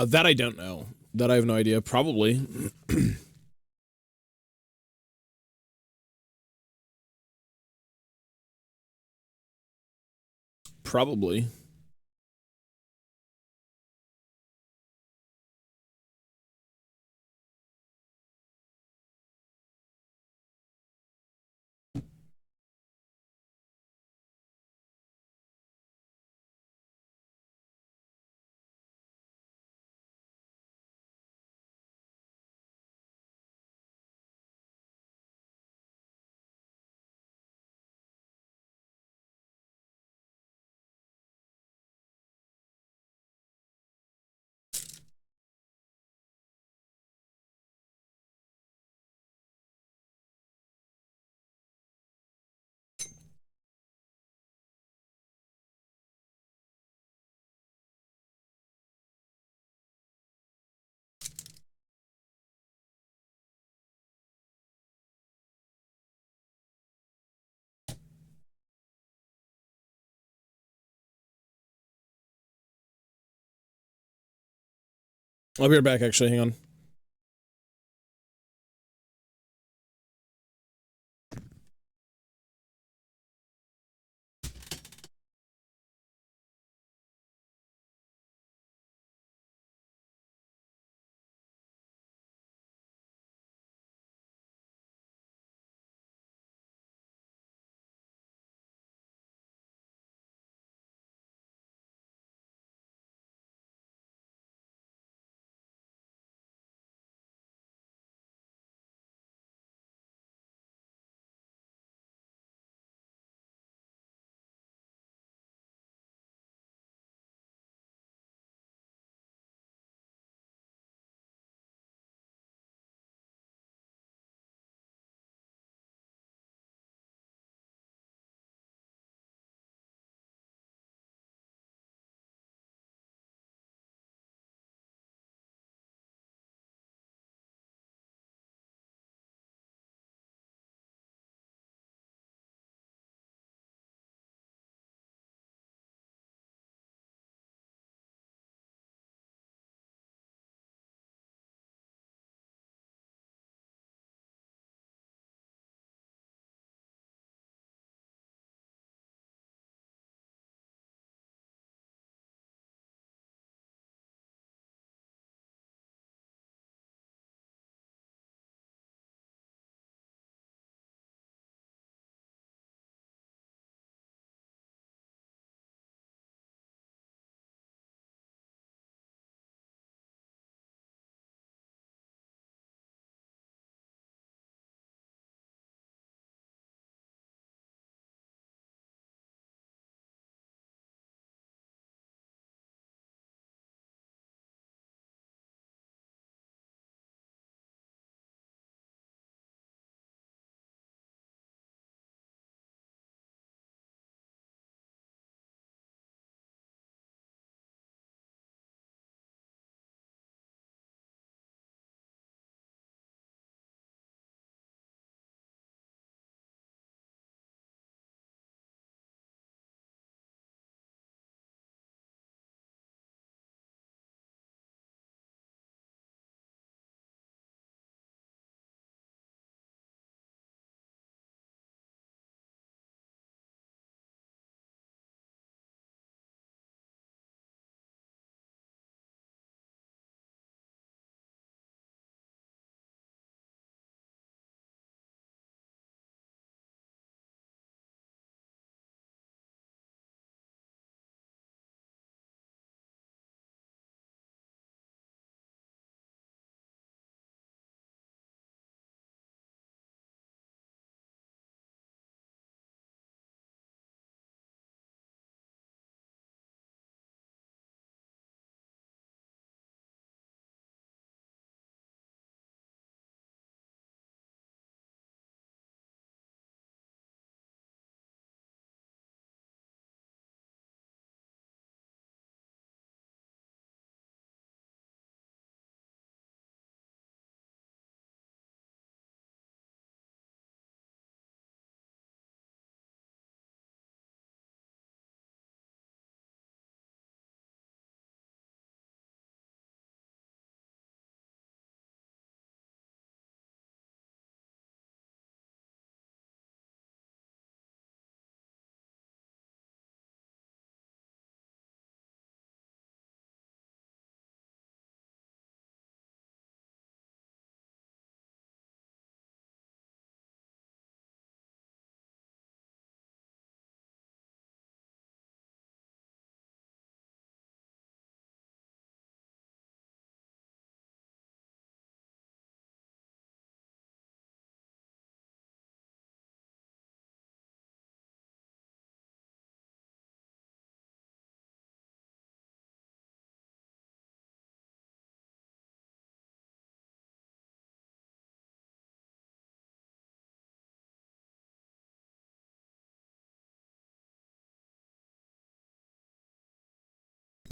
That I don't know. That I have no idea. Probably. Probably. I'll be right back, actually. Hang on.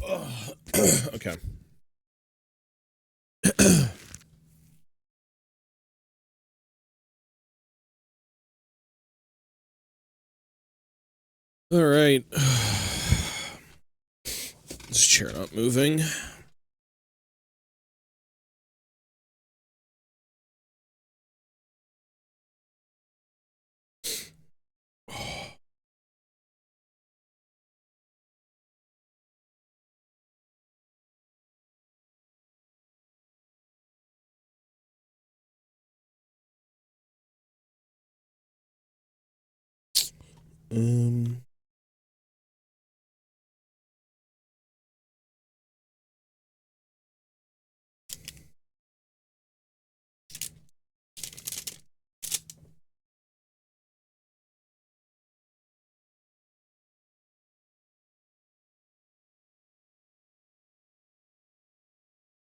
Okay. All right. This chair not moving.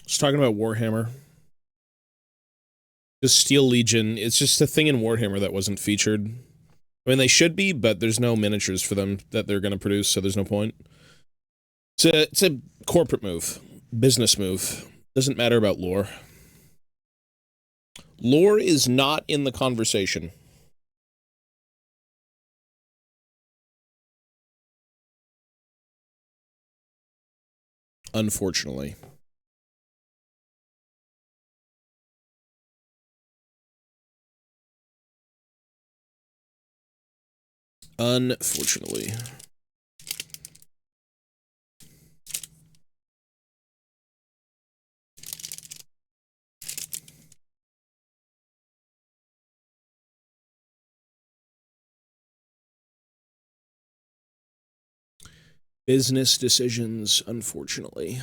Just talking about Warhammer. The Steel Legion, it's just a thing in Warhammer that wasn't featured. I mean, they should be, but there's no miniatures for them that they're going to produce, so there's no point. It's a corporate move. Business move. Doesn't matter about lore. Lore is not in the conversation. Unfortunately. Unfortunately. Business decisions, unfortunately.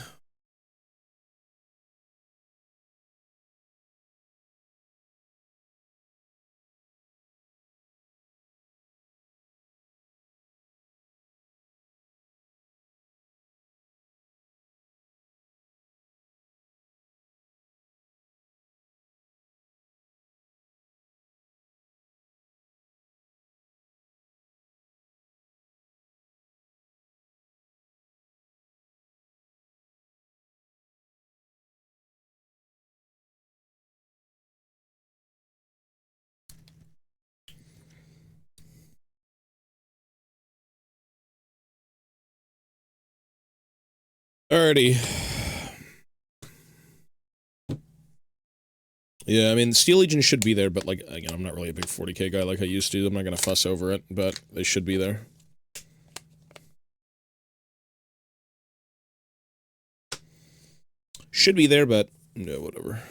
Alrighty. Yeah, I mean, Steel Legion should be there, but, like, again, I'm not really a big 40k guy like I used to. I'm not gonna fuss over it, but they should be there. Should be there, but no, whatever.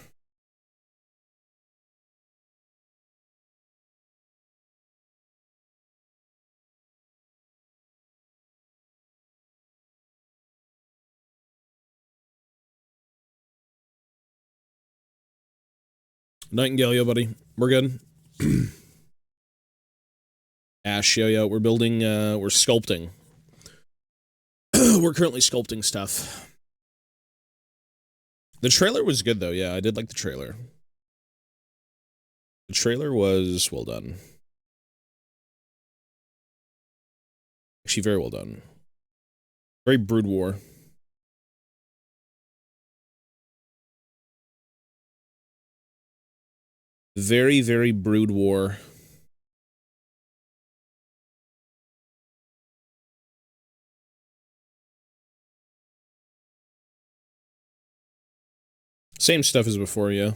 Nightingale, yo, buddy. We're good. Ash, yo, we're building, we're sculpting. We're currently sculpting stuff. The trailer was good, though. Yeah, I did like the trailer. The trailer was well done. Actually, very well done. Very Brood War. Very, very Brood War. Same stuff as before, yeah.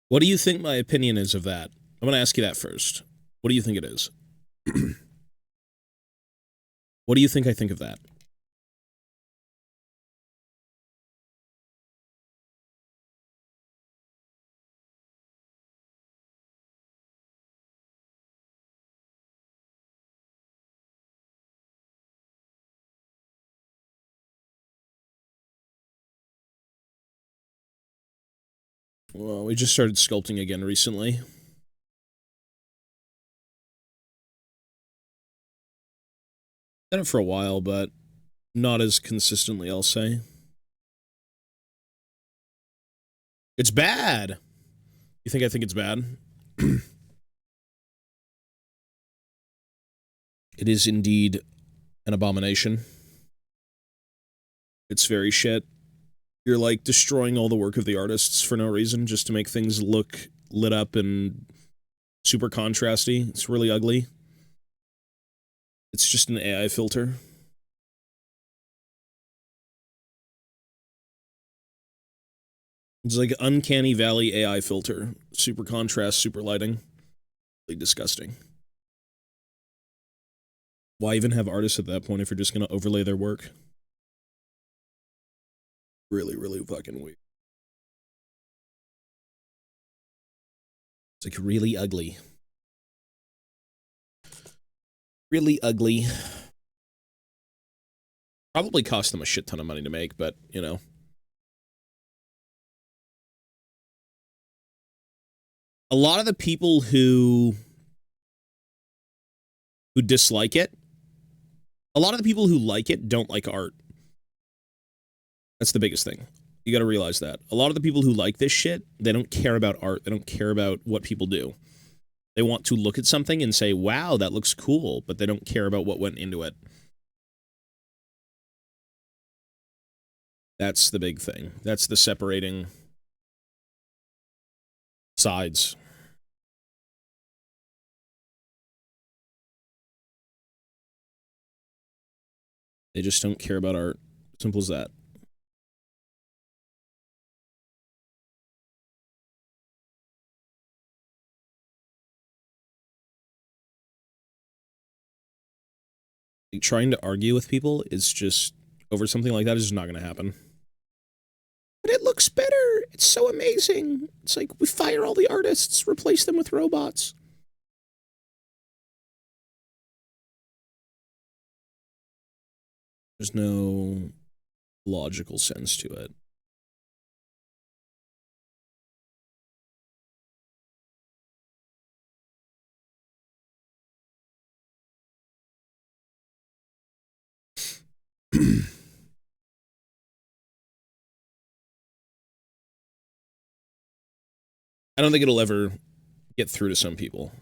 What do you think my opinion is of that? I'm going to ask you that first. What do you think it is? What do you think I think of that? Well, we just started sculpting again recently. Done it for a while, but not as consistently, I'll say. It's bad! You think I think it's bad? It is indeed an abomination. It's very shit. You're, like, destroying all the work of the artists for no reason, just to make things look lit up and super contrasty. It's really ugly. It's just an AI filter. It's like Uncanny Valley AI filter. Super contrast, super lighting. Really disgusting. Why even have artists at that point if you're just gonna overlay their work? Really, really fucking weird. It's like really ugly. Really ugly. Probably cost them a shit ton of money to make, but, you know. A lot of the people who dislike it, a lot of the people who like it don't like art. That's the biggest thing. You gotta realize that. A lot of the people who like this shit, they don't care about art. They don't care about what people do. They want to look at something and say, wow, that looks cool, but they don't care about what went into it. That's the big thing. That's the separating sides. They just don't care about art. Simple as that. Like, trying to argue with people is just, over something like that is just not going to happen. But it looks better. It's so amazing. It's like, we fire all the artists, replace them with robots. There's no logical sense to it. I don't think it'll ever get through to some people.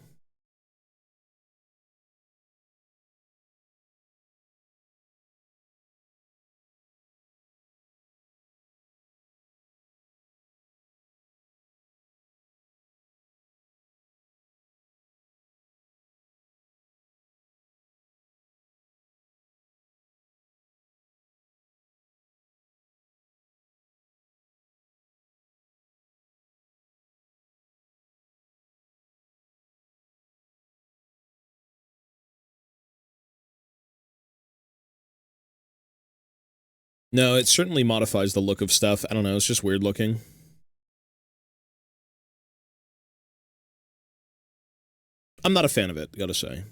No, it certainly modifies the look of stuff. I don't know, it's just weird looking. I'm not a fan of it, gotta say.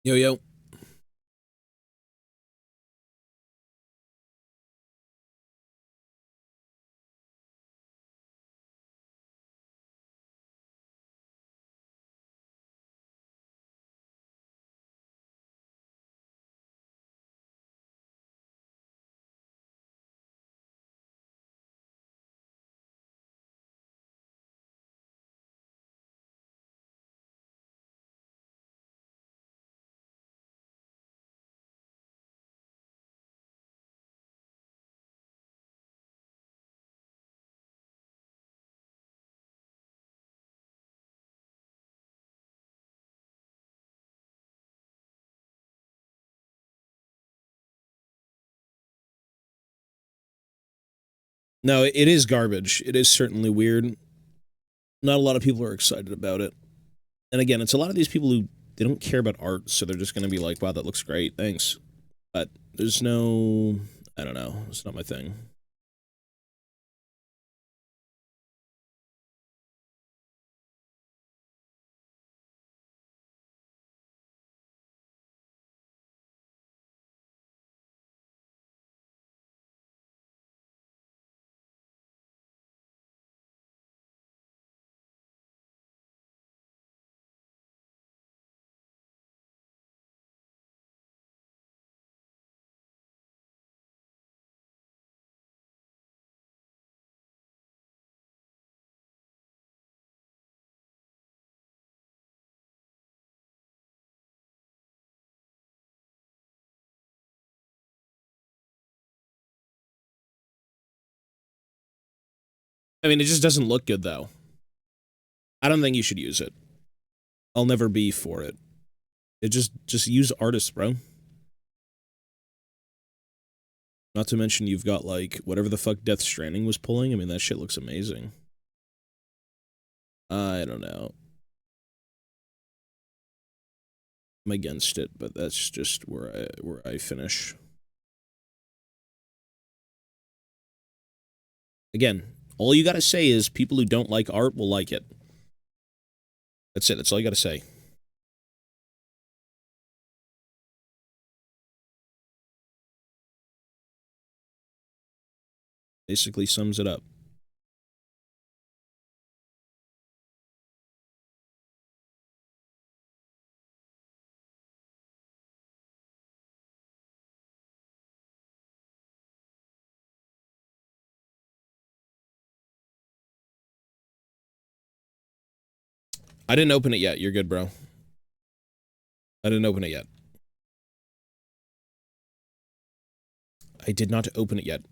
Yo, yo. No, it is garbage. It is certainly weird. Not a lot of people are excited about it. And again, it's a lot of these people who, they don't care about art, so they're just going to be like, wow, that looks great, thanks. But there's no, I don't know, it's not my thing. I mean, it just doesn't look good, though. I don't think you should use it. I'll never be for it. It just use artists, bro. Not to mention you've got, like, whatever the fuck Death Stranding was pulling. I mean, that shit looks amazing. I don't know. I'm against it, but that's just where I finish. Again, all you gotta say is people who don't like art will like it. That's it. That's all you gotta say. Basically sums it up. I didn't open it yet. You're good, bro. I didn't open it yet. I did not open it yet.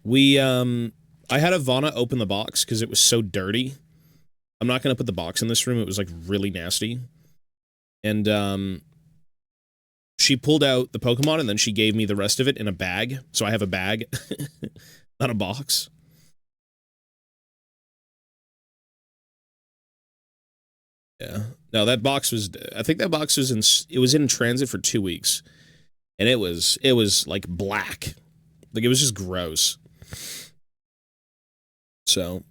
We, I had Ivana open the box because it was so dirty. I'm not going to put the box in this room. It was, like, really nasty. And, she pulled out the Pokemon and then she gave me the rest of it in a bag. So I have a bag, not a box. Yeah. No, that box was, I think that box was it was in transit for 2 weeks. And it was like black. Like, it was just gross. So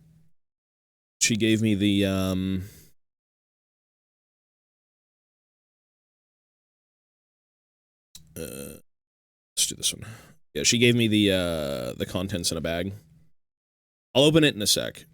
she gave me the, let's do this one. Yeah, she gave me the contents in a bag. I'll open it in a sec.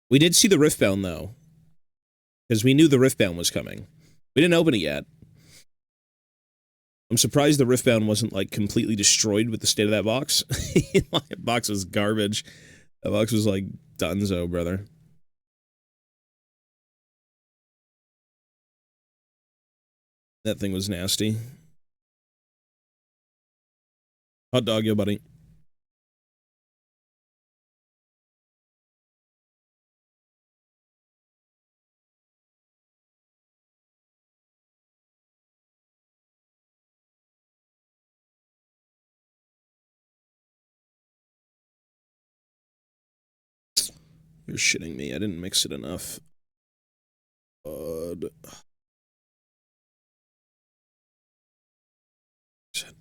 We did see the Riftbound, though. Because we knew the Riftbound was coming. We didn't open it yet. I'm surprised the Riftbound wasn't, like, completely destroyed with the state of that box. That box was garbage. That box was, like, dunzo, brother. That thing was nasty. Hot dog, yo, buddy. You're shitting me. I didn't mix it enough. Shit.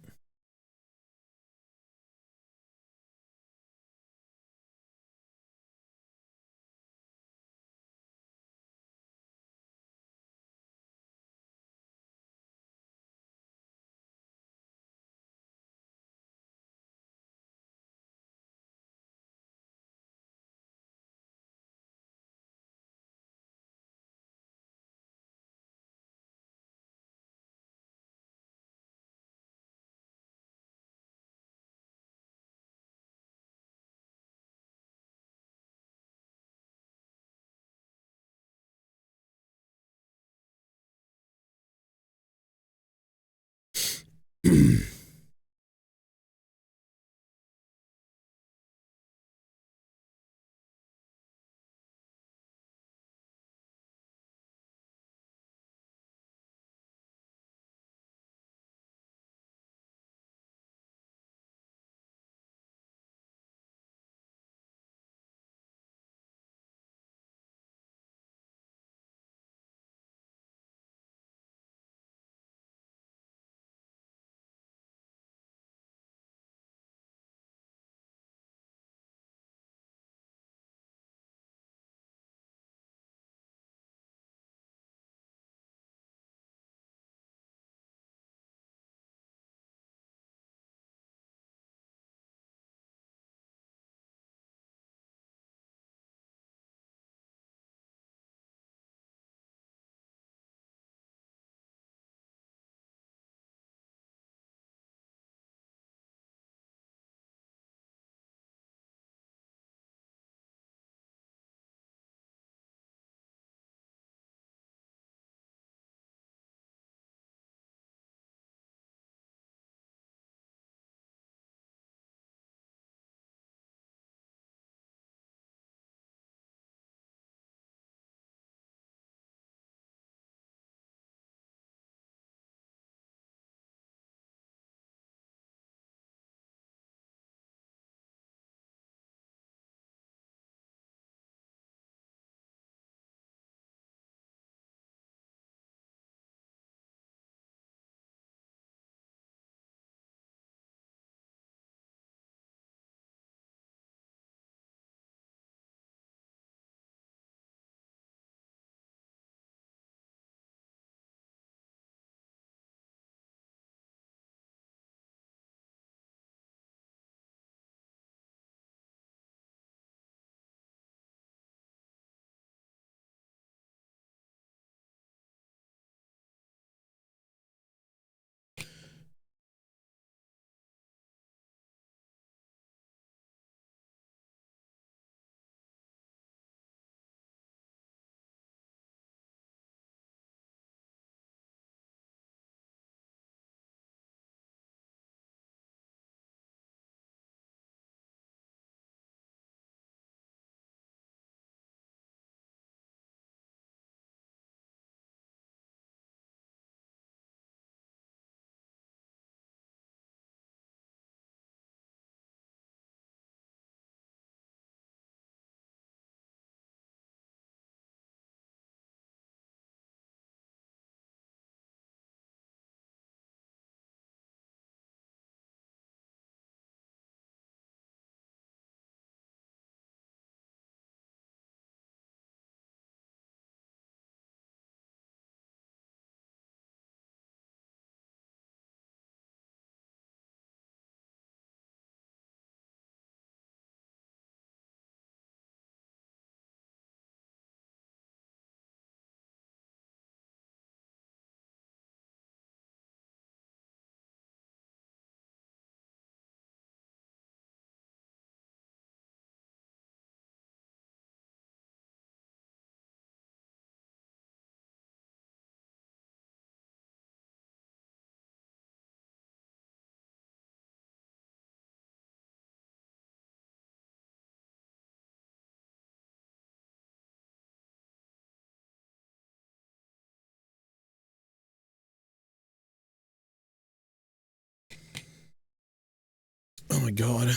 my god.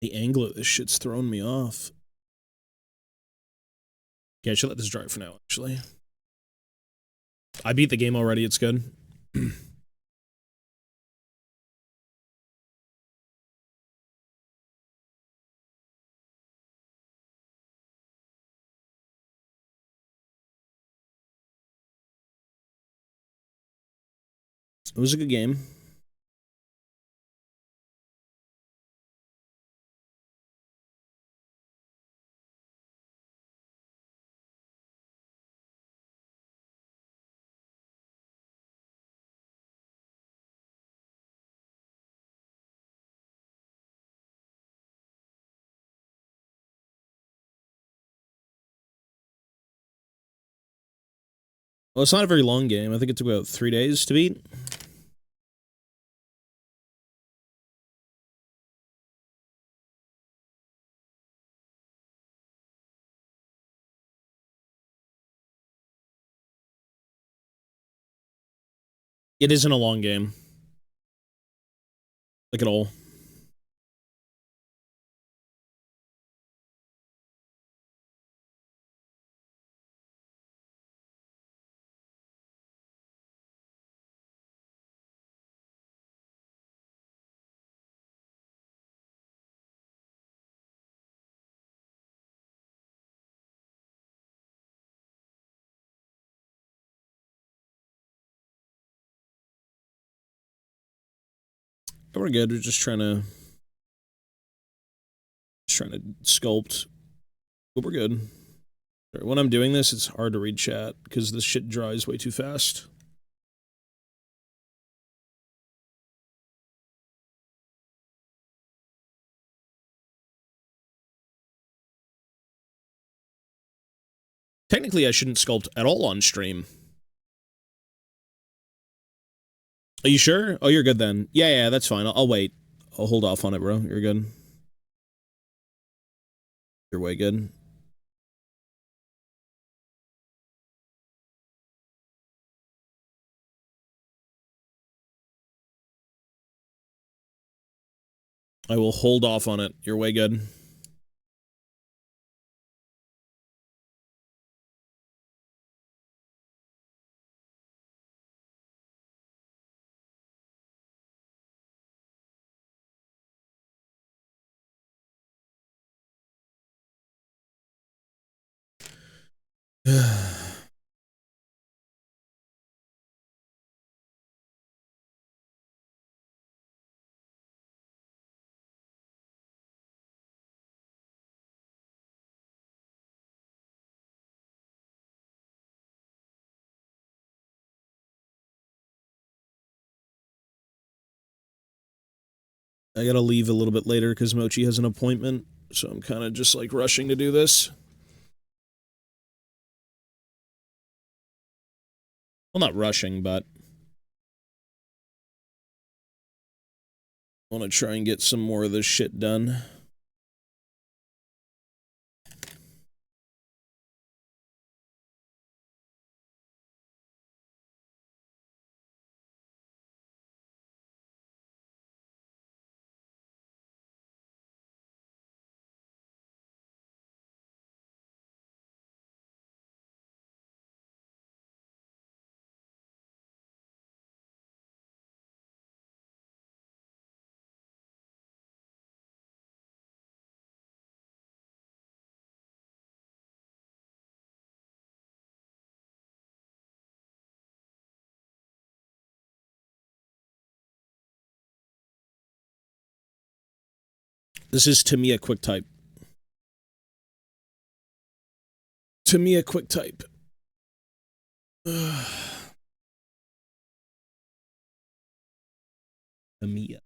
The angle of this shit's throwing me off. Yeah, I should let this dry for now, actually. I beat the game already, it's good. It was a good game. Well, it's not a very long game. I think it took about 3 days to beat. It isn't a long game. Like at all. But we're good. We're just trying to sculpt. But we're good. When I'm doing this, it's hard to read chat because this shit dries way too fast. Technically, I shouldn't sculpt at all on stream. Are you sure? Oh, you're good then. Yeah, that's fine. I'll wait. I'll hold off on it, bro. You're good. You're way good. I will hold off on it. You're way good. I gotta leave a little bit later because Mochi has an appointment, so I'm kind of just like rushing to do this. Well, not rushing, but I want to try and get some more of this shit done. This is Tamiya QuickType. Tamiya QuickType. Tamiya.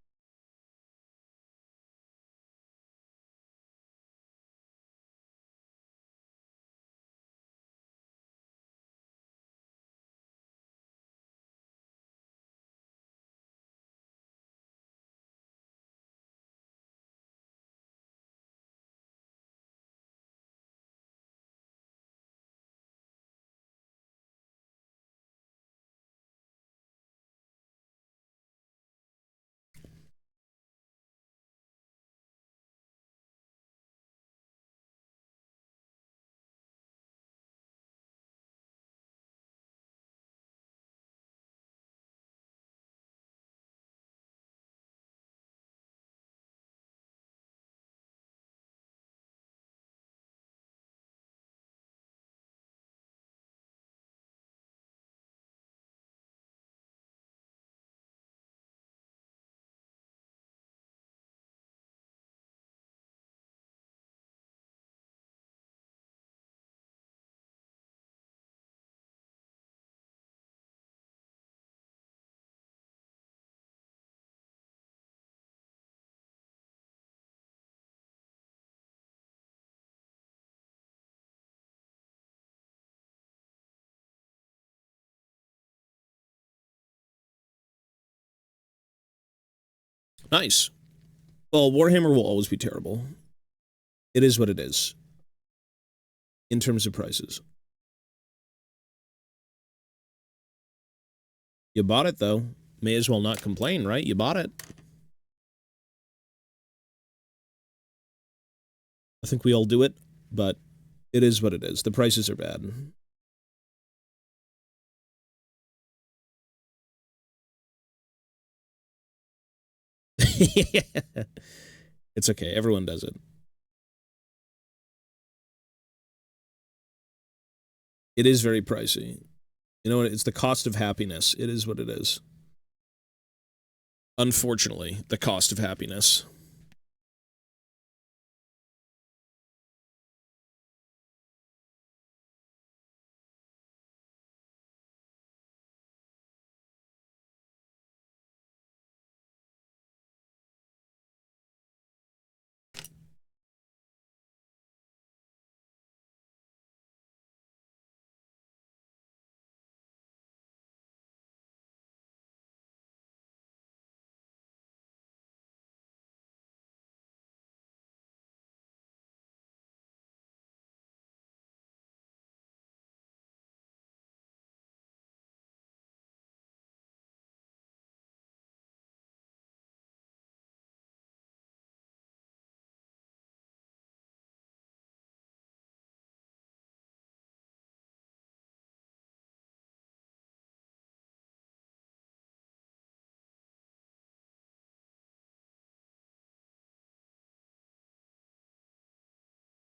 Nice. Well, Warhammer will always be terrible. It is what it is. In terms of prices. You bought it, though. May as well not complain, right? You bought it. I think we all do it, but it is what it is. The prices are bad. It's okay. Everyone does it. It is very pricey. You know what? It's the cost of happiness. It is what it is. Unfortunately, the cost of happiness.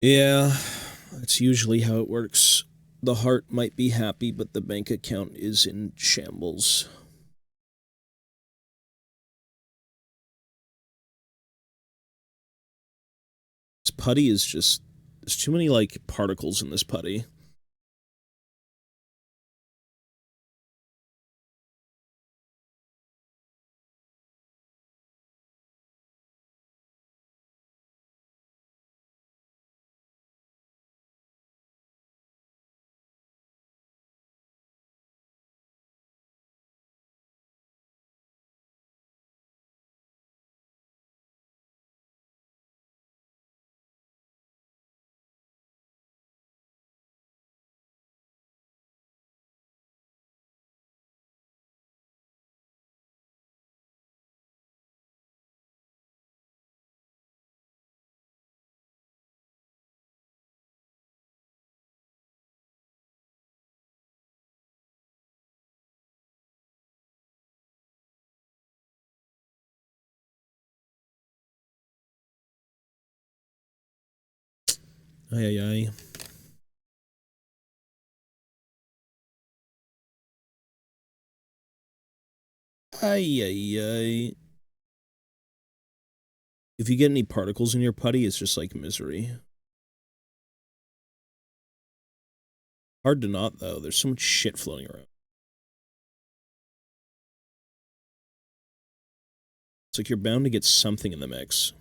Yeah, that's usually how it works. The heart might be happy, but the bank account is in shambles. This putty is just... There's too many, like, particles in this putty. Ay, ay, ay. Ay, ay, ay. If you get any particles in your putty, it's just like misery. Hard to not, though. There's so much shit floating around. It's like you're bound to get something in the mix.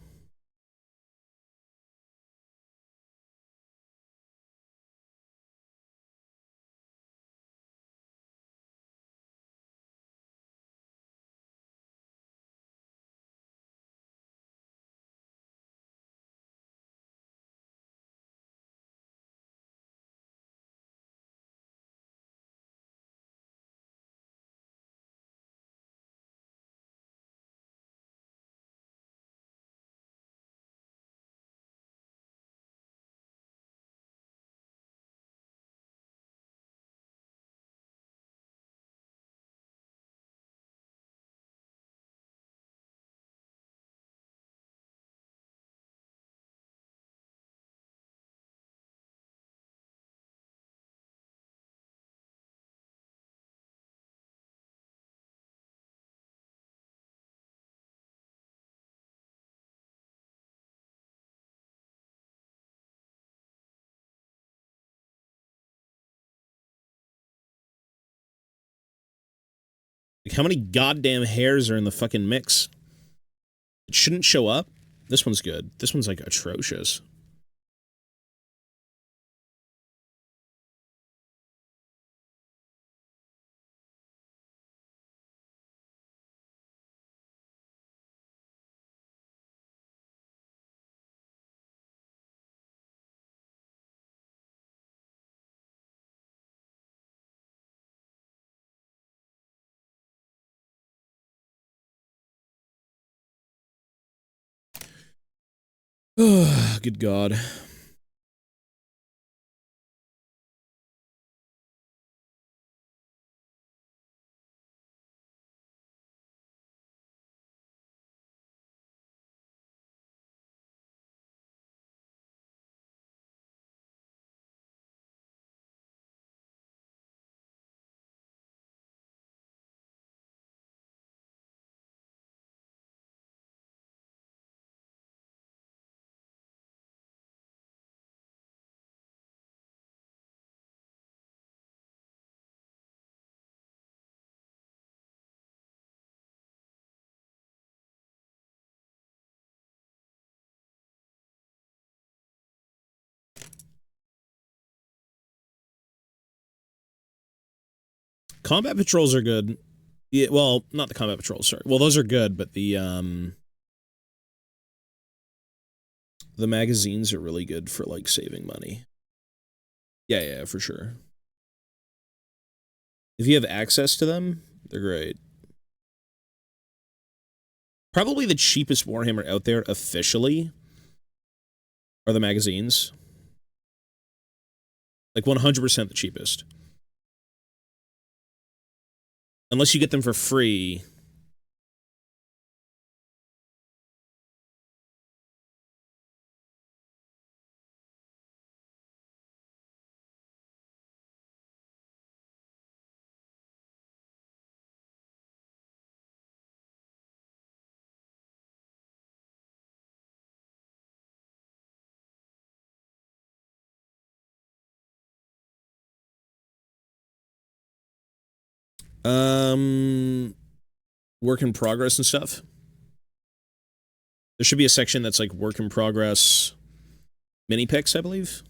Like, how many goddamn hairs are in the fucking mix? It shouldn't show up. This one's good. This one's, like, atrocious. Good God. Combat patrols are good. Yeah, well, not the combat patrols, sorry. Well, those are good, but the magazines are really good for, like, saving money. Yeah, for sure. If you have access to them, they're great. Probably the cheapest Warhammer out there officially are the magazines. Like 100% the cheapest. Unless you get them for free. Work in progress and stuff. There should be a section that's like work in progress mini picks, I believe.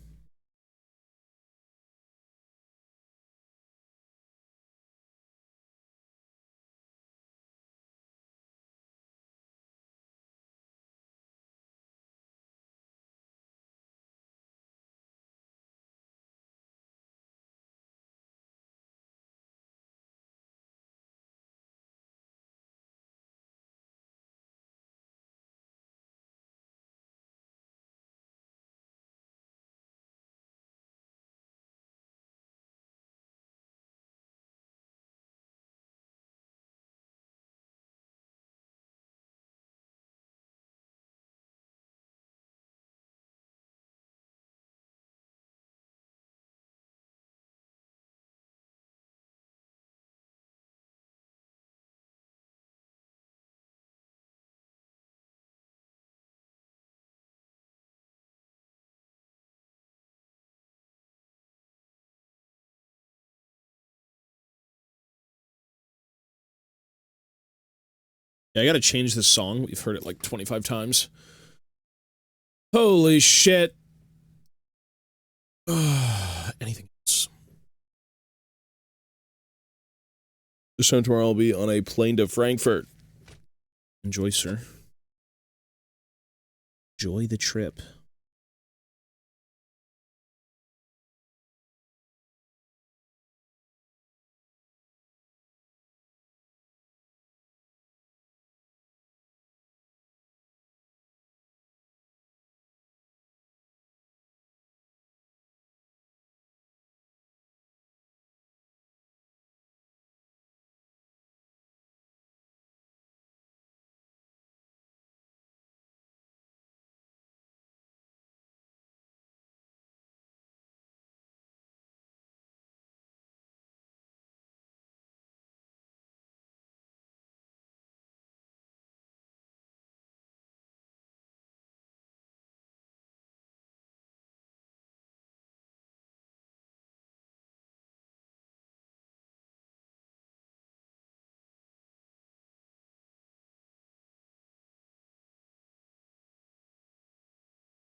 Yeah, I gotta change this song. We've heard it like 25 times. Holy shit. Anything else? This time tomorrow I'll be on a plane to Frankfurt. Enjoy, sir. Enjoy the trip.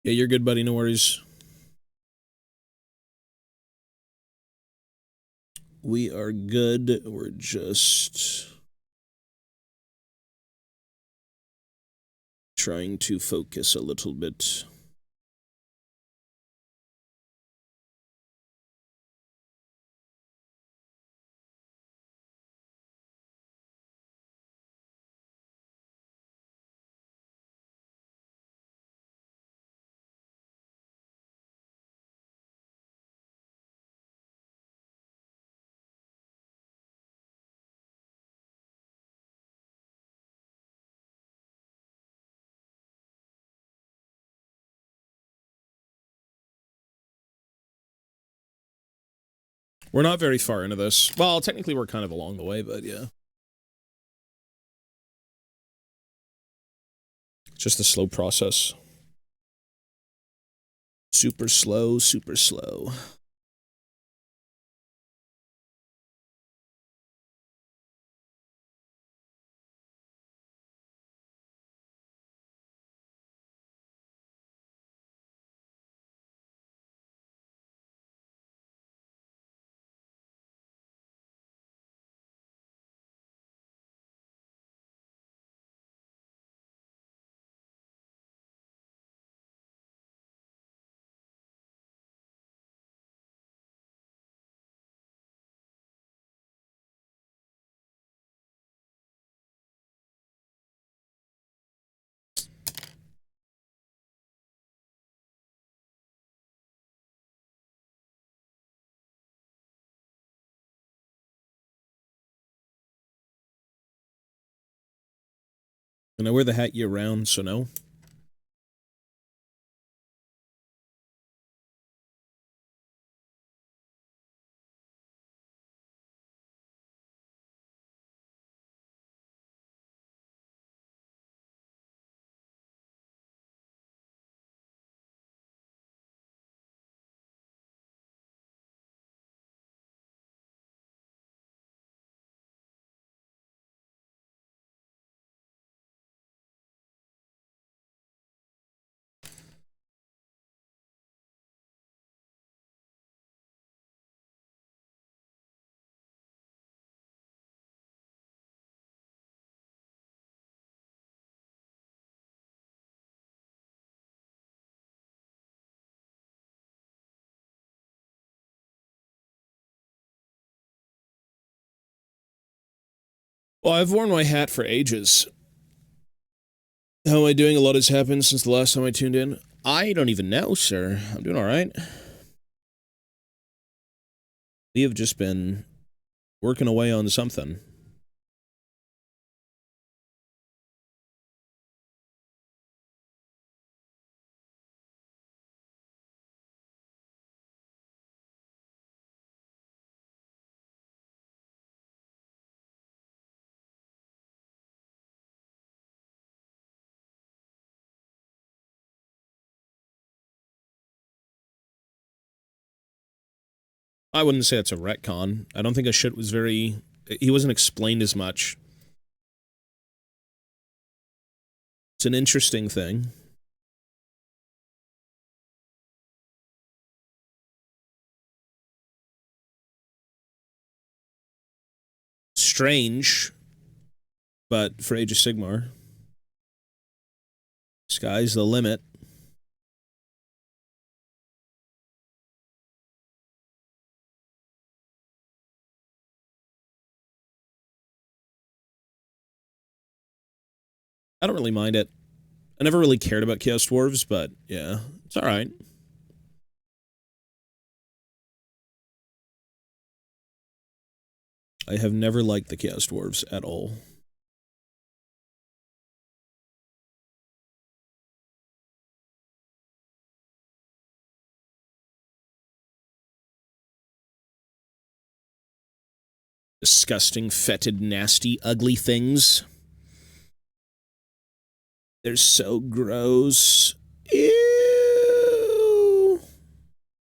Yeah, you're good, buddy. No worries. We are good. We're just trying to focus a little bit. We're not very far into this. Well, technically we're kind of along the way, but yeah. It's just a slow process. Super slow, super slow. And I wear the hat year round, so no. Well, I've worn my hat for ages. How am I doing? A lot has happened since the last time I tuned in. I don't even know, sir. I'm doing all right. We have just been working away on something. I wouldn't say it's a retcon. I don't think a shit was very... He wasn't explained as much. It's an interesting thing. Strange, but for Age of Sigmar, sky's the limit. I don't really mind it. I never really cared about Chaos Dwarves, but yeah, it's alright. I have never liked the Chaos Dwarves at all. Disgusting, fetid, nasty, ugly things. They're so gross. Ew.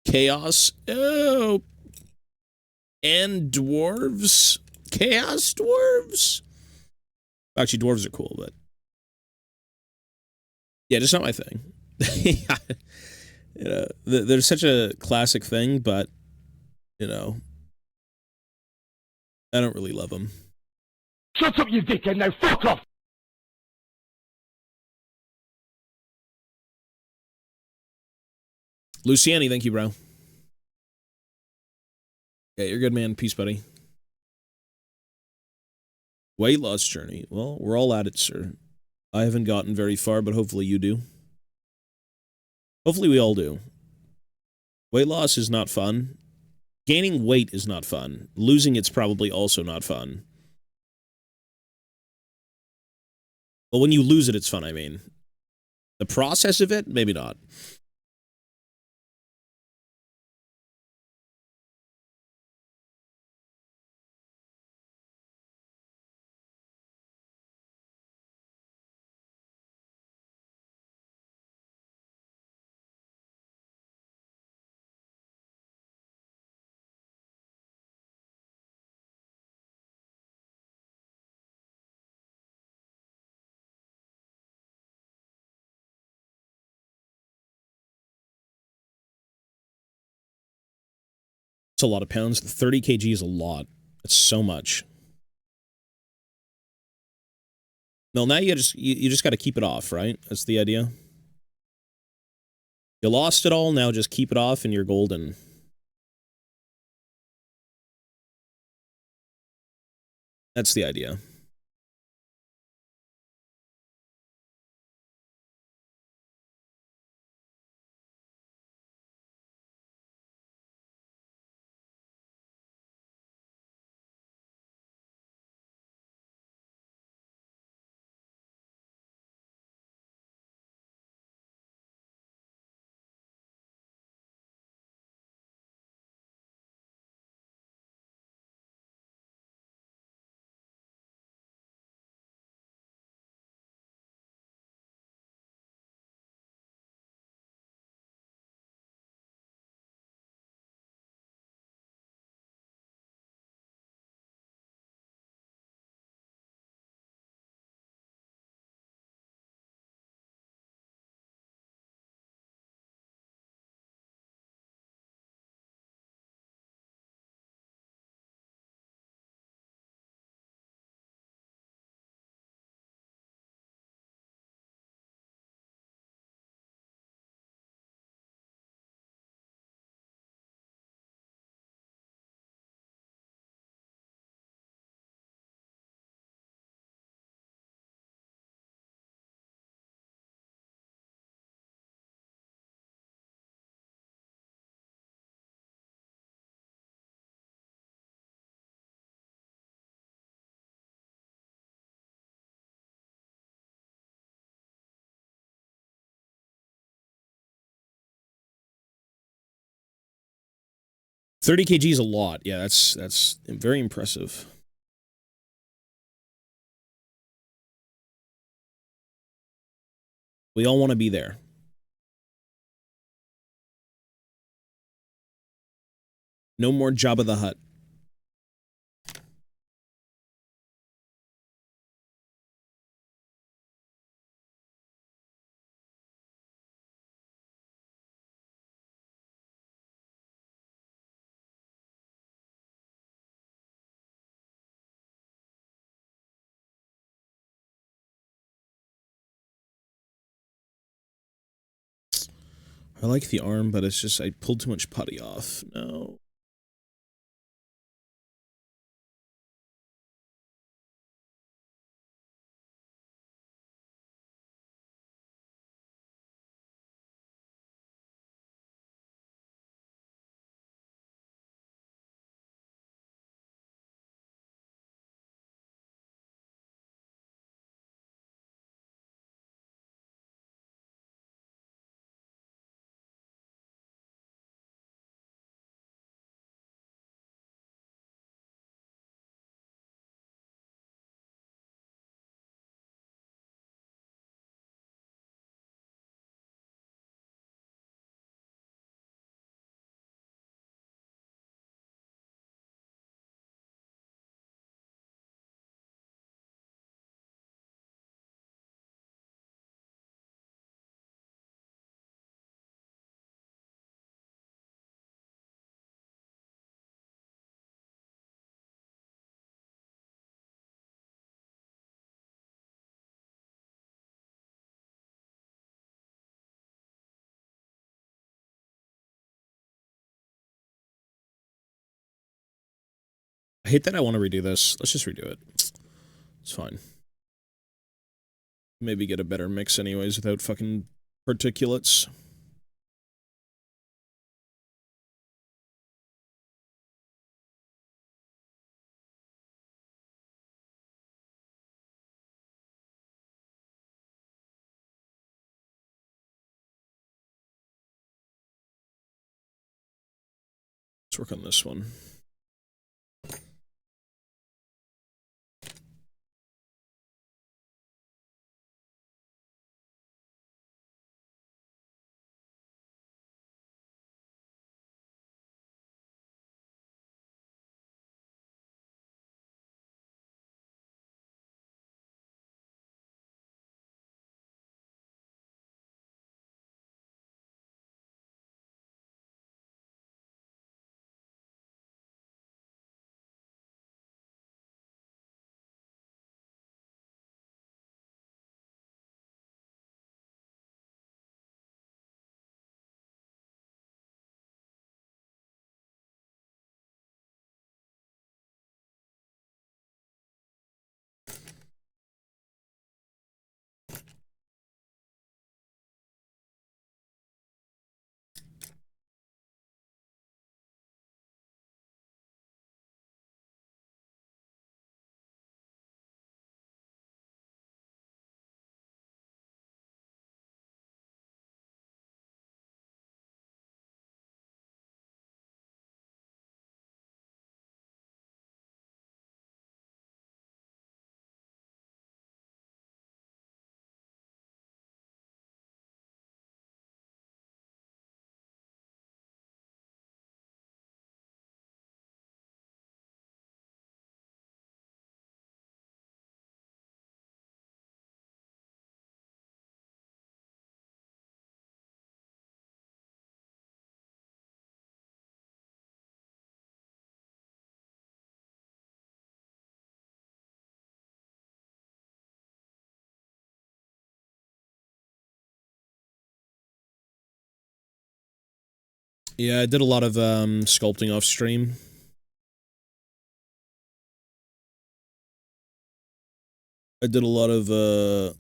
Chaos. Oh. And dwarves. Chaos dwarves. Actually, dwarves are cool, but yeah, just not my thing. Yeah. You know, they're such a classic thing, but you know, I don't really love them. Shut up, you dickhead! Now fuck off! Luciani, thank you, bro. Yeah, you're good, man. Peace, buddy. Weight loss journey. Well, we're all at it, sir. I haven't gotten very far, but hopefully you do. Hopefully we all do. Weight loss is not fun. Gaining weight is not fun. Losing it's probably also not fun. Well, when you lose it, it's fun, I mean. The process of it, maybe not. It's a lot of pounds. 30 kg is a lot. That's so much. No, now you just got to keep it off, right? That's the idea. You lost it all, now just keep it off and you're golden. That's the idea. $30 kg is a lot. Yeah, that's very impressive. We all want to be there. No more Jabba the Hutt. I like the arm, but it's just I pulled too much putty off. No. I hate that I want to redo this. Let's just redo it. It's fine. Maybe get a better mix anyways without fucking particulates. Let's work on this one. Yeah, I did a lot of sculpting off stream. I did a lot of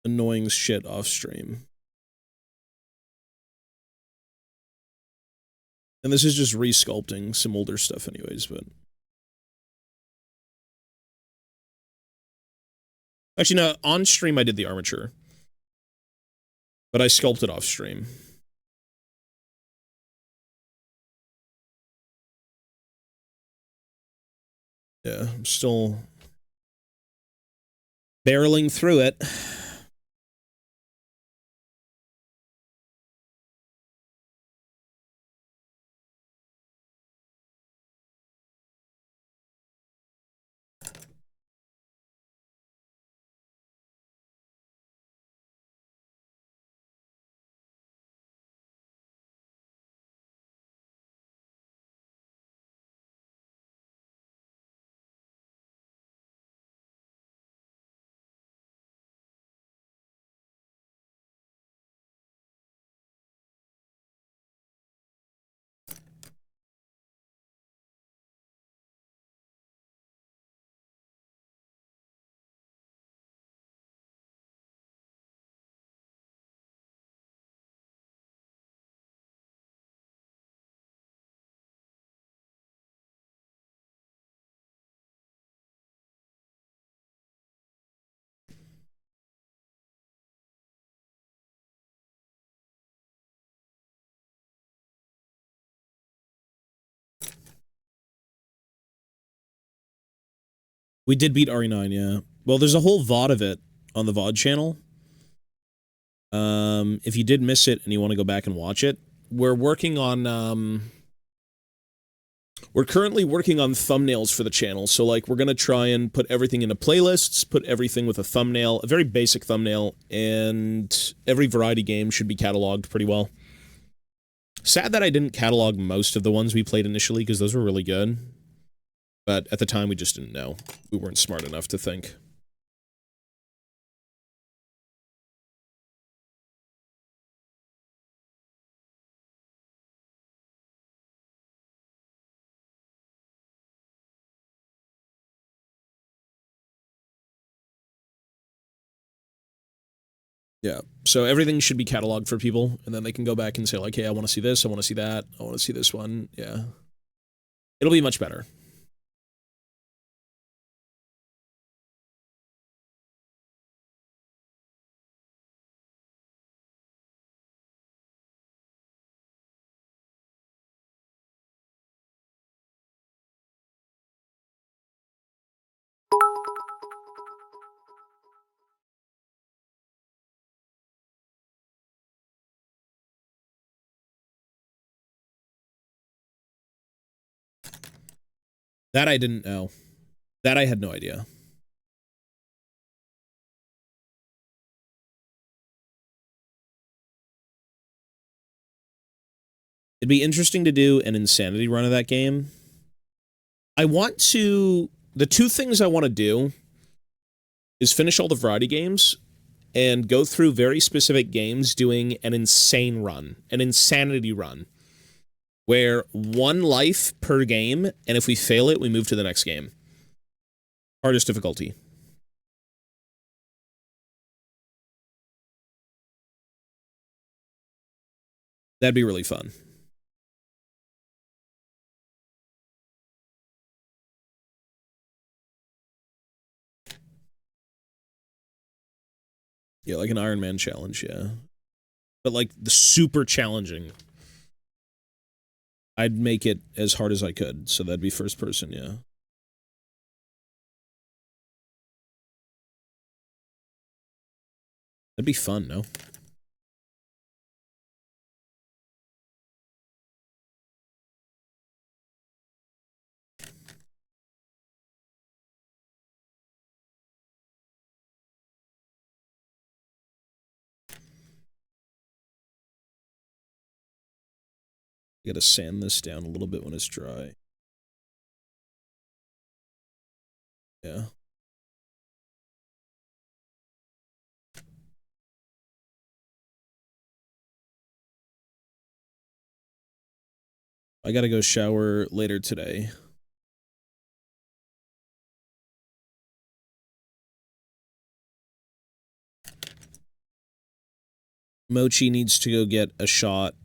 annoying shit off stream. And this is just re-sculpting some older stuff anyways, but... Actually, no, on stream I did the armature. But I sculpted off stream. Yeah, I'm still... barreling through it. We did beat RE9, yeah. Well, there's a whole VOD of it on the VOD channel. If you did miss it and you want to go back and watch it, we're working on, we're currently working on thumbnails for the channel. So, like, we're going to try and put everything into playlists, put everything with a thumbnail, a very basic thumbnail, and every variety game should be cataloged pretty well. Sad that I didn't catalog most of the ones we played initially, because those were really good. But at the time, we just didn't know. We weren't smart enough to think. Yeah, so everything should be cataloged for people, and then they can go back and say, like, hey, I want to see this, I want to see that, I want to see this one. Yeah. It'll be much better. That I didn't know. That I had no idea. It'd be interesting to do an insanity run of that game. I want to... The two things I want to do is finish all the variety games and go through very specific games doing an insane run, an insanity run, where one life per game, and if we fail it, we move to the next game. Hardest difficulty. That'd be really fun. Yeah, like an Iron Man challenge, yeah. But like the super challenging. I'd make it as hard as I could, so that'd be first person, yeah. That'd be fun, no? You gotta sand this down a little bit when it's dry. Yeah. I gotta go shower later today. Mochi needs to go get a shot.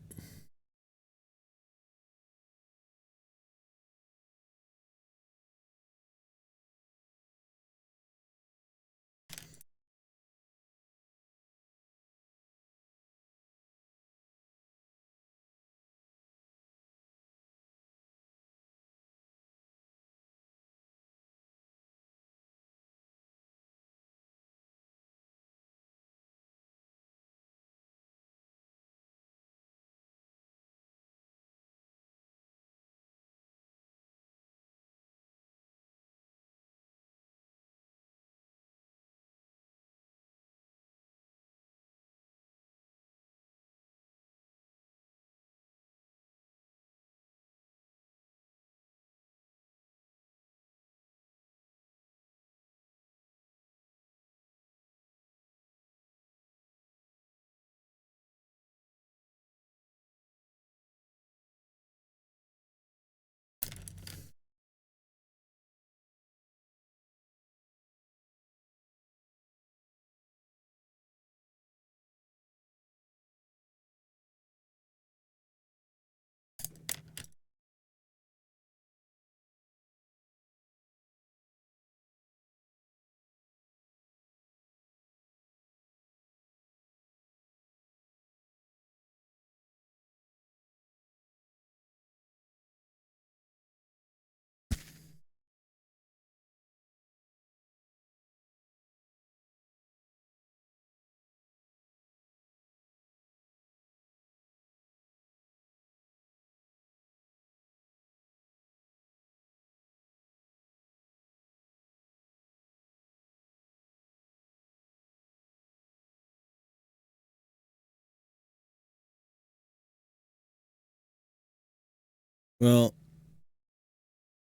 Well,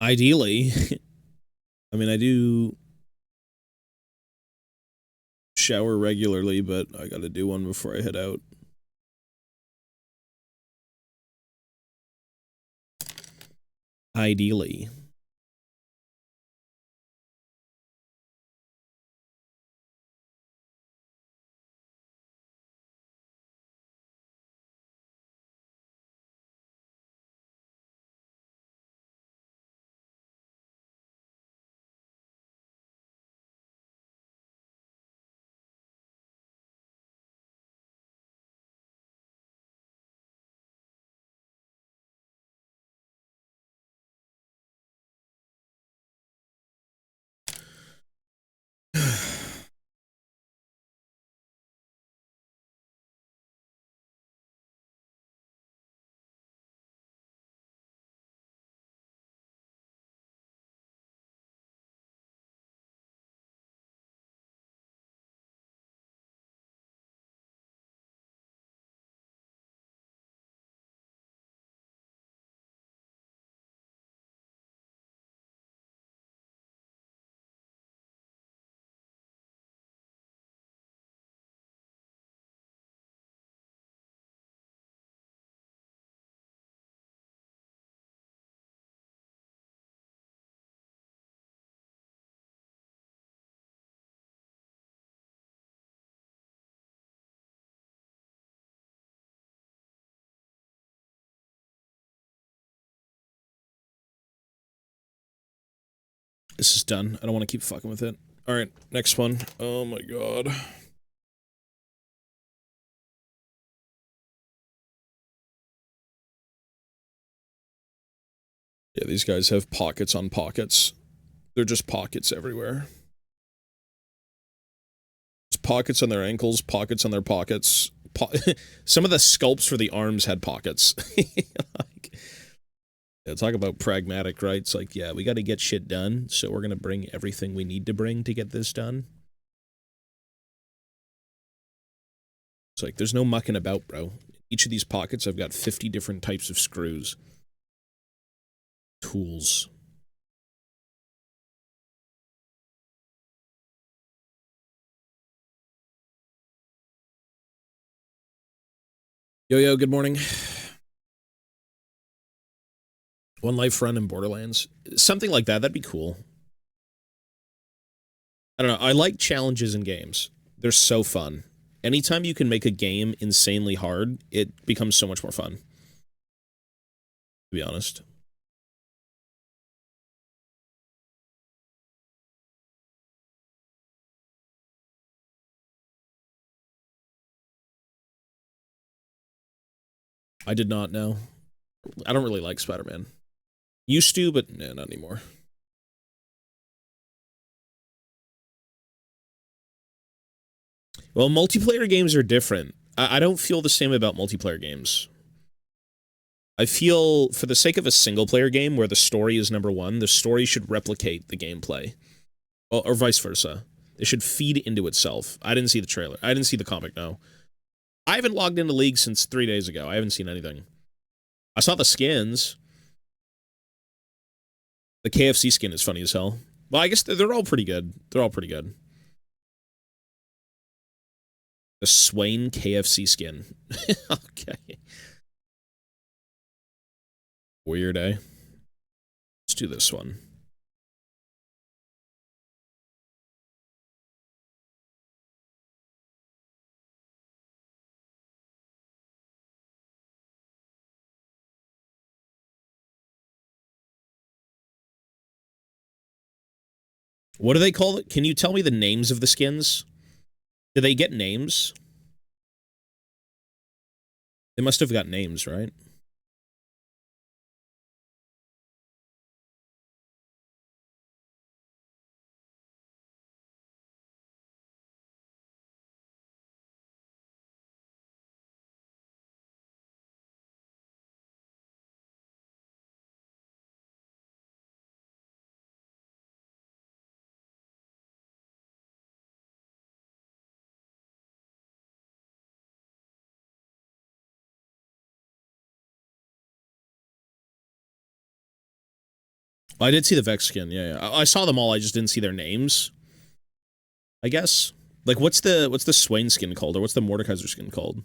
ideally, I mean, I do shower regularly, but I gotta do one before I head out. Ideally. This is done. I don't want to keep fucking with it. Alright, next one. Oh my god. Yeah, these guys have pockets on pockets. They're just pockets everywhere. There's pockets on their ankles, pockets on their pockets. Some of the sculpts for the arms had pockets. Like, yeah, talk about pragmatic, right? It's like, yeah, we got to get shit done, so we're going to bring everything we need to bring to get this done. It's like, there's no mucking about, bro. Each of these pockets, I've got 50 different types of screws. Tools. Yo, good morning. One Life Run in Borderlands. Something like that. That'd be cool. I don't know. I like challenges in games. They're so fun. Anytime you can make a game insanely hard, it becomes so much more fun. To be honest. I did not know. I don't really like Spider-Man. Used to, but nah, not anymore. Well, multiplayer games are different. I don't feel the same about multiplayer games. I feel, for the sake of a single-player game where the story is number one, the story should replicate the gameplay. Or vice versa. It should feed into itself. I didn't see the trailer. I didn't see the comic, no. I haven't logged into League since 3 days ago. I haven't seen anything. I saw the skins. The KFC skin is funny as hell. Well, I guess they're all pretty good. They're all pretty good. The Swain KFC skin. Okay. Weird, eh? Let's do this one. What do they call it? Can you tell me the names of the skins? Do they get names? They must have got names, right? I did see the Vex skin. Yeah. I saw them all. I just didn't see their names. I guess. Like, what's the Swain skin called, or what's the Mordekaiser skin called?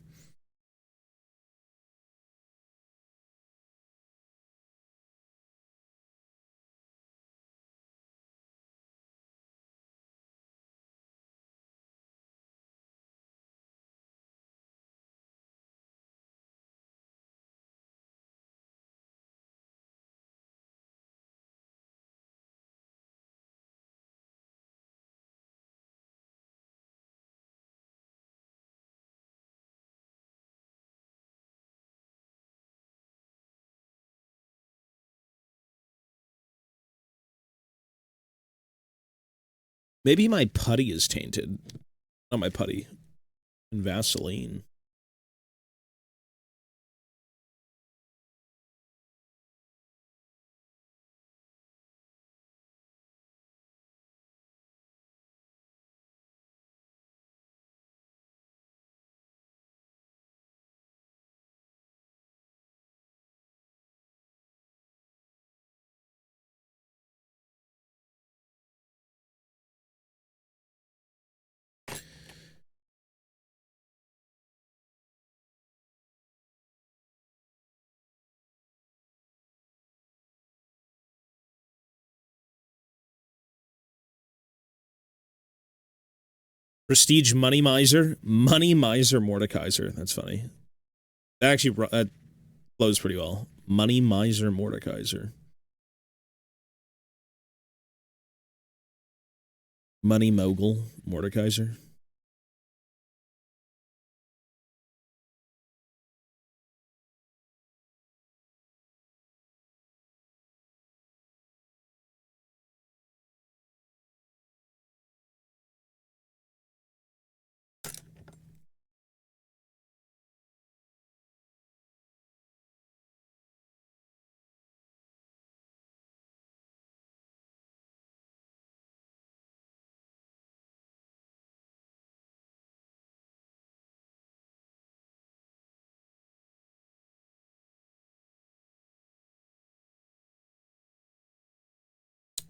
Maybe my putty is tainted. Not my putty. And Vaseline. Prestige Money Miser. Money Miser Mordekaiser. That's funny. That actually that flows pretty well. Money Miser Mordekaiser. Money Mogul Mordekaiser.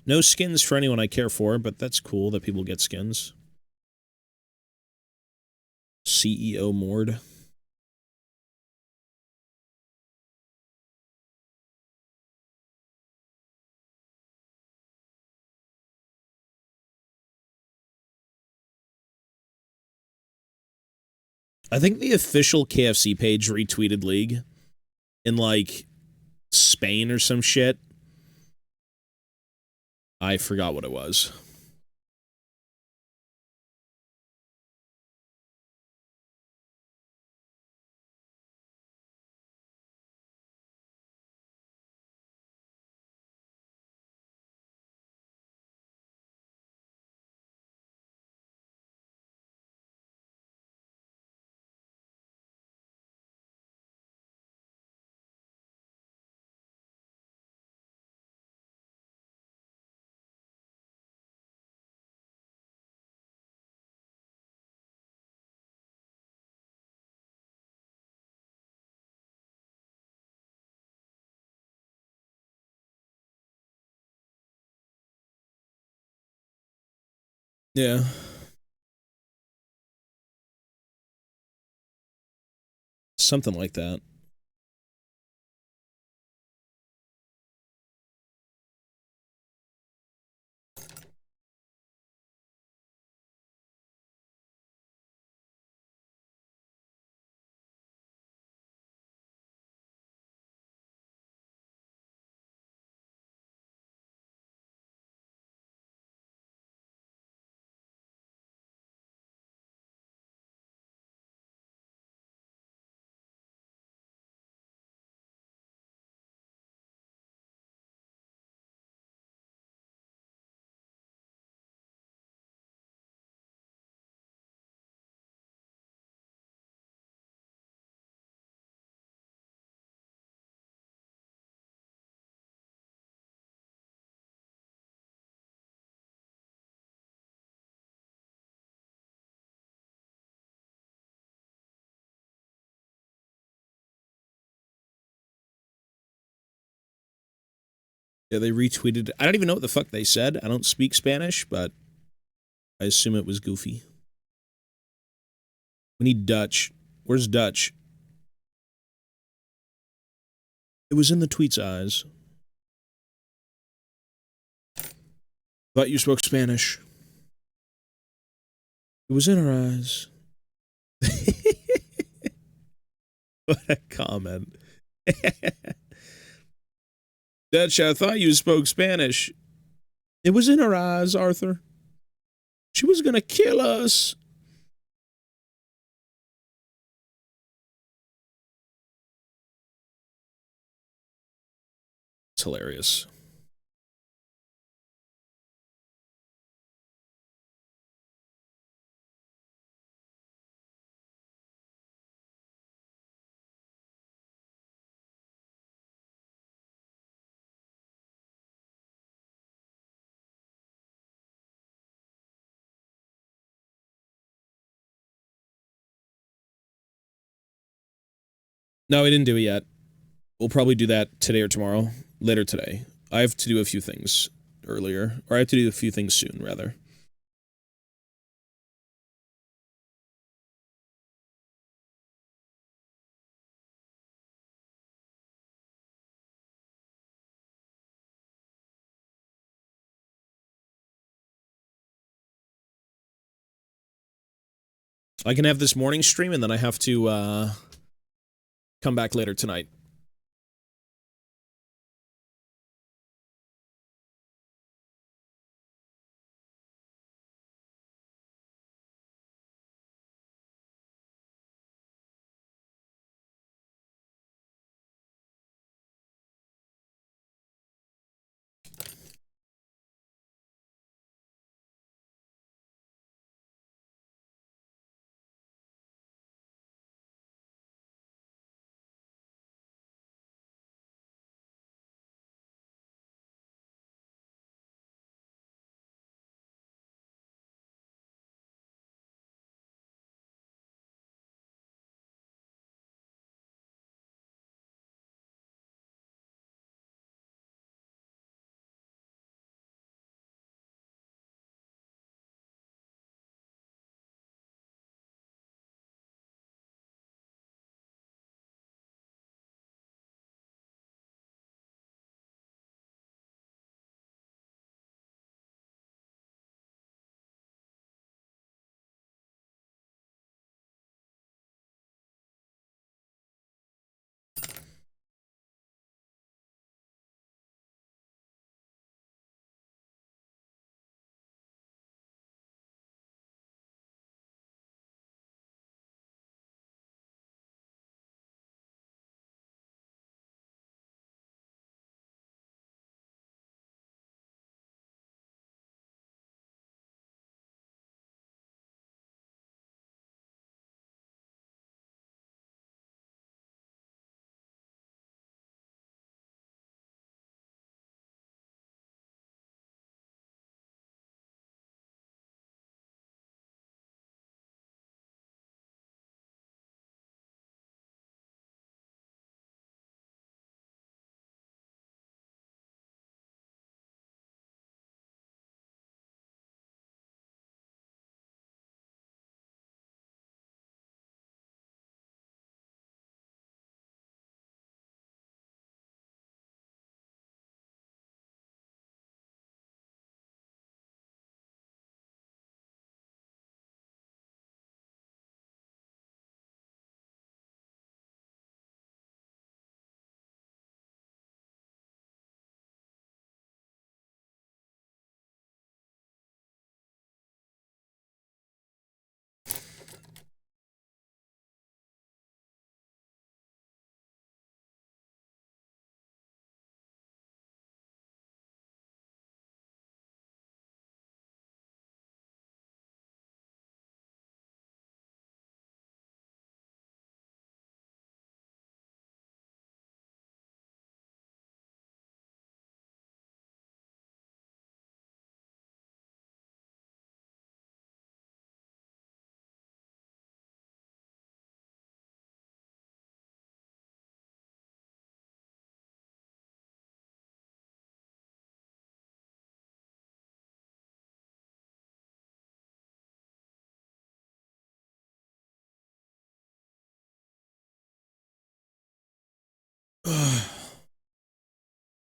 No skins for anyone I care for, but that's cool that people get skins. CEO Mord. I think the official KFC page retweeted League in, like, Spain or some shit. I forgot what it was. Yeah. Something like that. Yeah, they retweeted. I don't even know what the fuck they said. I don't speak Spanish, but I assume it was goofy. We need Dutch. Where's Dutch? It was in the tweet's eyes. Thought you spoke Spanish. It was in her eyes. What a comment. Dutch, I thought you spoke Spanish. It was in her eyes, Arthur. She was gonna kill us. It's hilarious. No, we didn't do it yet. We'll probably do that today or tomorrow. Later today. I have to do a few things earlier. Or I have to do a few things soon, rather. I can have this morning stream, and then I have to come back later tonight.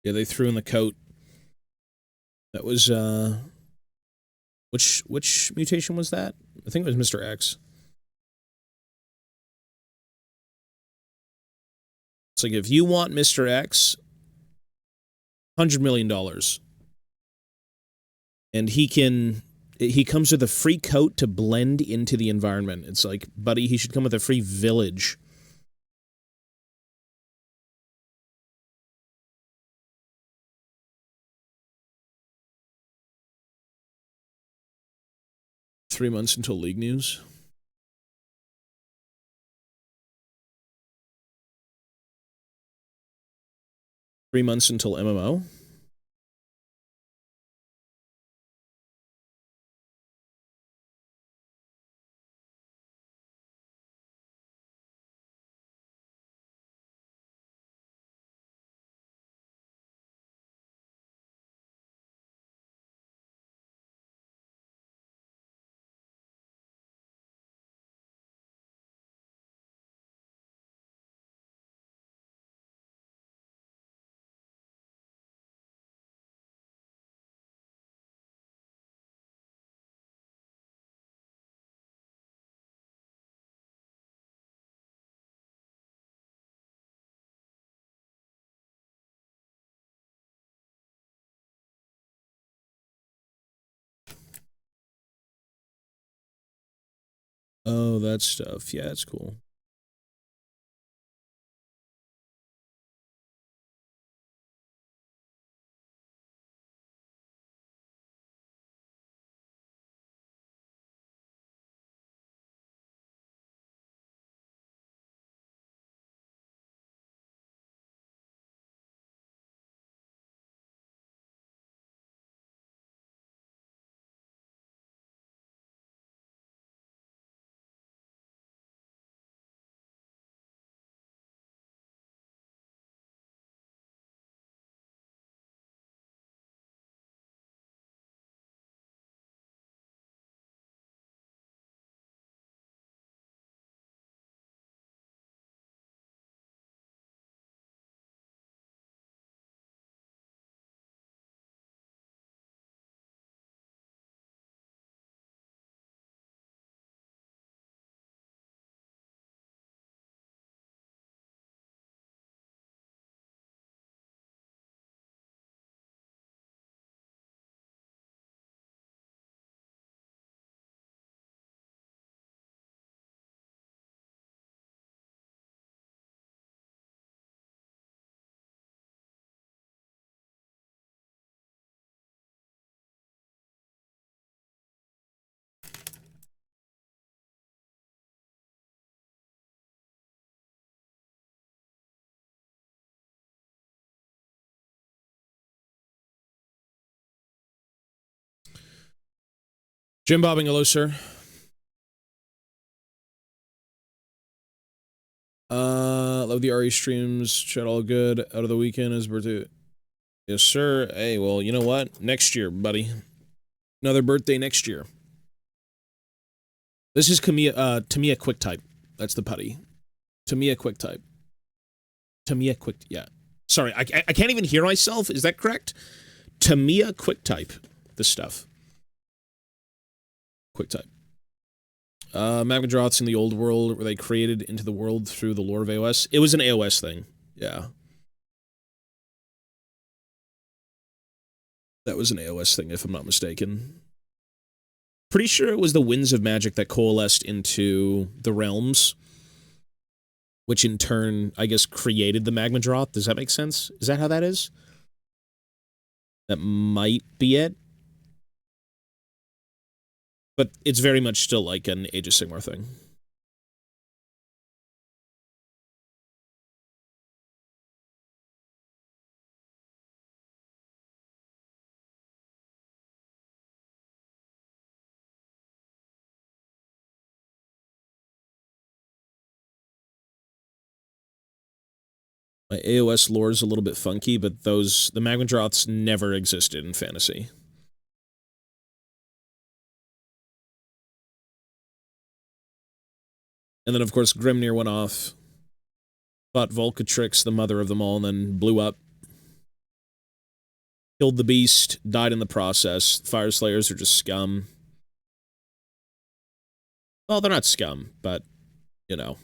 Yeah, they threw in the coat. That was, which mutation was that? I think it was Mr. X. It's like, if you want Mr. X, $100 million. And he comes with a free coat to blend into the environment. It's like, buddy, he should come with a free village. Three months until League news. Three months until MMO. Oh, that stuff. Yeah, it's cool. Jim Bobbing, hello, sir. Love the RE streams. Chat all good. Out of the weekend is birthday. Yes, sir. Hey, well, you know what? Next year, buddy. Another birthday next year. This is Tamiya Quick Type. That's the putty. Tamiya Quick Type. Tamiya Quick, yeah. Sorry, I can't even hear myself. Is that correct? Tamiya Quick Type. This stuff. Quick Type. Magmadroths in the old world were they created into the world through the lore of AOS? It was an AOS thing. Yeah. That was an AOS thing, if I'm not mistaken. Pretty sure it was the Winds of Magic that coalesced into the realms, which in turn, I guess, created the Magmadroth. Does that make sense? Is that how that is? That might be it. But it's very much still like an Age of Sigmar thing. My AOS lore is a little bit funky, but the Magmadroths never existed in fantasy. And then, of course, Grimnir went off, fought Volcatrix, the mother of them all, and then blew up. Killed the beast, died in the process. Fire Slayers are just scum. Well, they're not scum, but, you know.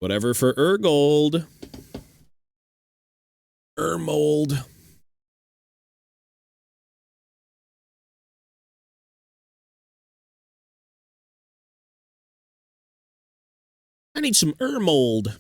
Whatever for Urgold. Urmold. I need some Urmold.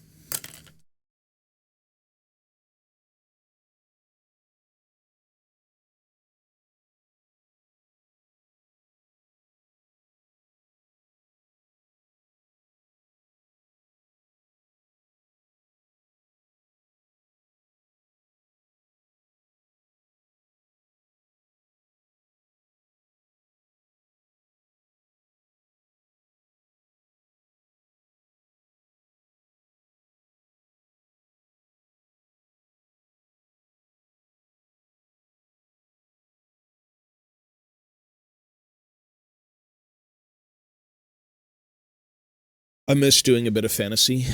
I miss doing a bit of fantasy.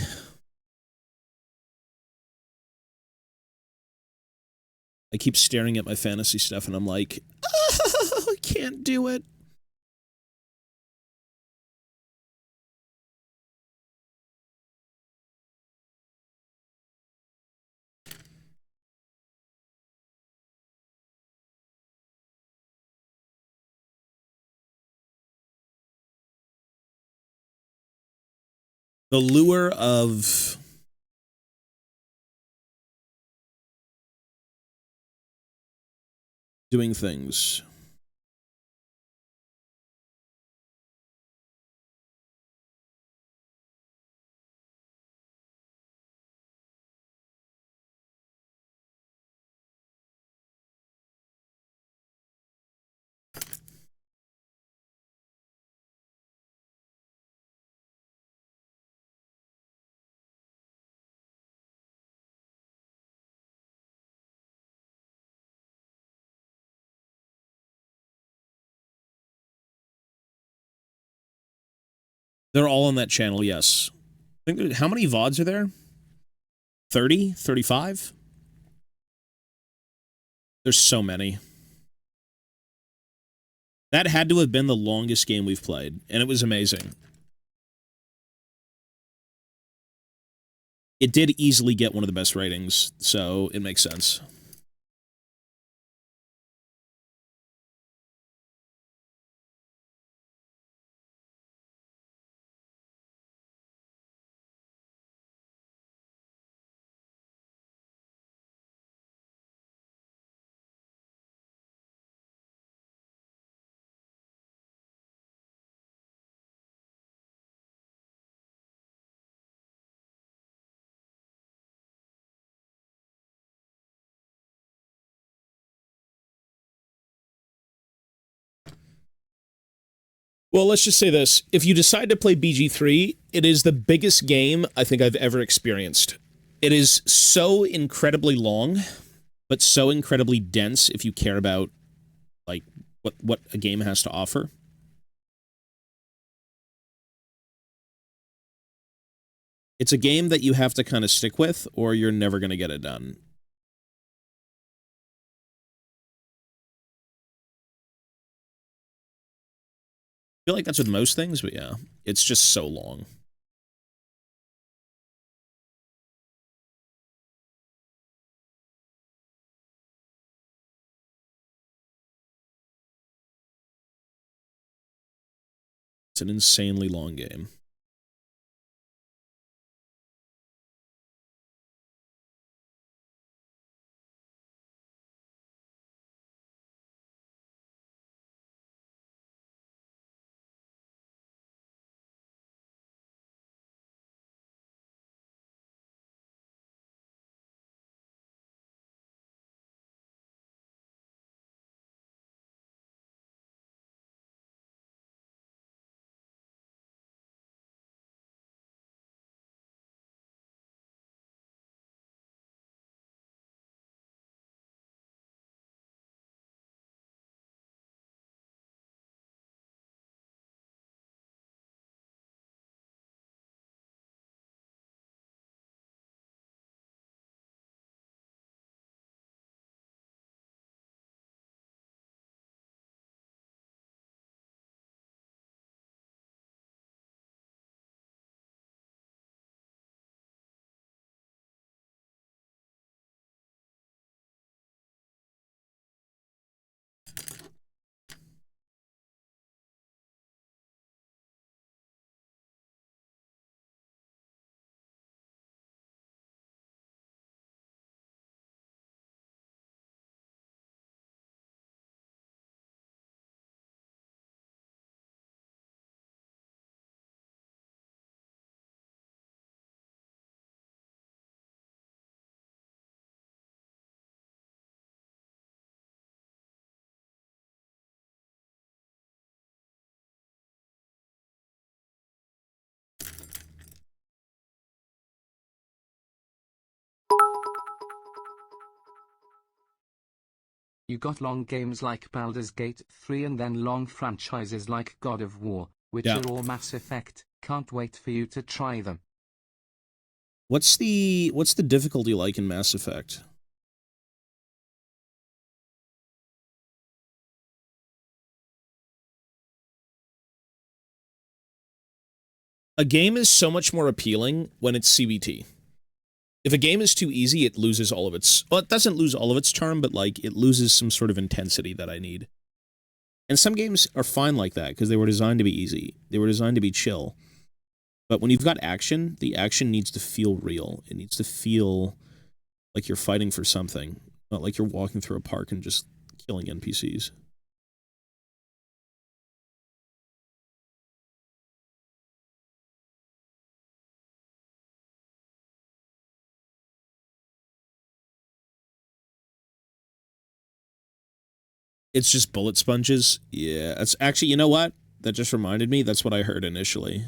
I keep staring at my fantasy stuff and I'm like, oh, I can't do it. The lure of doing things. They're all on that channel, yes. I think how many VODs are there? 30? 35? There's so many. That had to have been the longest game we've played, and it was amazing. It did easily get one of the best ratings, so it makes sense. Well, let's just say this. If you decide to play BG3, it is the biggest game I think I've ever experienced. It is so incredibly long, but so incredibly dense if you care about, like, what a game has to offer. It's a game that you have to kind of stick with, or you're never going to get it done. I feel like that's with most things, but yeah, it's just so long. It's an insanely long game. You got long games like Baldur's Gate 3 and then long franchises like God of War, Witcher or Mass Effect. Can't wait for you to try them. What's the difficulty like in Mass Effect? A game is so much more appealing when it's CBT. If a game is too easy, it loses all of its... Well, it doesn't lose all of its charm, but, like, it loses some sort of intensity that I need. And some games are fine like that, because they were designed to be easy. They were designed to be chill. But when you've got action, the action needs to feel real. It needs to feel like you're fighting for something, not like you're walking through a park and just killing NPCs. It's just bullet sponges? Yeah, that's actually, you know what? That just reminded me, that's what I heard initially.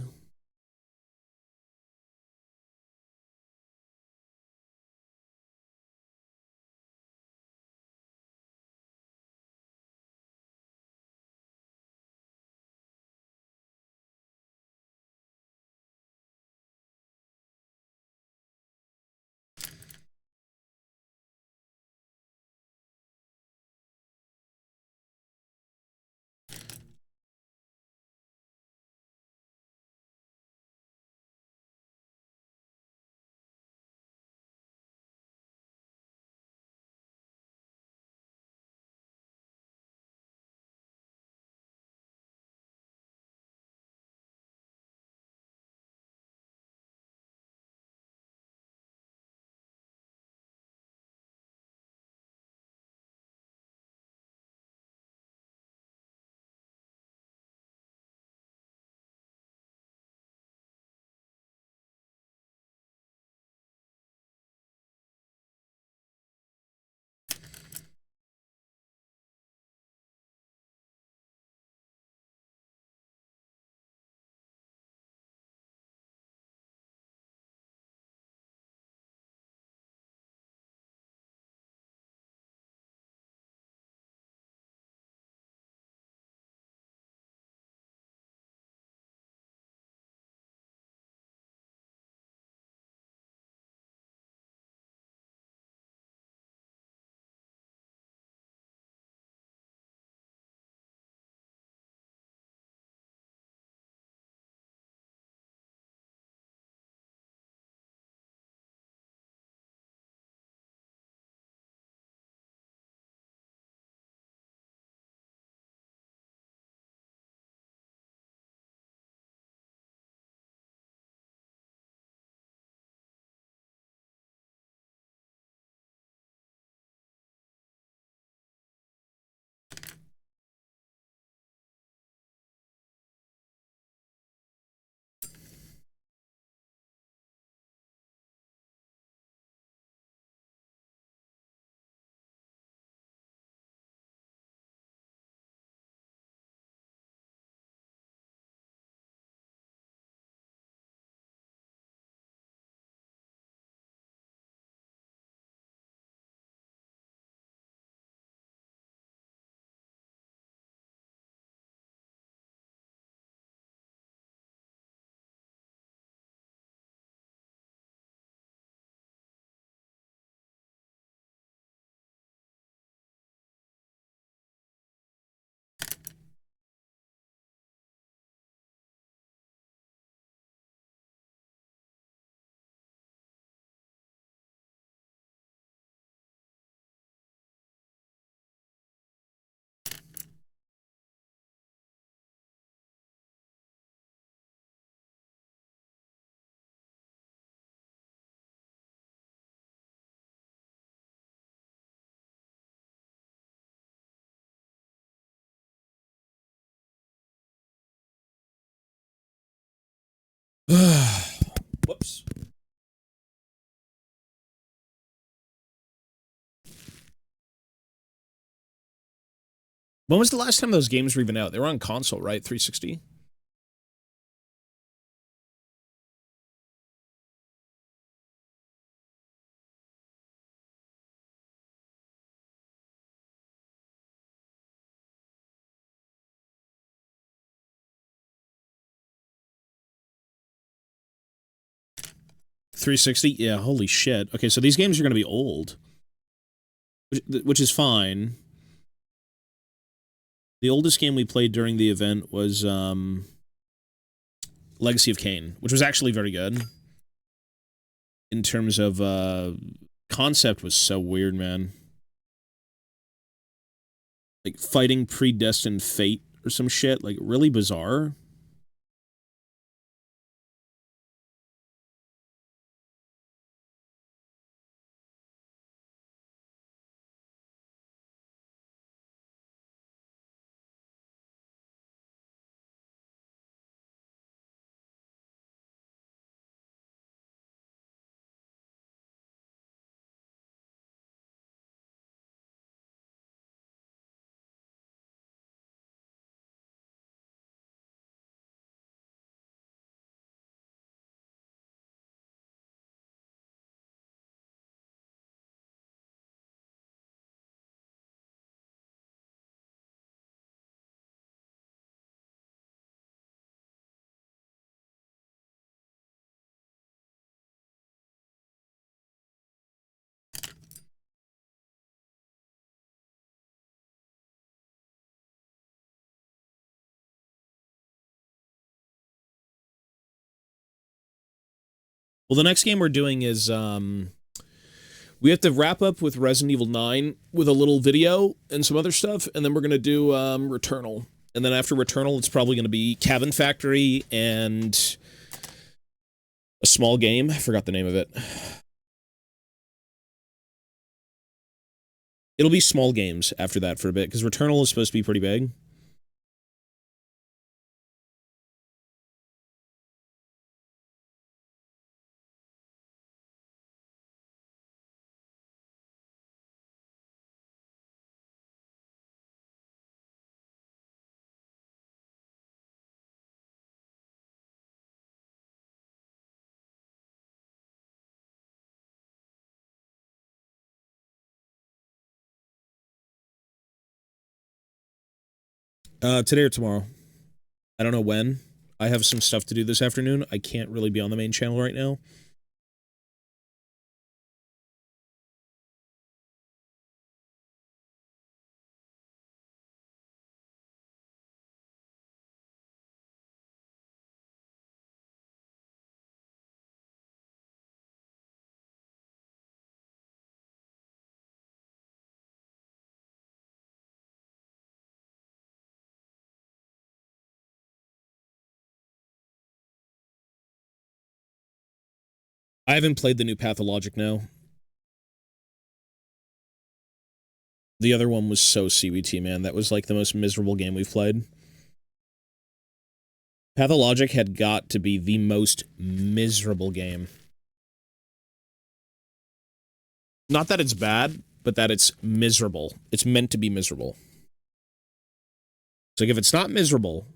Whoops. When was the last time those games were even out? They were on console, right? 360? 360? Yeah, holy shit. Okay, so these games are going to be old. Which is fine. The oldest game we played during the event was Legacy of Kain, which was actually very good. In terms of concept was so weird, man. Like fighting predestined fate or some shit, like really bizarre. Well, the next game we're doing is we have to wrap up with Resident Evil 9 with a little video and some other stuff, and then we're gonna do Returnal. And then after Returnal, it's probably gonna be Cabin Factory and a small game. I forgot the name of it. It'll be small games after that for a bit, because Returnal is supposed to be pretty big. Today or tomorrow. I don't know when. I have some stuff to do this afternoon. I can't really be on the main channel right now. I haven't played the new Pathologic now. The other one was so CBT, man. That was like the most miserable game we've played. Pathologic had got to be the most miserable game. Not that it's bad, but that it's miserable. It's meant to be miserable. So like, if it's not miserable,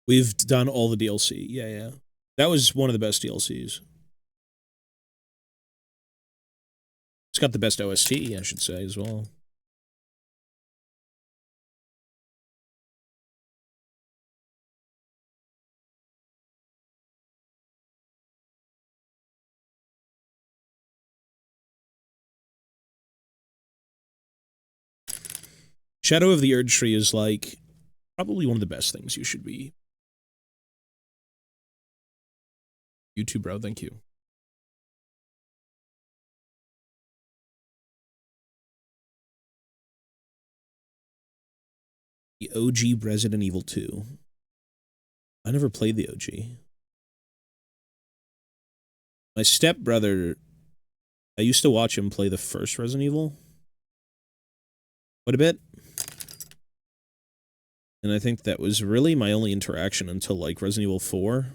We've done all the DLC. Yeah, yeah. That was one of the best DLCs. It's got the best OST, I should say, as well. Shadow of the Erdtree is, like, probably one of the best things you should be. You too, bro. Thank you. The OG Resident Evil 2. I never played the OG. My stepbrother, I used to watch him play the first Resident Evil quite a bit. And I think that was really my only interaction until, like, Resident Evil 4.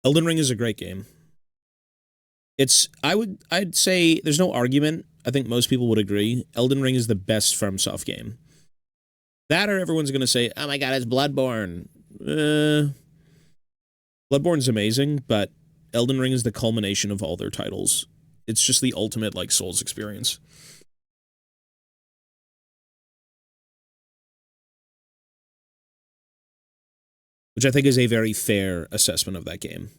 Elden Ring is a great game. It's, I'd say there's no argument. I think most people would agree. Elden Ring is the best FromSoft game. That or everyone's going to say, oh my god, it's Bloodborne. Bloodborne's amazing, but Elden Ring is the culmination of all their titles. It's just the ultimate, like, Souls experience. Which I think is a very fair assessment of that game.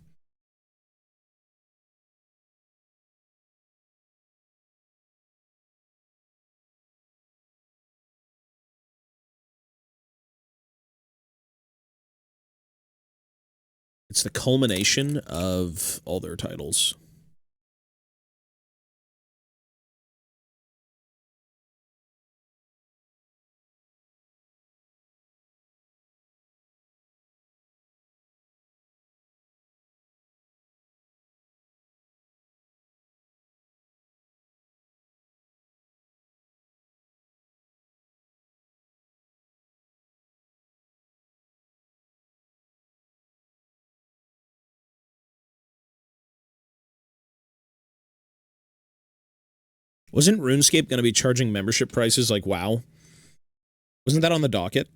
It's the culmination of all their titles. Wasn't RuneScape going to be charging membership prices like WoW? Wasn't that on the docket?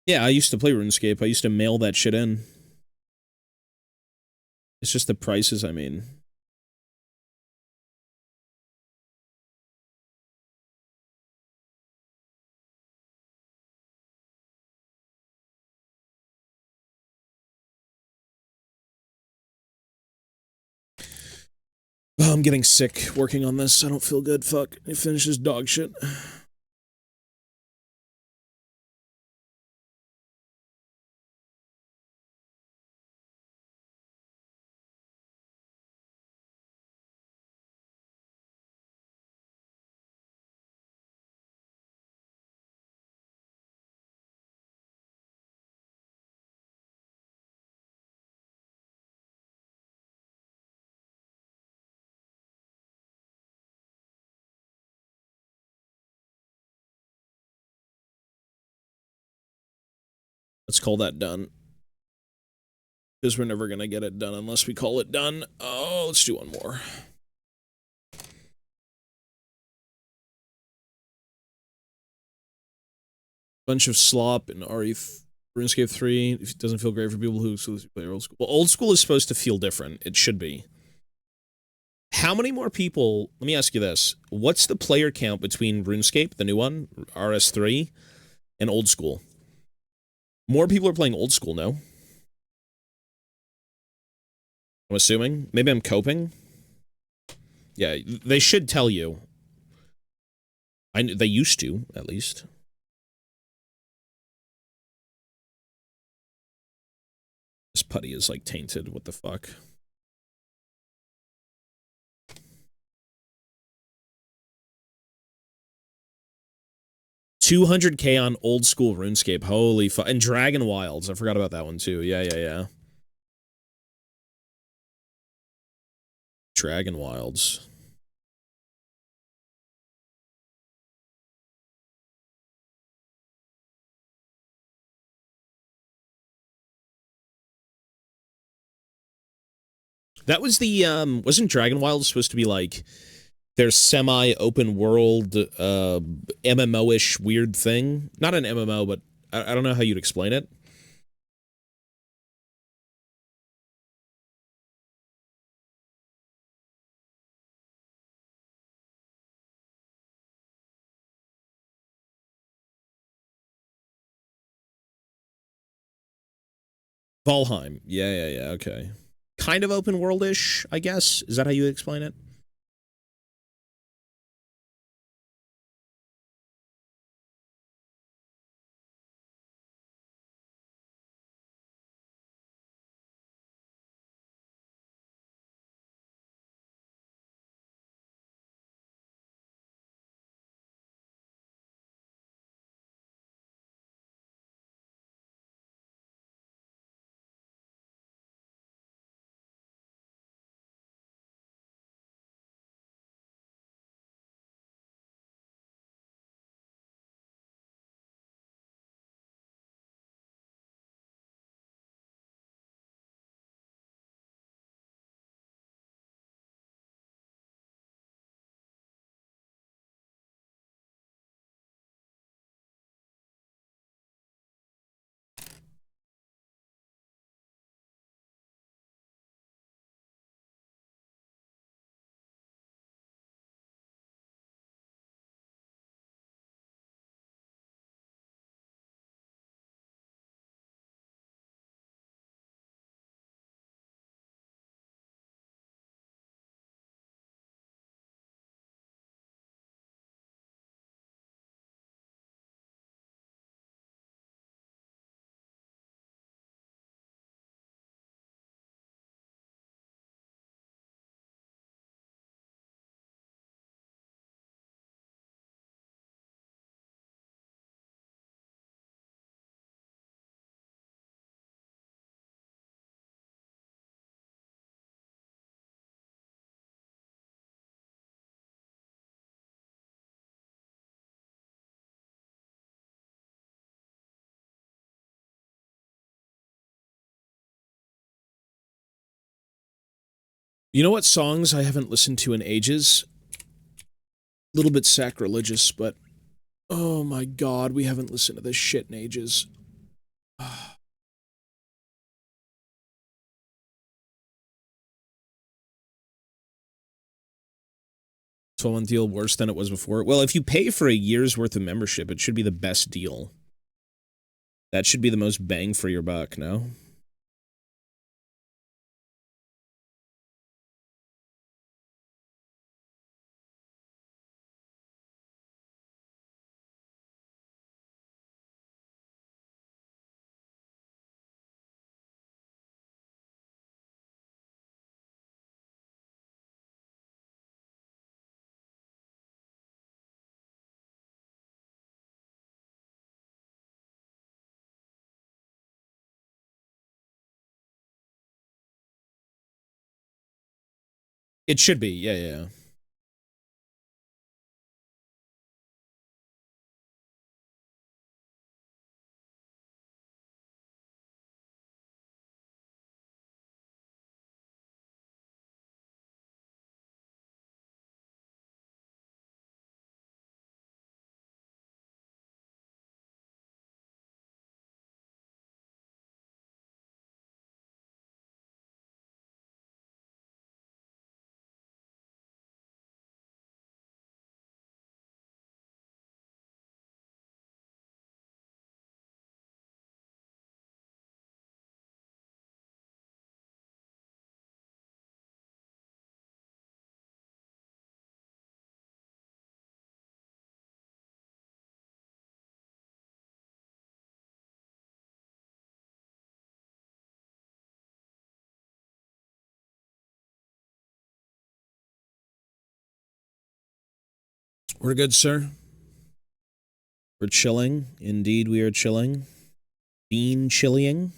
Yeah, I used to play RuneScape. I used to mail that shit in. It's just the prices, I mean. Oh, I'm getting sick working on this. I don't feel good. Fuck. I finished this dog shit. Let's call that done. Because we're never going to get it done unless we call it done. Oh, let's do one more. Bunch of slop in RuneScape 3. It doesn't feel great for people who exclusively play old school. Well, old school is supposed to feel different. It should be. How many more people... Let me ask you this. What's the player count between RuneScape, the new one, RS3, and old school? More people are playing old school, no? I'm assuming. Maybe I'm coping. Yeah, they should tell you. They used to, at least. This putty is, like, tainted. What the fuck? $200K on old school RuneScape. Holy fuck. And Dragon Wilds. I forgot about that one, too. Yeah. Dragon Wilds. That was the, wasn't Dragon Wilds supposed to be, like, their semi-open world, MMO-ish weird thing? Not an MMO, but I don't know how you'd explain it. Valheim. Yeah, okay. Kind of open world-ish, I guess. Is that how you explain it? You know what songs I haven't listened to in ages? A little bit sacrilegious, but... Oh my god, we haven't listened to this shit in ages. 12-month deal worse than it was before? Well, if you pay for a year's worth of membership, it should be the best deal. That should be the most bang for your buck, no? It should be, yeah. We're good, sir. We're chilling. Indeed, we are chilling. Bean chilling.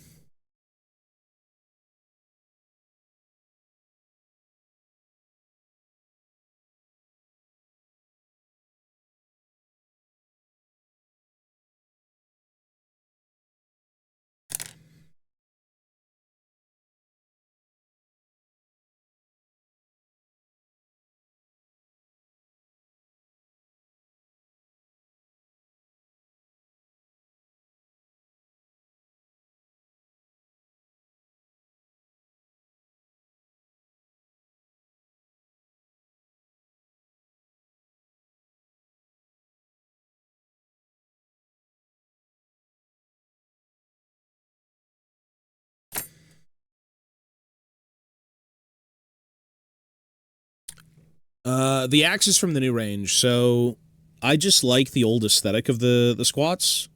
The axe is from the new range, so I just like the old aesthetic of the squats.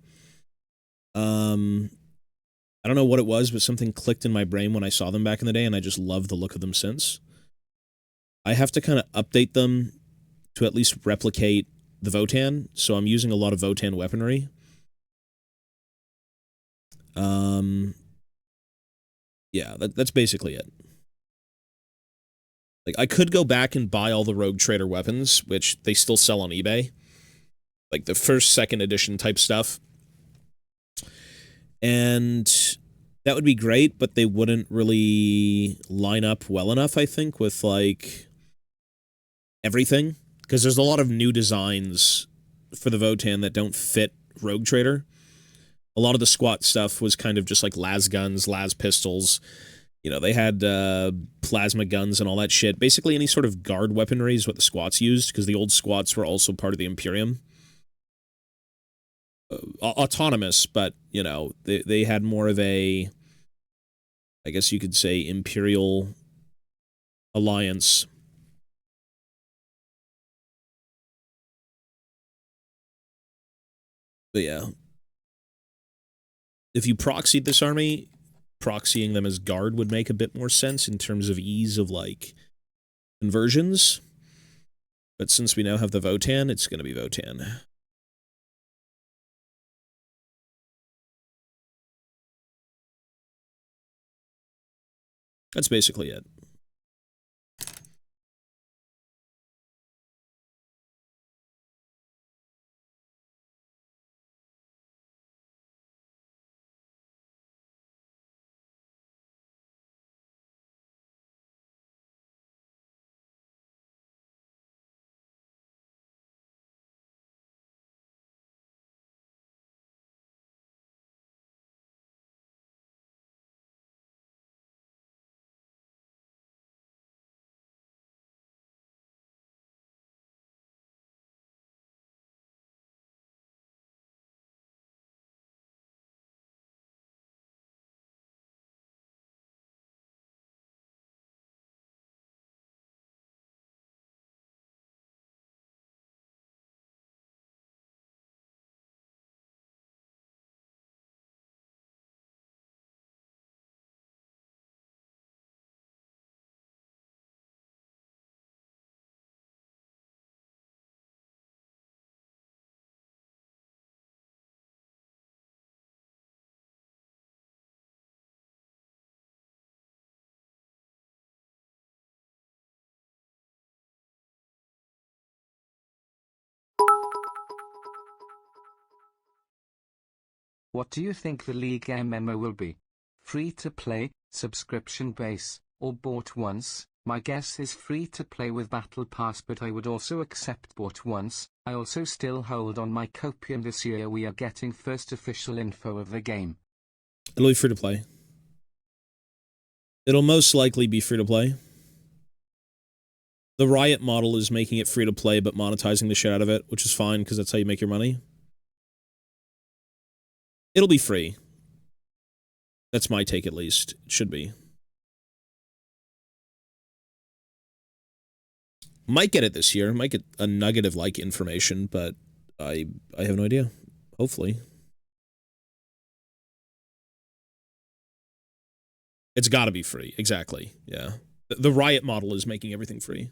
I don't know what it was, but something clicked in my brain when I saw them back in the day, and I just love the look of them since. I have to kind of update them to at least replicate the Votann, so I'm using a lot of Votann weaponry. Yeah, that's basically it. Like, I could go back and buy all the Rogue Trader weapons, which they still sell on eBay. Like, the first, second edition type stuff. And that would be great, but they wouldn't really line up well enough, I think, with, like, everything. Because there's a lot of new designs for the Votann that don't fit Rogue Trader. A lot of the squat stuff was kind of just like las guns, las pistols. You know, they had plasma guns and all that shit. Basically, any sort of guard weaponry is what the squats used, because the old squats were also part of the Imperium. Autonomous, but, you know, they had more of a, I guess you could say, Imperial alliance. But yeah. If you proxied this army, proxying them as guard would make a bit more sense in terms of ease of, like, conversions. But since we now have the Votann, it's going to be Votann. That's basically it. What do you think the League MMO will be? Free to play, subscription base, or bought once? My guess is free to play with Battle Pass, but I would also accept bought once. I also still hold on my copium. This year we are getting first official info of the game. It'll be free to play. It'll most likely be free to play. The Riot model is making it free to play, but monetizing the shit out of it, which is fine, because that's how you make your money. It'll be free. That's my take, at least. It should be. Might get it this year. Might get a nugget of, like, information, but I have no idea. Hopefully. It's gotta be free. Exactly. Yeah. The Riot model is making everything free.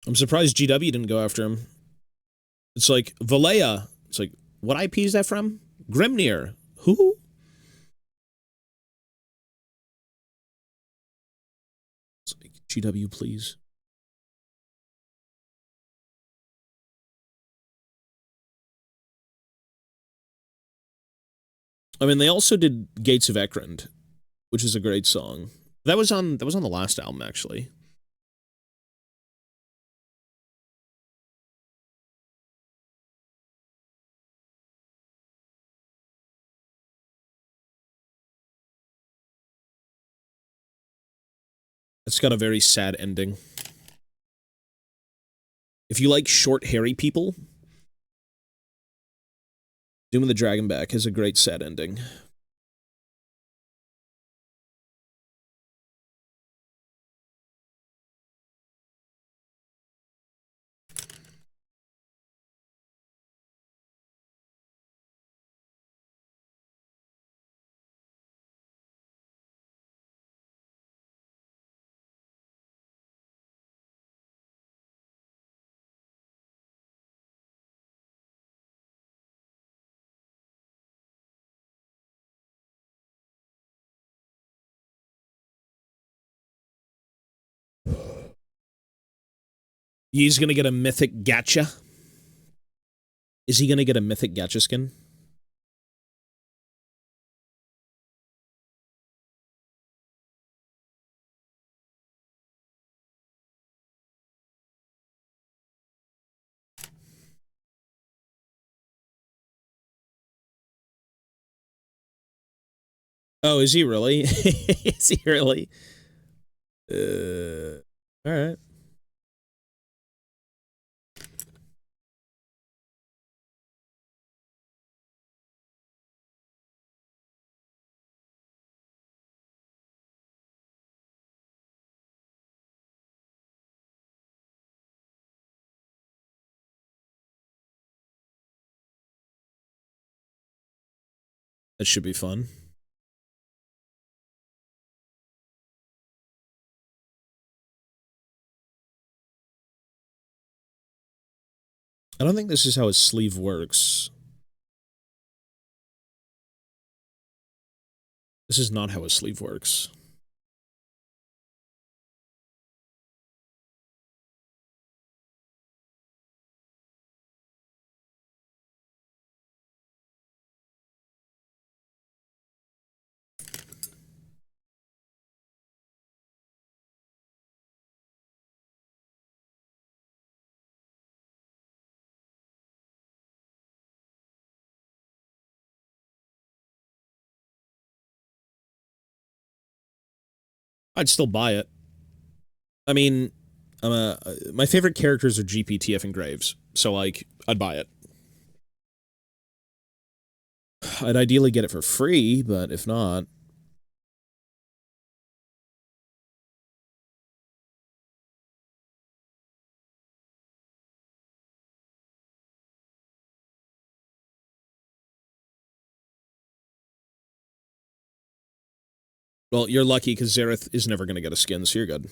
I'm surprised GW didn't go after him. It's like, Valea. It's like, what IP is that from? Grimnir. Who? It's like, GW, please. I mean, they also did Gates of Ekrend, which is a great song. That was on the last album, actually. It's got a very sad ending. If you like short, hairy people, Doom of the Dragonback has a great sad ending. He's gonna get a mythic gacha. Is he gonna get a mythic gacha skin? Oh, is he really? Is he really? All right. That should be fun. I don't think this is how a sleeve works. This is not how a sleeve works. I'd still buy it. I mean, my favorite characters are GPTF and Graves, so like, I'd buy it. I'd ideally get it for free, but if not, well, you're lucky because Zareth is never going to get a skin, so you're good.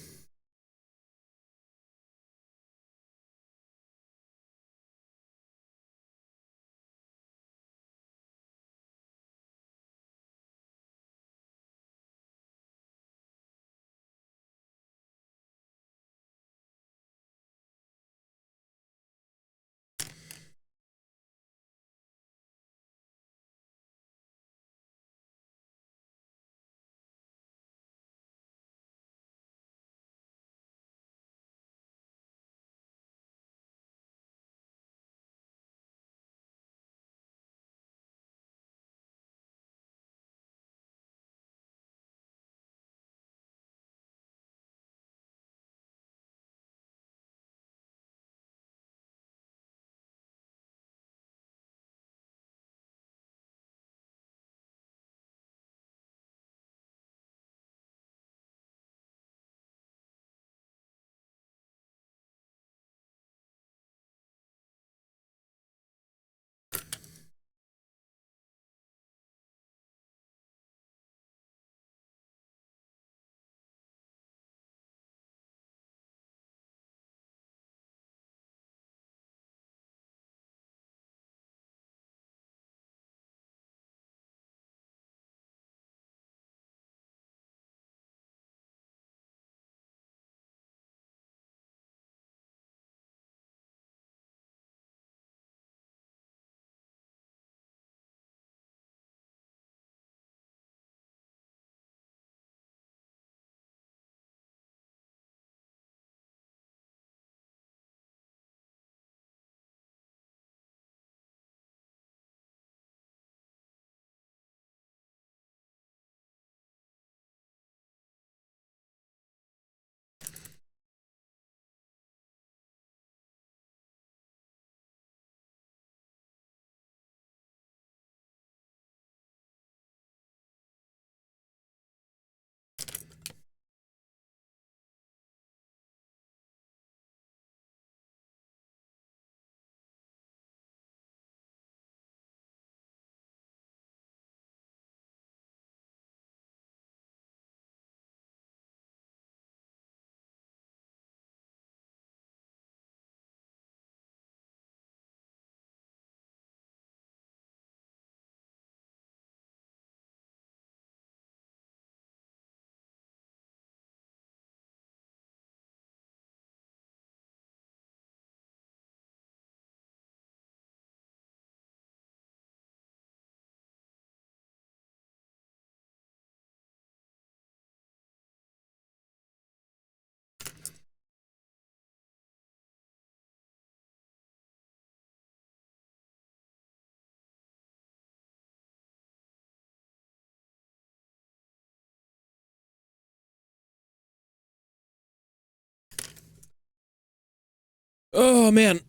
Oh, man.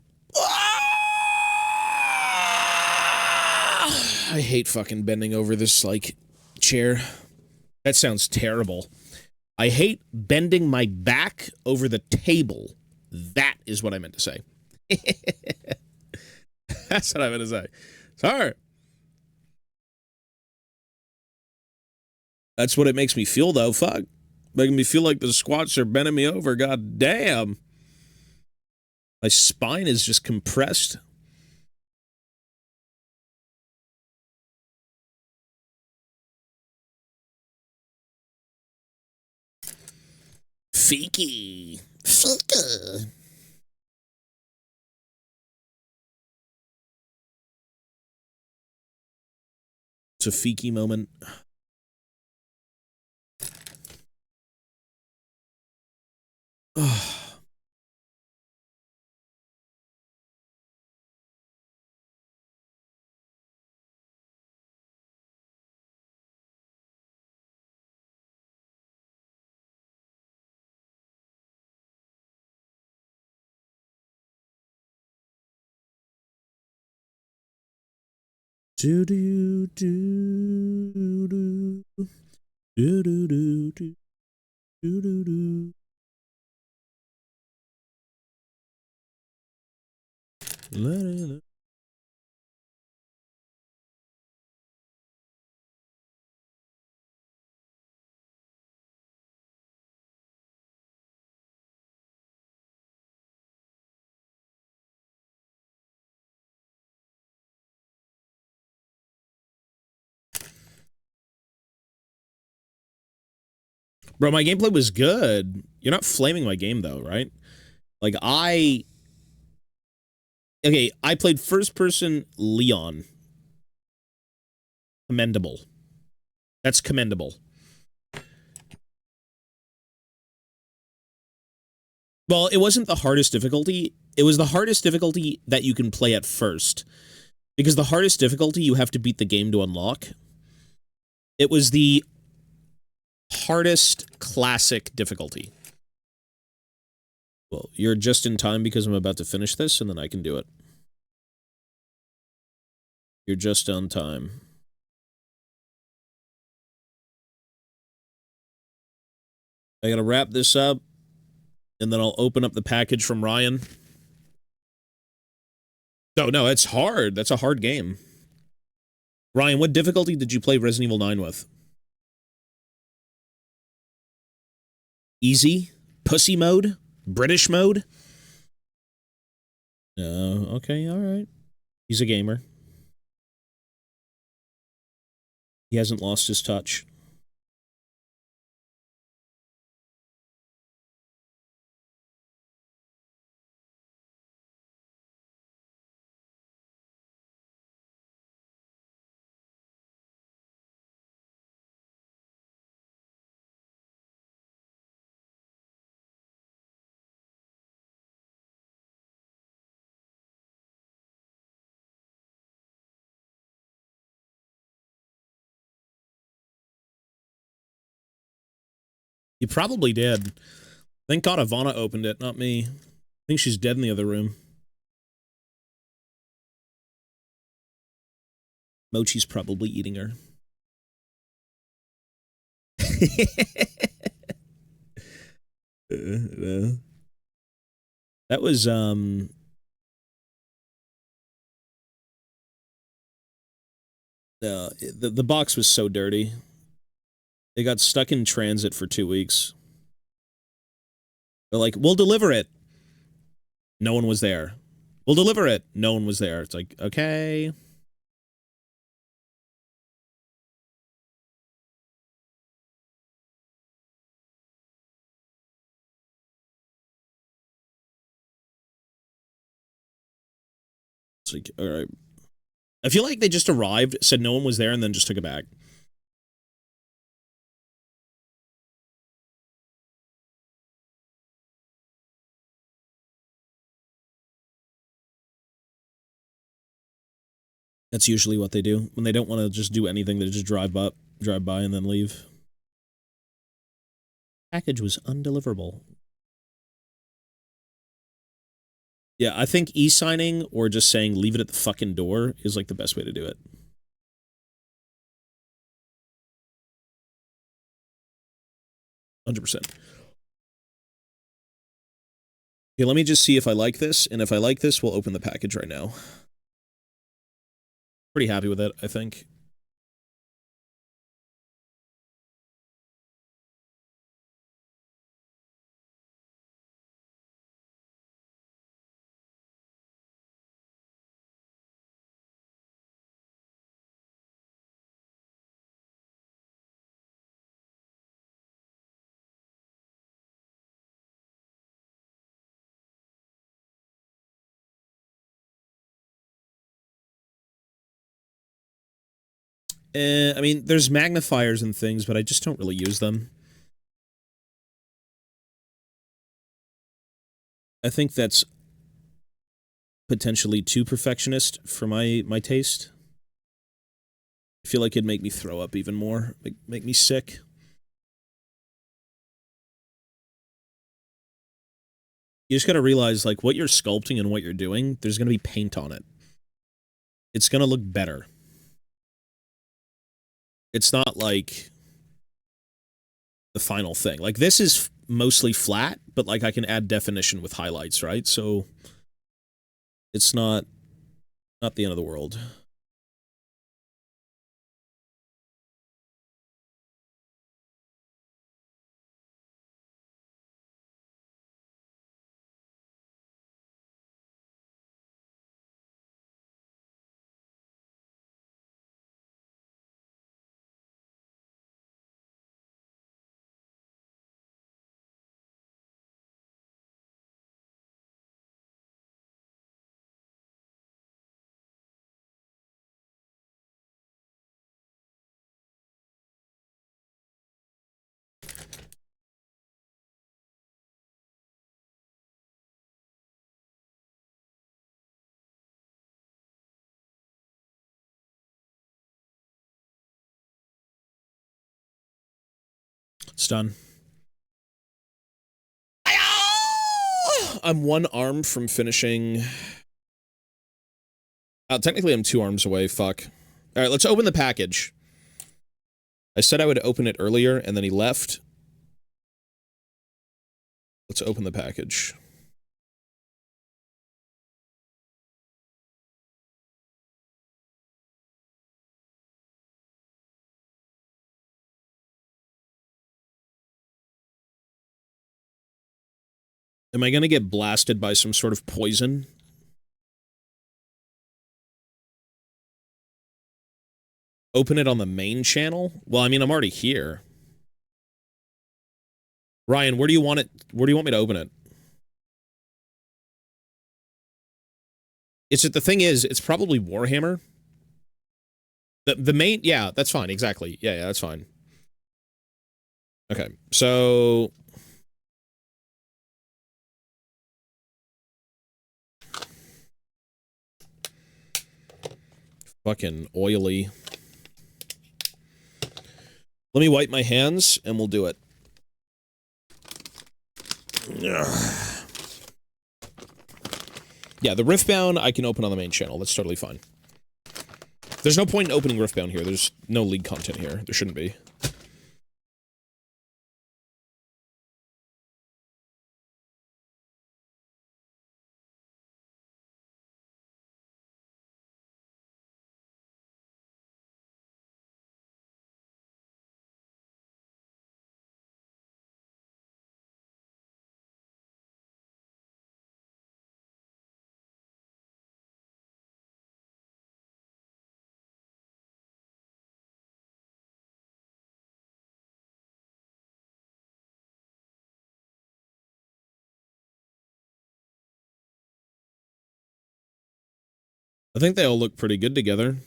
I hate fucking bending over this, like, chair. That sounds terrible. I hate bending my back over the table. That is what I meant to say. That's what I meant to say. Sorry. That's what it makes me feel, though. Fuck. Making me feel like the squats are bending me over. God damn. My spine is just compressed. Freaky. Freaky. It's a freaky moment. Do do do do do do do do do do. Bro, my gameplay was good. You're not flaming my game, though, right? Like, okay, I played first-person Leon. Commendable. That's commendable. Well, it wasn't the hardest difficulty. It was the hardest difficulty that you can play at first. Because the hardest difficulty you have to beat the game to unlock. It was the hardest classic difficulty. Well, you're just in time because I'm about to finish this, and then I can do it. You're just on time. I gotta wrap this up, and then I'll open up the package from Ryan. No, it's hard. That's a hard game. Ryan, what difficulty did you play Resident Evil 9 with? Easy? Pussy mode? British mode? No, okay, alright. He's a gamer. He hasn't lost his touch. You probably did. Thank God Ivana opened it, not me. I think she's dead in the other room. Mochi's probably eating her. That was, the box was so dirty. They got stuck in transit for 2 weeks. They're like, we'll deliver it. No one was there. We'll deliver it. No one was there. It's like, okay. It's like, all right. I feel like they just arrived, said no one was there, and then just took it back. That's usually what they do. When they don't want to just do anything, they just drive by, and then leave. Package was undeliverable. Yeah, I think e-signing or just saying leave it at the fucking door is like the best way to do it. %100%. Okay, let me just see if I like this, and if I like this, we'll open the package right now. Pretty happy with it, I think. I mean, there's magnifiers and things, but I just don't really use them. I think that's potentially too perfectionist for my taste. I feel like it'd make me throw up even more, make me sick. You just gotta realize, like, what you're sculpting and what you're doing, there's gonna be paint on it. It's gonna look better. It's not like the final thing. Like, this is mostly flat, but, like, I can add definition with highlights, right? So, it's not the end of the world. It's done. I'm one arm from finishing. Technically, I'm 2 arms away. Fuck. All right, let's open the package. I said I would open it earlier, and then he left. Let's open the package. Am I gonna get blasted by some sort of poison? Open it on the main channel? Well, I mean, I'm already here. Ryan, where do you want it? Where do you want me to open it? The thing is, it's probably Warhammer. The main, yeah, that's fine, exactly. Yeah, that's fine. Okay, so fucking oily. Let me wipe my hands, and we'll do it. Yeah, the Riftbound I can open on the main channel. That's totally fine. There's no point in opening Riftbound here. There's no League content here. There shouldn't be. I think they all look pretty good together.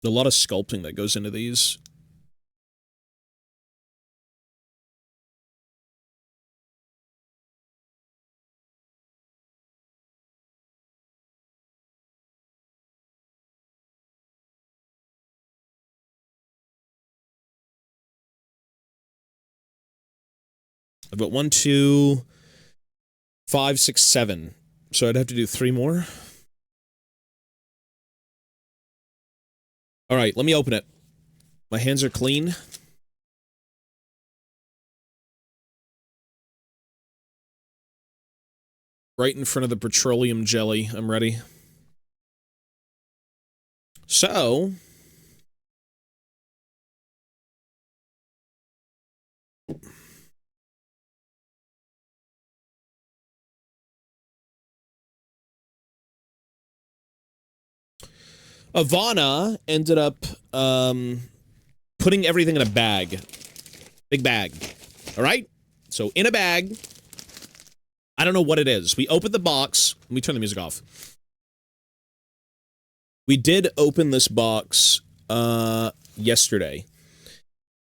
A lot of sculpting that goes into these. I've got 1, 2, 5, 6, 7. So I'd have to do 3 more. All right, let me open it. My hands are clean. Right in front of the petroleum jelly. I'm ready. So... Ivana ended up putting everything in a bag. Big bag. All right? So in a bag. I don't know what it is. We opened the box. Let me turn the music off. We did open this box yesterday.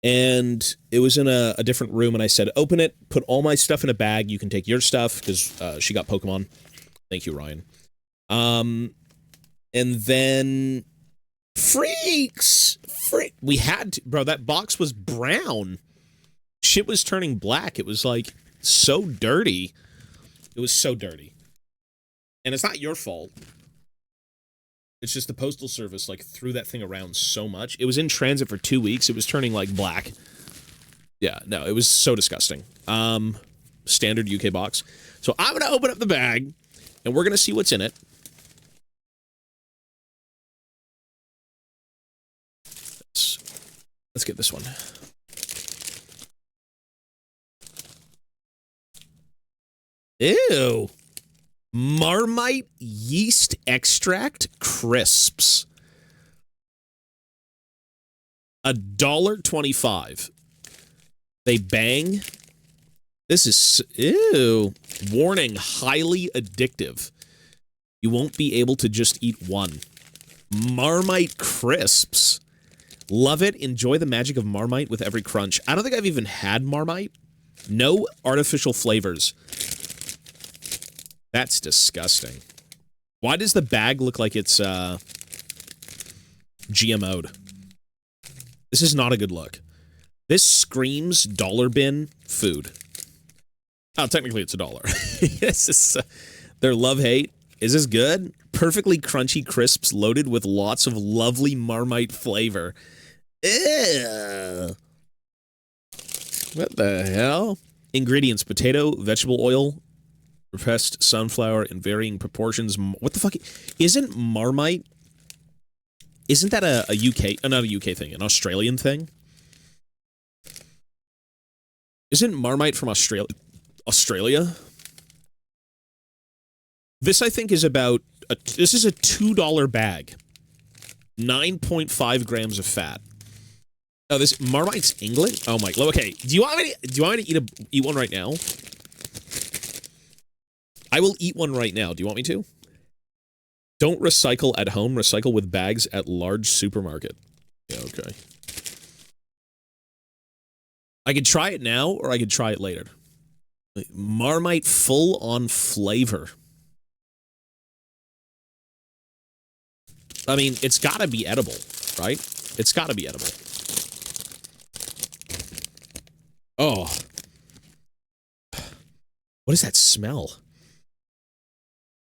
And it was in a different room, and I said, open it, put all my stuff in a bag. You can take your stuff, because she got Pokemon. Thank you, Ryan. And then... Freaks! We had to... Bro, that box was brown. Shit was turning black. It was, like, so dirty. It was so dirty. And it's not your fault. It's just the Postal Service, like, threw that thing around so much. It was in transit for 2 weeks. It was turning, like, black. Yeah, no, it was so disgusting. Standard UK box. So I'm gonna open up the bag, and we're gonna see what's in it. Let's get this one. Ew. Marmite yeast extract crisps. $1.25. They bang. This is... Ew. Warning, highly addictive. You won't be able to just eat one. Marmite crisps. Love it. Enjoy the magic of Marmite with every crunch. I don't think I've even had Marmite. No artificial flavors. That's disgusting. Why does the bag look like it's, GMO'd? This is not a good look. This screams dollar bin food. Oh, technically it's $1. This is, their love-hate. Is this good? Perfectly crunchy crisps loaded with lots of lovely Marmite flavor. Ew. What the hell? Ingredients: potato, vegetable oil, pressed sunflower in varying proportions. What the fuck? Isn't Marmite... Isn't that a UK... not a UK thing, an Australian thing? Isn't Marmite from Australia? This, I think, is about... this is a $2 bag. 9.5 grams of fat. Oh, this Marmite's England? Oh my... Okay, do you want me to eat one right now? I will eat one right now. Do you want me to? Don't recycle at home. Recycle with bags at large supermarket. Yeah, okay. I could try it now, or I could try it later. Marmite full-on flavor. I mean, it's gotta be edible, right? It's gotta be edible. Oh. What does that smell?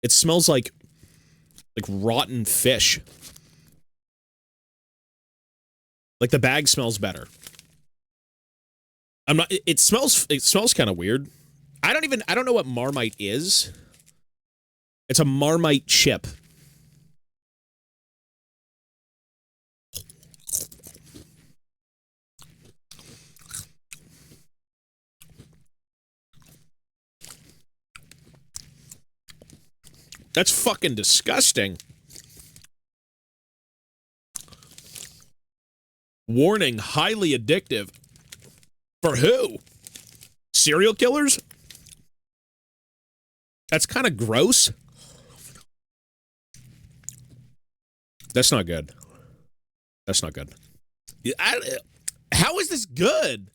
It smells like rotten fish. Like the bag smells better. I'm not... It smells kind of weird. I don't know what Marmite is. It's a Marmite chip. That's fucking disgusting. Warning, highly addictive. For who? Serial killers? That's kind of gross. That's not good. That's not good. How is this good?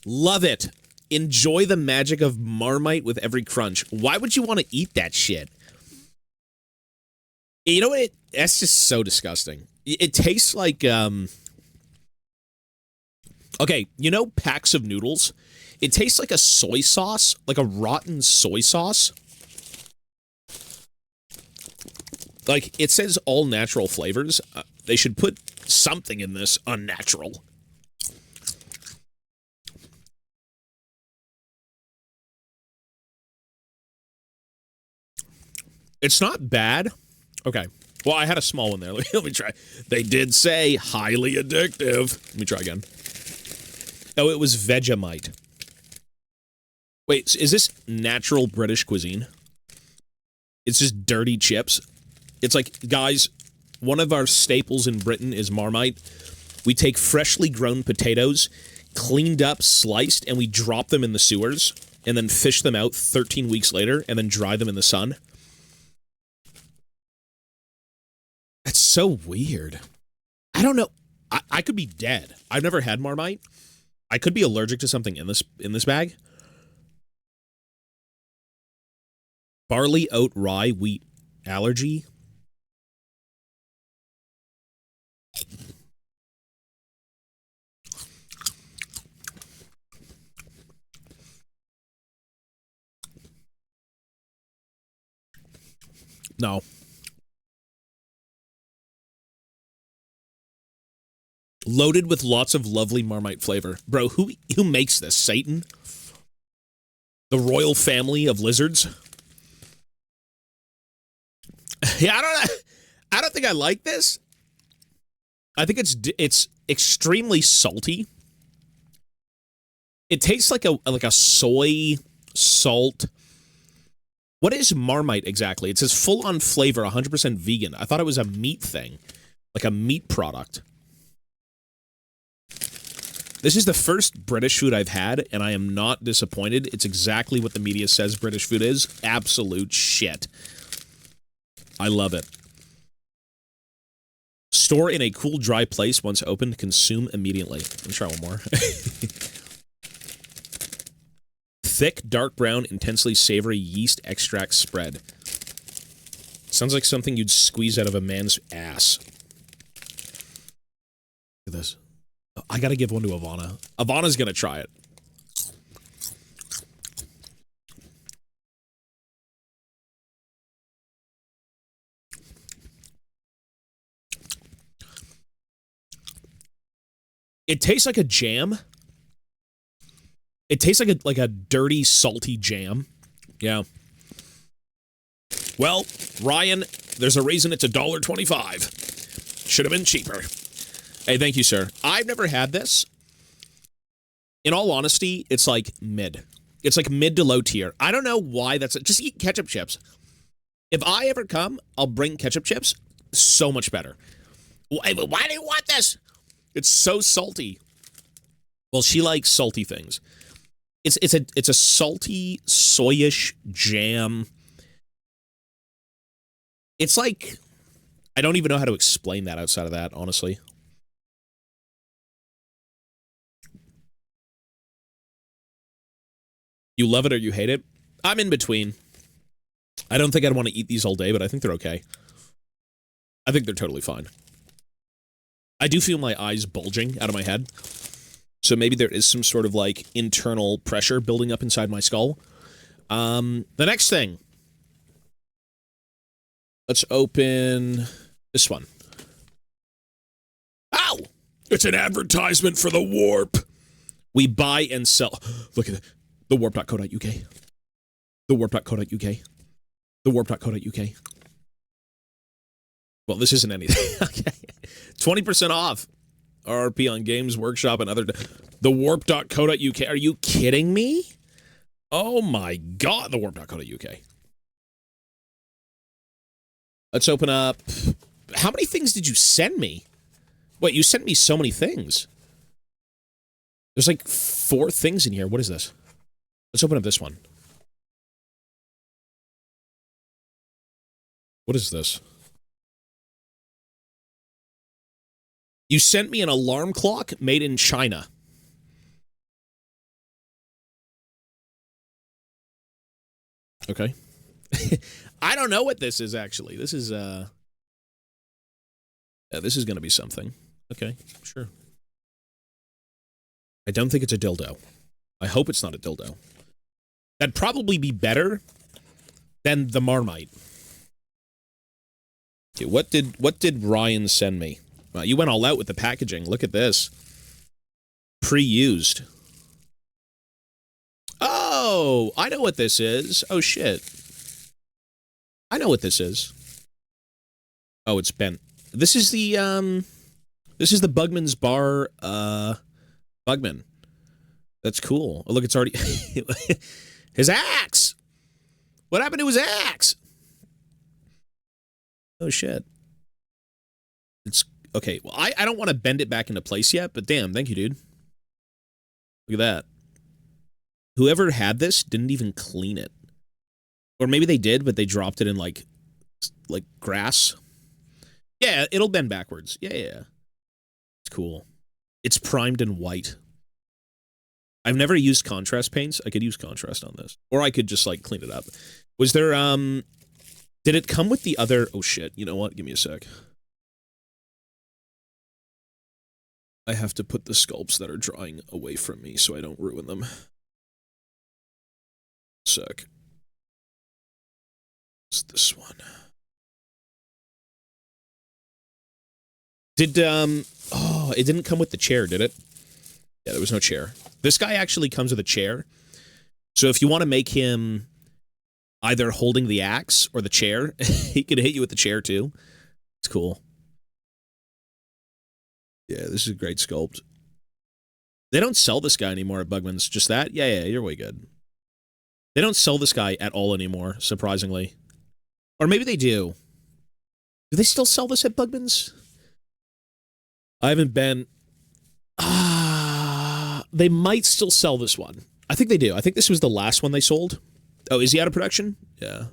Love it. Enjoy the magic of Marmite with every crunch. Why would you want to eat that shit? You know what? That's just so disgusting. It tastes like, okay, you know packs of noodles? It tastes like a soy sauce, like a rotten soy sauce. Like, it says all natural flavors. They should put something in this unnatural. It's not bad. Okay. Well, I had a small one there. Let me try. They did say highly addictive. Let me try again. Oh, it was Vegemite. Wait, so is this natural British cuisine? It's just dirty chips. It's like, guys, one of our staples in Britain is Marmite. We take freshly grown potatoes, cleaned up, sliced, and we drop them in the sewers, and then fish them out 13 weeks later, and then dry them in the sun. That's so weird. I don't know. I could be dead. I've never had Marmite. I could be allergic to something in this bag. Barley, oat, rye, wheat allergy. No. Loaded with lots of lovely Marmite flavor. Bro, who makes this? Satan? The royal family of lizards? Yeah, I don't think I like this. I think it's extremely salty. It tastes like a soy salt. What is Marmite exactly? It says full-on flavor, 100% vegan. I thought it was a meat thing, like a meat product. This is the first British food I've had, and I am not disappointed. It's exactly what the media says British food is. Absolute shit. I love it. Store in a cool, dry place once opened. Consume immediately. Let me try one more. Thick, dark brown, intensely savory yeast extract spread. Sounds like something you'd squeeze out of a man's ass. Look at this. I gotta give one to Ivana. Ivana's gonna try it. It tastes like a jam. It tastes like a dirty, salty jam. Yeah. Well, Ryan, there's a reason it's $1.25. Should have been cheaper. Hey, thank you, sir. I've never had this. In all honesty, it's like mid. It's like mid to low tier. I don't know why that's... Just eat ketchup chips. If I ever come, I'll bring ketchup chips. So much better. Why do you want this? It's so salty. Well, she likes salty things. It's a salty, soyish jam. It's like... I don't even know how to explain that outside of that, honestly. You love it or you hate it? I'm in between. I don't think I'd want to eat these all day, but I think they're okay. I think they're totally fine. I do feel my eyes bulging out of my head. So maybe there is some sort of, like, internal pressure building up inside my skull. The next thing. Let's open this one. Ow! It's an advertisement for the Warp. We buy and sell. Look at it. Thewarp.co.uk. Thewarp.co.uk. Thewarp.co.uk. Well, this isn't anything. Okay. 20% off. RRP on Games Workshop and other... Thewarp.co.uk. Are you kidding me? Oh my god. Thewarp.co.uk. Let's open up... How many things did you send me? Wait, you sent me so many things. There's like 4 things in here. What is this? Let's open up this one. What is this? You sent me an alarm clock made in China. Okay. I don't know what this is, actually. This is going to be something. Okay, sure. I don't think it's a dildo. I hope it's not a dildo. That'd probably be better than the Marmite. Okay, what did Ryan send me? You went all out with the packaging. Look at this. Pre-used. Oh, I know what this is. Oh, shit. I know what this is. Oh, it's bent. This is the Bugman's Bar, Bugman. That's cool. Oh, look, it's already... His axe! What happened to his axe? Oh, shit. It's... Okay, well, I don't want to bend it back into place yet, but damn, thank you, dude. Look at that. Whoever had this didn't even clean it. Or maybe they did, but they dropped it in, like grass. Yeah, it'll bend backwards. Yeah. It's cool. It's primed in white. I've never used contrast paints. I could use contrast on this. Or I could just, like, clean it up. Was there, Did it come with the other... Oh, shit. You know what? Give me a sec. I have to put the sculpts that are drying away from me so I don't ruin them. Sec. It's this one. Did, Oh, it didn't come with the chair, did it? Yeah, there was no chair. This guy actually comes with a chair. So if you want to make him either holding the axe or the chair, he could hit you with the chair too. It's cool. Yeah, this is a great sculpt. They don't sell this guy anymore at Bugman's. Just that? Yeah, you're way good. They don't sell this guy at all anymore, surprisingly. Or maybe they do. Do they still sell this at Bugman's? I haven't been... They might still sell this one. I think they do. I think this was the last one they sold. Oh, is he out of production? Yeah.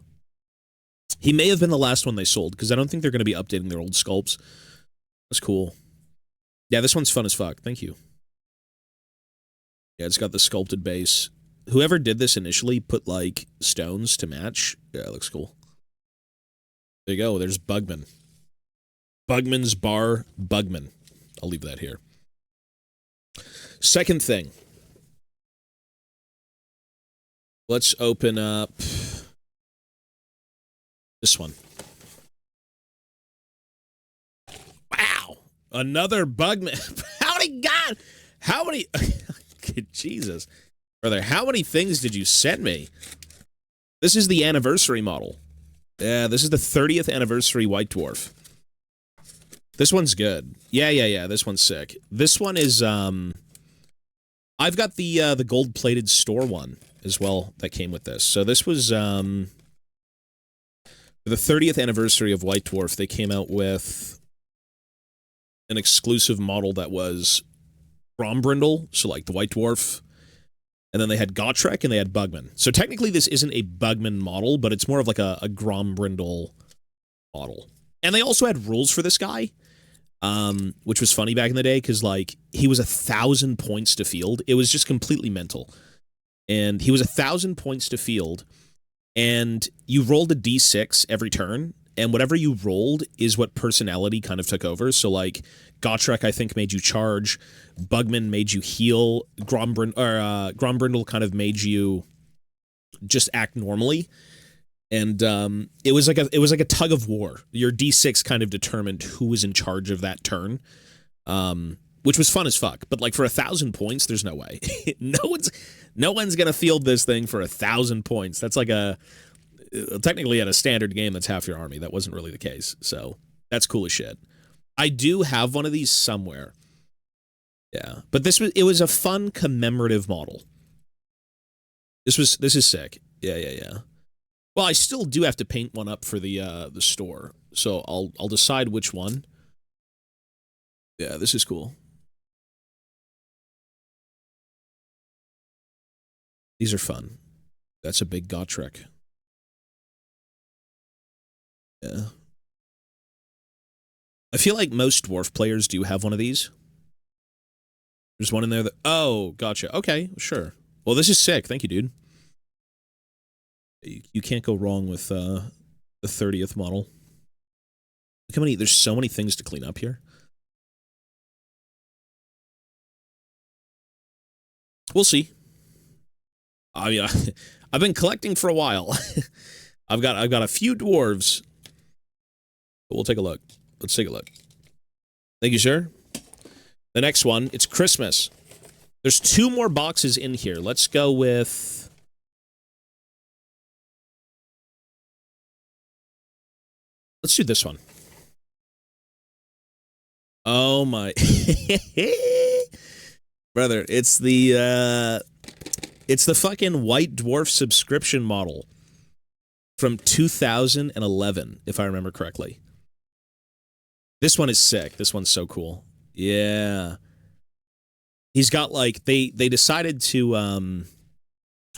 He may have been the last one they sold, because I don't think they're going to be updating their old sculpts. That's cool. Yeah, this one's fun as fuck. Thank you. Yeah, it's got the sculpted base. Whoever did this initially put, like, stones to match. Yeah, it looks cool. There you go. There's Bugman. Bugman's Bar Bugman. I'll leave that here. Second thing. Let's open up this one. Wow. Another Bugman. How many Jesus. Brother, how many things did you send me? This is the anniversary model. Yeah, this is the 30th anniversary White Dwarf. This one's good. Yeah. This one's sick. This one is, I've got the gold-plated store one as well that came with this. So this was, for the 30th anniversary of White Dwarf, they came out with an exclusive model that was Grombrindle, so like the White Dwarf, and then they had Gotrek and they had Bugman. So technically this isn't a Bugman model, but it's more of like a Grombrindle model. And they also had rules for this guy, which was funny back in the day, because, like, he was 1,000 points to field. It was just completely mental. And he was 1,000 points to field, and you rolled a d6 every turn, and whatever you rolled is what personality kind of took over. So, like, Gotrek, I think, made you charge. Bugman made you heal. Grombrindle kind of made you just act normally. And it was like a tug of war. Your D6 kind of determined who was in charge of that turn, which was fun as fuck. But like for 1,000 points, there's no way. no one's gonna field this thing for 1,000 points. That's like technically at a standard game, that's half your army. That wasn't really the case. So that's cool as shit. I do have one of these somewhere. Yeah, but it was a fun commemorative model. This is sick. Yeah. Well, I still do have to paint one up for the store, so I'll decide which one. Yeah, this is cool. These are fun. That's a big Gotrek. Yeah. I feel like most dwarf players do have one of these. There's one in there that... Oh, gotcha. Okay, sure. Well, this is sick. Thank you, dude. You can't go wrong with the 30th model. Look how many... There's so many things to clean up here. We'll see. I mean, I've been collecting for a while. I've got a few dwarves. But we'll take a look. Let's take a look. Thank you, sir. The next one, it's Christmas. There's 2 more boxes in here. Let's go with... Let's do this one. Oh my... Brother, it's the fucking White Dwarf subscription model from 2011, if I remember correctly. This one is sick. This one's so cool. Yeah. He's got, like, they decided to,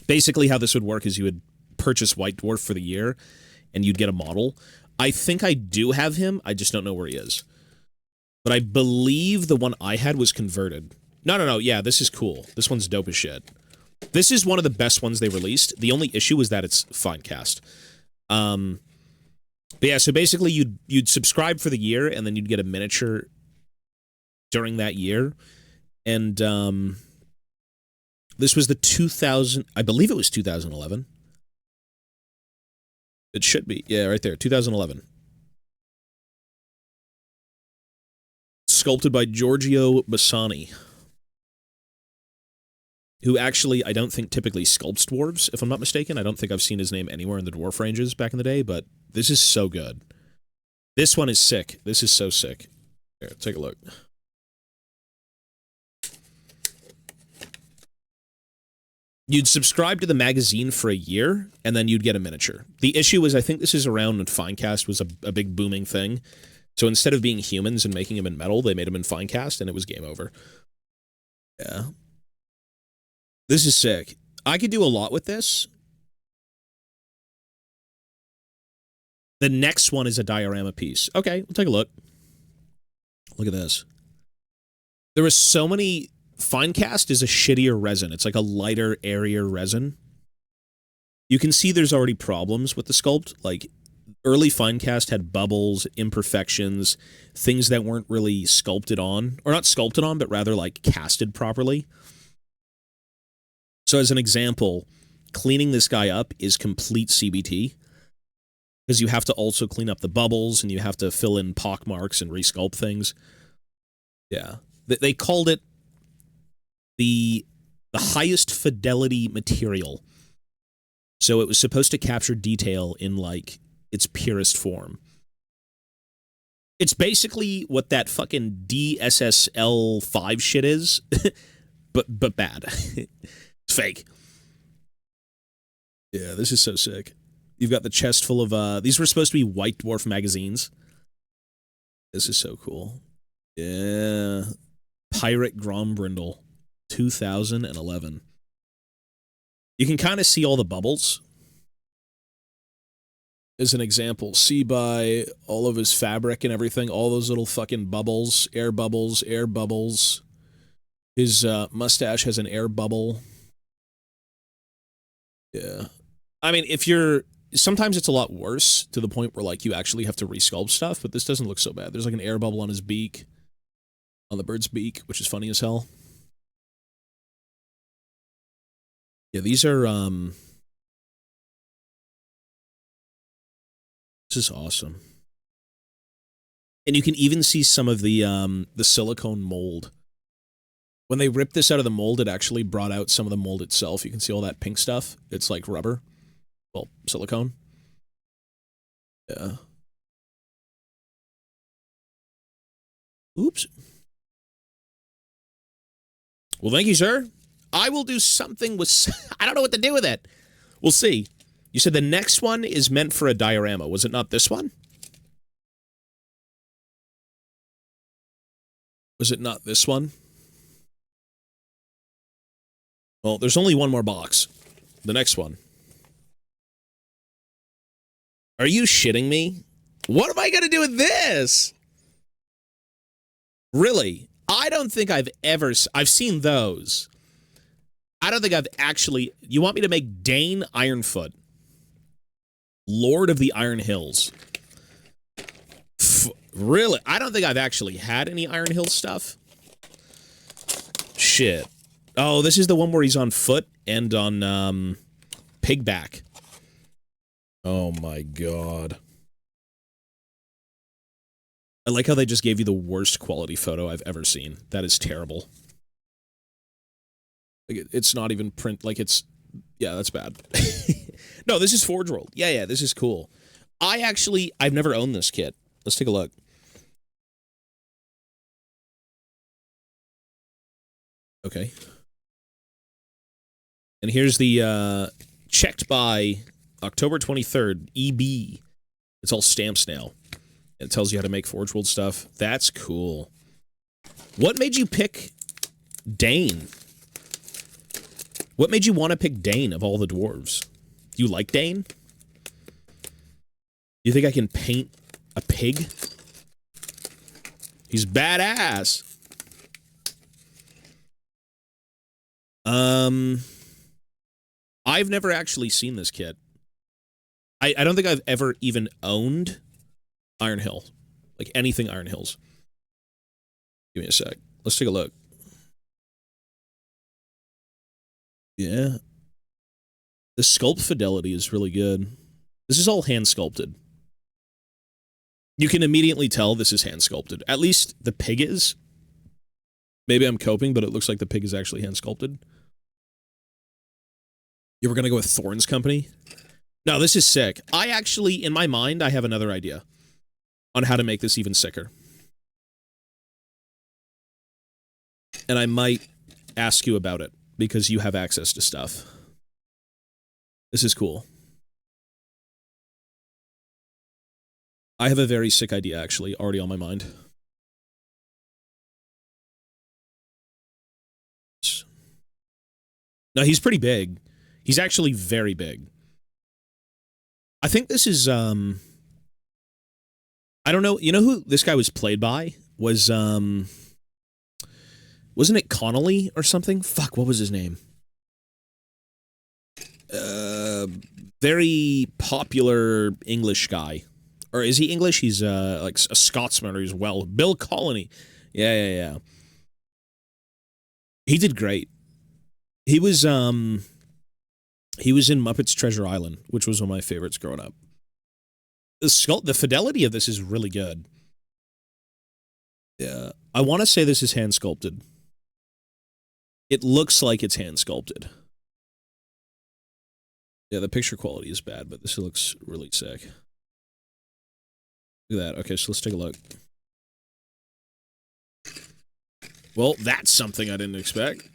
basically how this would work is you would purchase White Dwarf for the year, and you'd get a model. I think I do have him, I just don't know where he is. But I believe the one I had was converted. No, yeah, this is cool. This one's dope as shit. This is one of the best ones they released. The only issue is that it's fine cast. But yeah, so basically you'd subscribe for the year, and then you'd get a miniature during that year. And this was the 2000, I believe it was 2011. It should be. Yeah, right there, 2011. Sculpted by Giorgio Bassani, who actually, I don't think typically sculpts dwarves, if I'm not mistaken. I don't think I've seen his name anywhere in the dwarf ranges back in the day, but this is so good. This one is sick. This is so sick. Here, take a look. You'd subscribe to the magazine for a year, and then you'd get a miniature. The issue is, I think this is around when Finecast was a big booming thing. So instead of being humans and making them in metal, they made them in Finecast, and it was game over. Yeah. This is sick. I could do a lot with this. The next one is a diorama piece. Okay, we'll take a look. Look at this. There are so many... Finecast is a shittier resin. It's like a lighter, airier resin. You can see there's already problems with the sculpt. Like, early Finecast had bubbles, imperfections, things that weren't really sculpted on. Or not sculpted on, but rather, like, casted properly. So as an example, cleaning this guy up is complete CBT. Because you have to also clean up the bubbles, and you have to fill in pock marks and resculpt things. Yeah. They called it the highest fidelity material. So it was supposed to capture detail in, like, its purest form. It's basically what that fucking DSSL5 shit is, but bad. It's fake. Yeah, this is so sick. You've got the chest full of, these were supposed to be White Dwarf magazines. This is so cool. Yeah. Pirate Grombrindle, 2011. You can kind of see all the bubbles. As an example, see by all of his fabric and everything, all those little fucking bubbles, air bubbles, air bubbles. His mustache has an air bubble. Yeah. I mean, if you're... Sometimes it's a lot worse, to the point where, like, you actually have to resculpt stuff, but this doesn't look so bad. There's, like, an air bubble on his beak. On the bird's beak, which is funny as hell. Yeah, these are, this is awesome. And you can even see some of the silicone mold. When they ripped this out of the mold, it actually brought out some of the mold itself. You can see all that pink stuff. It's like rubber. Well, silicone. Yeah. Oops. Well, thank you, sir. I will do something with... I don't know what to do with it. We'll see. You said the next one is meant for a diorama. Was it not this one? Was it not this one? Well, there's only one more box. The next one. Are you shitting me? What am I going to do with this? Really? I don't think I've ever... I've seen those. I don't think I've actually... You want me to make Dane Ironfoot? Lord of the Iron Hills. Really? I don't think I've actually had any Iron Hills stuff. Shit. Oh, this is the one where he's on foot and on Pigback. Oh my god. I like how they just gave you the worst quality photo I've ever seen. That is terrible. Like, it's not even print, like it's, yeah, that's bad. No, this is Forge World. Yeah, this is cool. I've never owned this kit. Let's take a look. Okay. And here's the, checked by October 23rd, EB. It's all stamps now. It tells you how to make Forge World stuff. That's cool. What made you pick Dane? What made you want to pick Dane of all the dwarves? Do you like Dane? Do you think I can paint a pig? He's badass. I've never actually seen this kit. I don't think I've ever even owned Iron Hill. Like anything Iron Hills. Give me a sec. Let's take a look. Yeah. The sculpt fidelity is really good. This is all hand sculpted. You can immediately tell this is hand sculpted. At least the pig is. Maybe I'm coping, but it looks like the pig is actually hand sculpted. You were gonna go with Thorn's Company? No, this is sick. I actually, in my mind, I have another idea on how to make this even sicker. And I might ask you about it, because you have access to stuff. This is cool. I have a very sick idea, actually, already on my mind. No, he's pretty big. He's actually very big. I think this is, I don't know, you know who this guy was played by? Was, wasn't it Connolly or something? Fuck, what was his name? Very popular English guy. Or is he English? He's, like a Scotsman, or he's well. Bill Colony. Yeah. He did great. He was in Muppets Treasure Island, which was one of my favorites growing up. The fidelity of this is really good. Yeah. I want to say this is hand sculpted. It looks like it's hand sculpted. Yeah, the picture quality is bad, but this looks really sick. Look at that. Okay, so let's take a look. Well, that's something I didn't expect.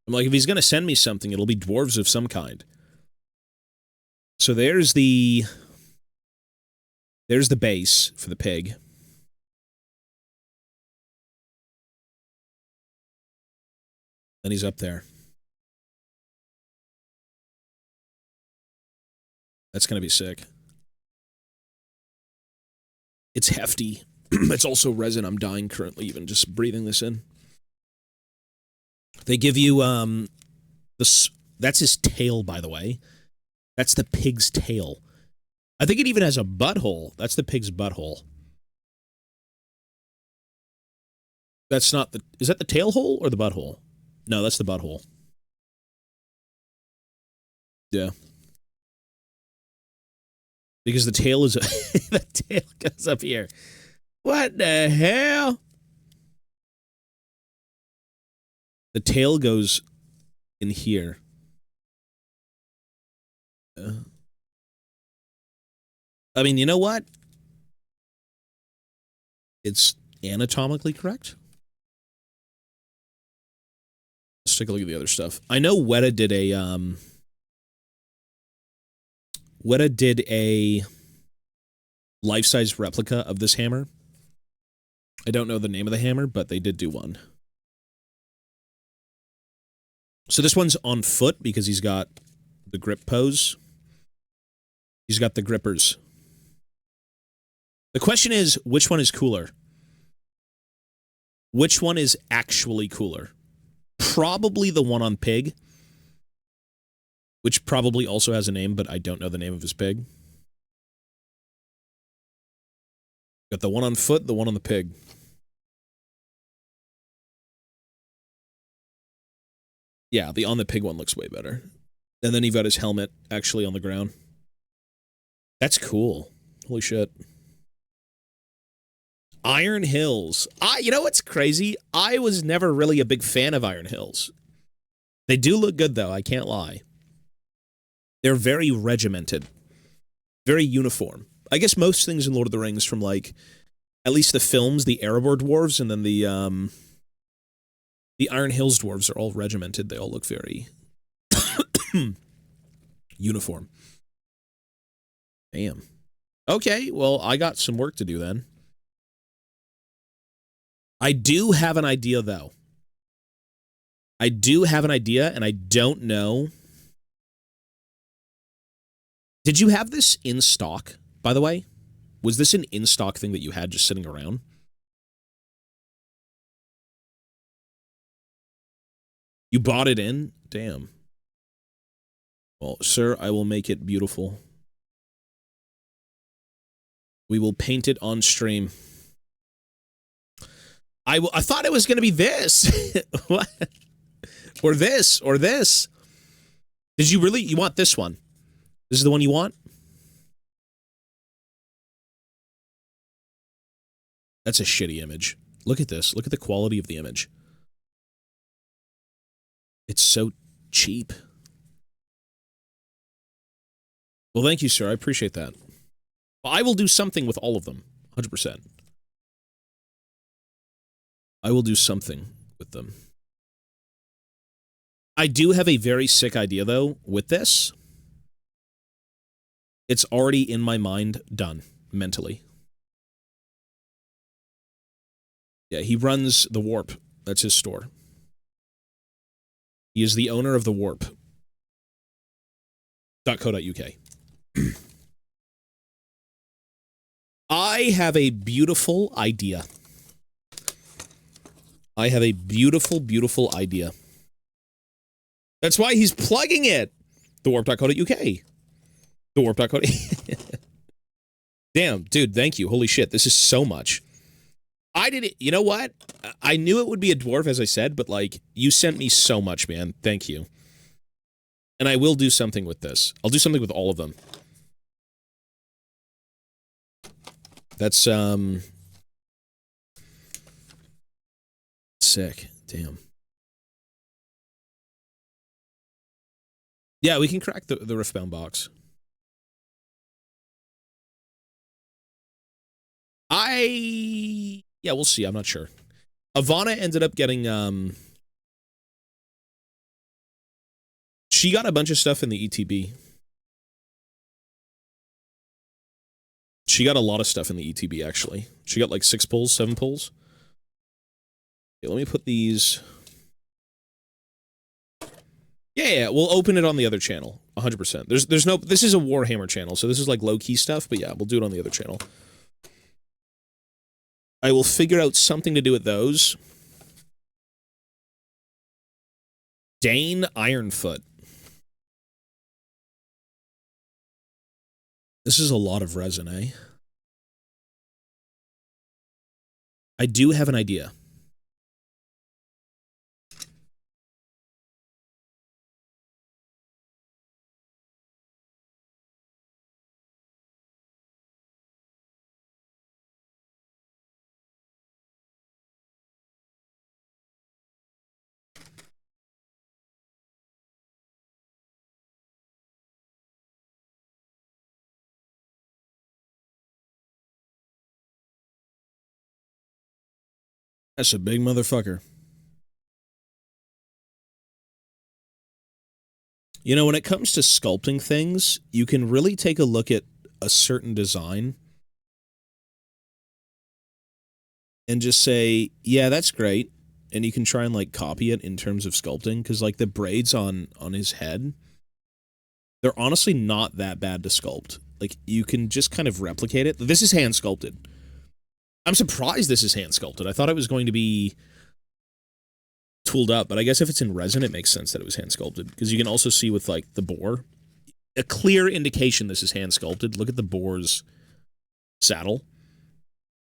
I'm like, if he's going to send me something, it'll be dwarves of some kind. So there's the base for the pig. And he's up there. That's going to be sick. It's hefty. It's also resin. I'm dying currently even just breathing this in. They give you, that's his tail, by the way. That's the pig's tail. I think it even has a butthole. That's the pig's butthole. That's not the, is that the tail hole or the butthole? No, that's the butthole. Yeah. Because the tail is, the tail goes up here. What the hell? The tail goes in here. I mean, you know what? It's anatomically correct. Let's take a look at the other stuff. I know Weta did a life-size replica of this hammer. I don't know the name of the hammer, but they did do one. So this one's on foot because he's got the grip pose. He's got the grippers. The question is, which one is cooler? Which one is actually cooler? Probably the one on pig, which probably also has a name, but I don't know the name of his pig. Got the one on foot, the one on the pig. Yeah, the on the pig one looks way better. And then you've got his helmet actually on the ground. That's cool. Holy shit. Iron Hills. You know what's crazy? I was never really a big fan of Iron Hills. They do look good, though. I can't lie. They're very regimented. Very uniform. I guess most things in Lord of the Rings from, like, at least the films, the Erebor dwarves, and then the Iron Hills dwarves are all regimented. They all look very uniform. Damn. Okay, well, I got some work to do then. I do have an idea, though. I do have an idea, and I don't know. Did you have this in stock, by the way? Was this an in-stock thing that you had just sitting around? You bought it in? Damn. Well, sir, I will make it beautiful. We will paint it on stream. I thought it was going to be this. What? Or this, or this. Did you really? You want this one? This is the one you want? That's a shitty image. Look at this. Look at the quality of the image. It's so cheap. Well, thank you, sir. I appreciate that. I will do something with all of them. 100%. I will do something with them. I do have a very sick idea, though, with this. It's already in my mind done, mentally. Yeah, he runs the Warp. That's his store. He is the owner of the Warp. .co.uk. I have a beautiful idea. I have a beautiful, beautiful idea. That's why he's plugging it. TheWarp.co.uk. TheWarp.co.uk. Damn, dude, thank you. Holy shit, this is so much. I didn't, you know what? I knew it would be a dwarf, as I said, but, like, you sent me so much, man. Thank you. And I will do something with this. I'll do something with all of them. That's, sick. Damn. Yeah, we can crack the Riftbound box. Yeah, we'll see. I'm not sure. Ivana ended up getting, she got a bunch of stuff in the ETB. She got a lot of stuff in the ETB, actually. She got like 6 pulls, 7 pulls. Okay, let me put these... Yeah, we'll open it on the other channel. 100%. There's no... This is a Warhammer channel, so this is like low-key stuff, but yeah, we'll do it on the other channel. I will figure out something to do with those. Dane Ironfoot. This is a lot of resin, eh? I do have an idea. That's a big motherfucker. You know, when it comes to sculpting things, you can really take a look at a certain design and just say, yeah, that's great. And you can try and, like, copy it in terms of sculpting, because, like, the braids on his head, they're honestly not that bad to sculpt. Like, you can just kind of replicate it. This is hand sculpted. I'm surprised this is hand sculpted. I thought it was going to be tooled up, but I guess if it's in resin, it makes sense that it was hand sculpted, because you can also see with, like, the boar, a clear indication this is hand sculpted. Look at the boar's saddle.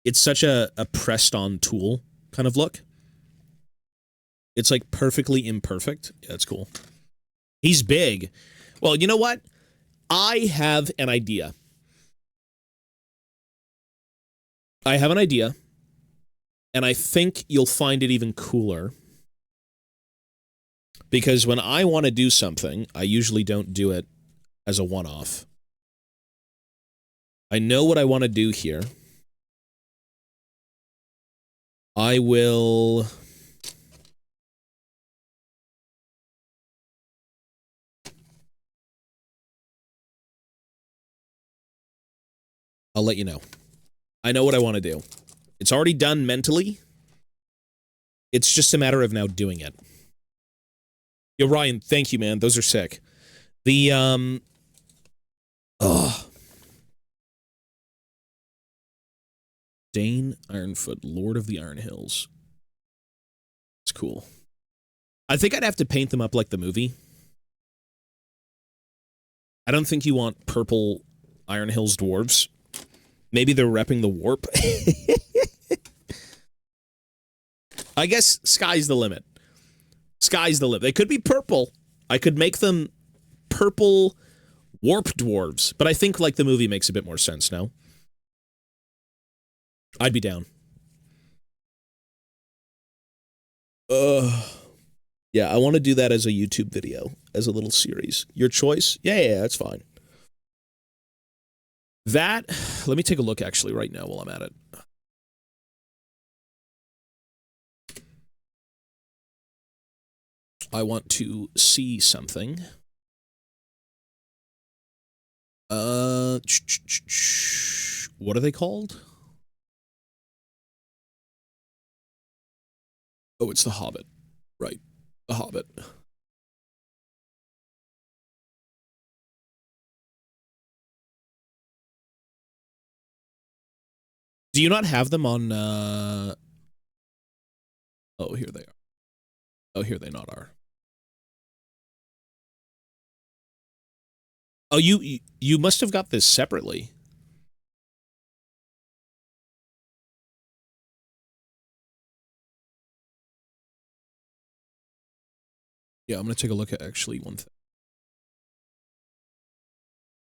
It's such a pressed on tool kind of look. It's like perfectly imperfect. Yeah, that's cool. He's big. Well, you know what? I have an idea. I have an idea, and I think you'll find it even cooler. Because when I want to do something, I usually don't do it as a one-off. I know what I want to do here. I will... I'll let you know. I know what I want to do. It's already done mentally. It's just a matter of now doing it. Yo, Ryan, thank you, man. Those are sick. The, Dane Ironfoot, Lord of the Iron Hills. It's cool. I think I'd have to paint them up like the movie. I don't think you want purple Iron Hills dwarves. Maybe they're repping the warp. I guess sky's the limit. Sky's the limit. They could be purple. I could make them purple warp dwarves, but I think like the movie makes a bit more sense now. I'd be down. Yeah, I want to do that as a YouTube video, as a little series. Your choice? Yeah, that's fine. That, let me take a look actually right now while I'm at it. I want to see something. What are they called? Oh, it's The Hobbit. Right. The Hobbit. Do you not have them on, Oh, here they are. Oh, here they not are. Oh, you must have got this separately. Yeah, I'm going to take a look at actually one thing.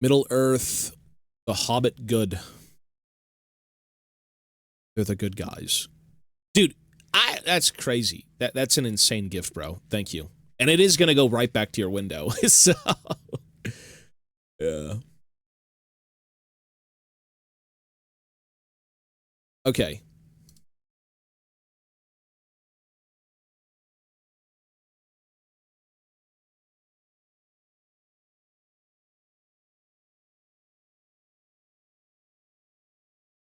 Middle Earth, The Hobbit good. They're the good guys. Dude, that's crazy. That's an insane gift, bro. Thank you. And it is going to go right back to your window. So, yeah. Okay.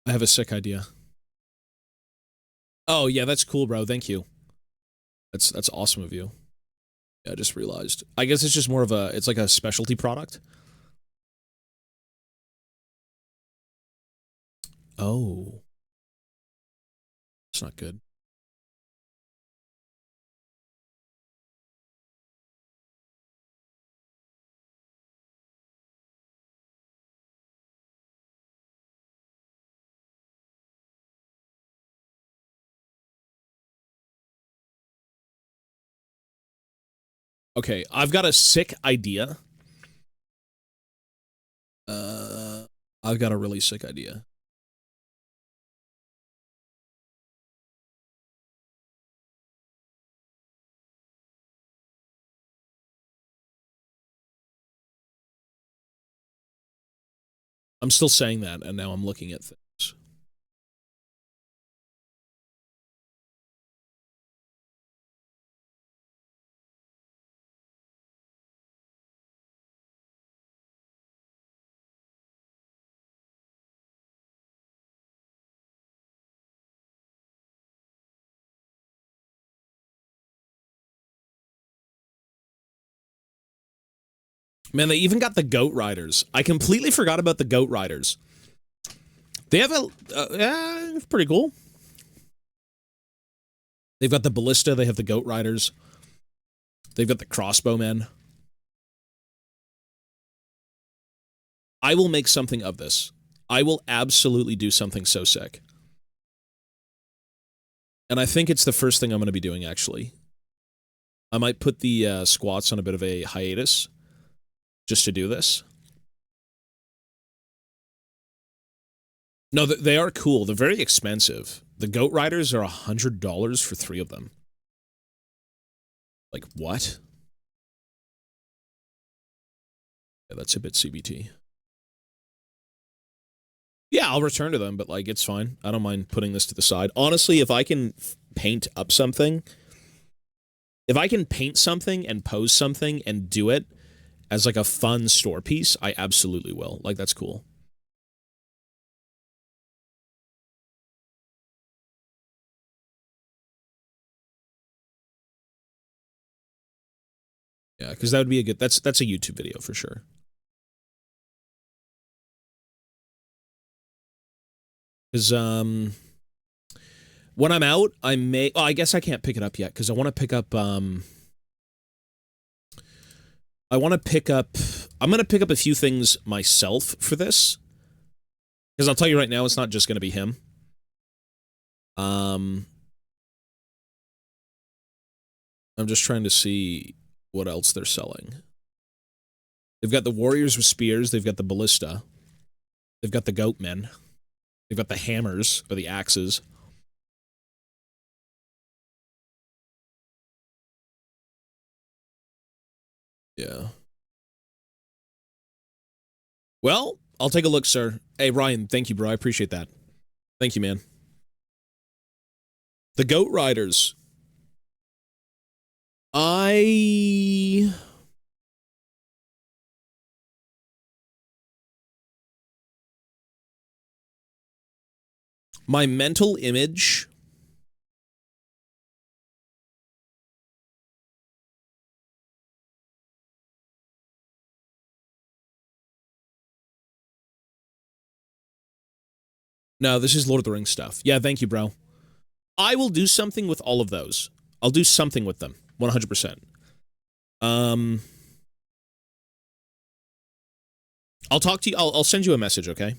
I have a sick idea. Oh, yeah, that's cool, bro. Thank you. That's awesome of you. Yeah, I just realized. I guess it's just more of a, it's like a specialty product. Oh. It's not good. Okay, I've got a sick idea. I've got a really sick idea. I'm still saying that, and now I'm looking at things. Man, they even got the Goat Riders. I completely forgot about the Goat Riders. They have a... pretty cool. They've got the Ballista. They have the Goat Riders. They've got the Crossbowmen. I will make something of this. I will absolutely do something so sick. And I think it's the first thing I'm going to be doing, actually. I might put the squats on a bit of a hiatus just to do this. No, they are cool. They're very expensive. The Goat Riders are $100 for 3 of them. Like, what? Yeah, that's a bit CBT. Yeah, I'll return to them, but, like, it's fine. I don't mind putting this to the side. Honestly, if I can paint up something, if I can paint something and pose something and do it as, like, a fun store piece, I absolutely will. Like, that's cool. Yeah, because that would be a good... That's a YouTube video for sure. Because, when I'm out, I may... Oh, I guess I can't pick it up yet, because I want to pick up, I want to pick up... I'm going to pick up a few things myself for this. Because I'll tell you right now, it's not just going to be him. I'm just trying to see what else they're selling. They've got the warriors with spears. They've got the ballista. They've got the goat men. They've got the hammers, or the axes. Yeah. Well, I'll take a look, sir. Hey, Ryan, thank you, bro. I appreciate that. Thank you, man. The Goat Riders. My mental image... No, this is Lord of the Rings stuff. Yeah, thank you, bro. I will do something with all of those. I'll do something with them. 100%. I'll talk to you. I'll send you a message, okay?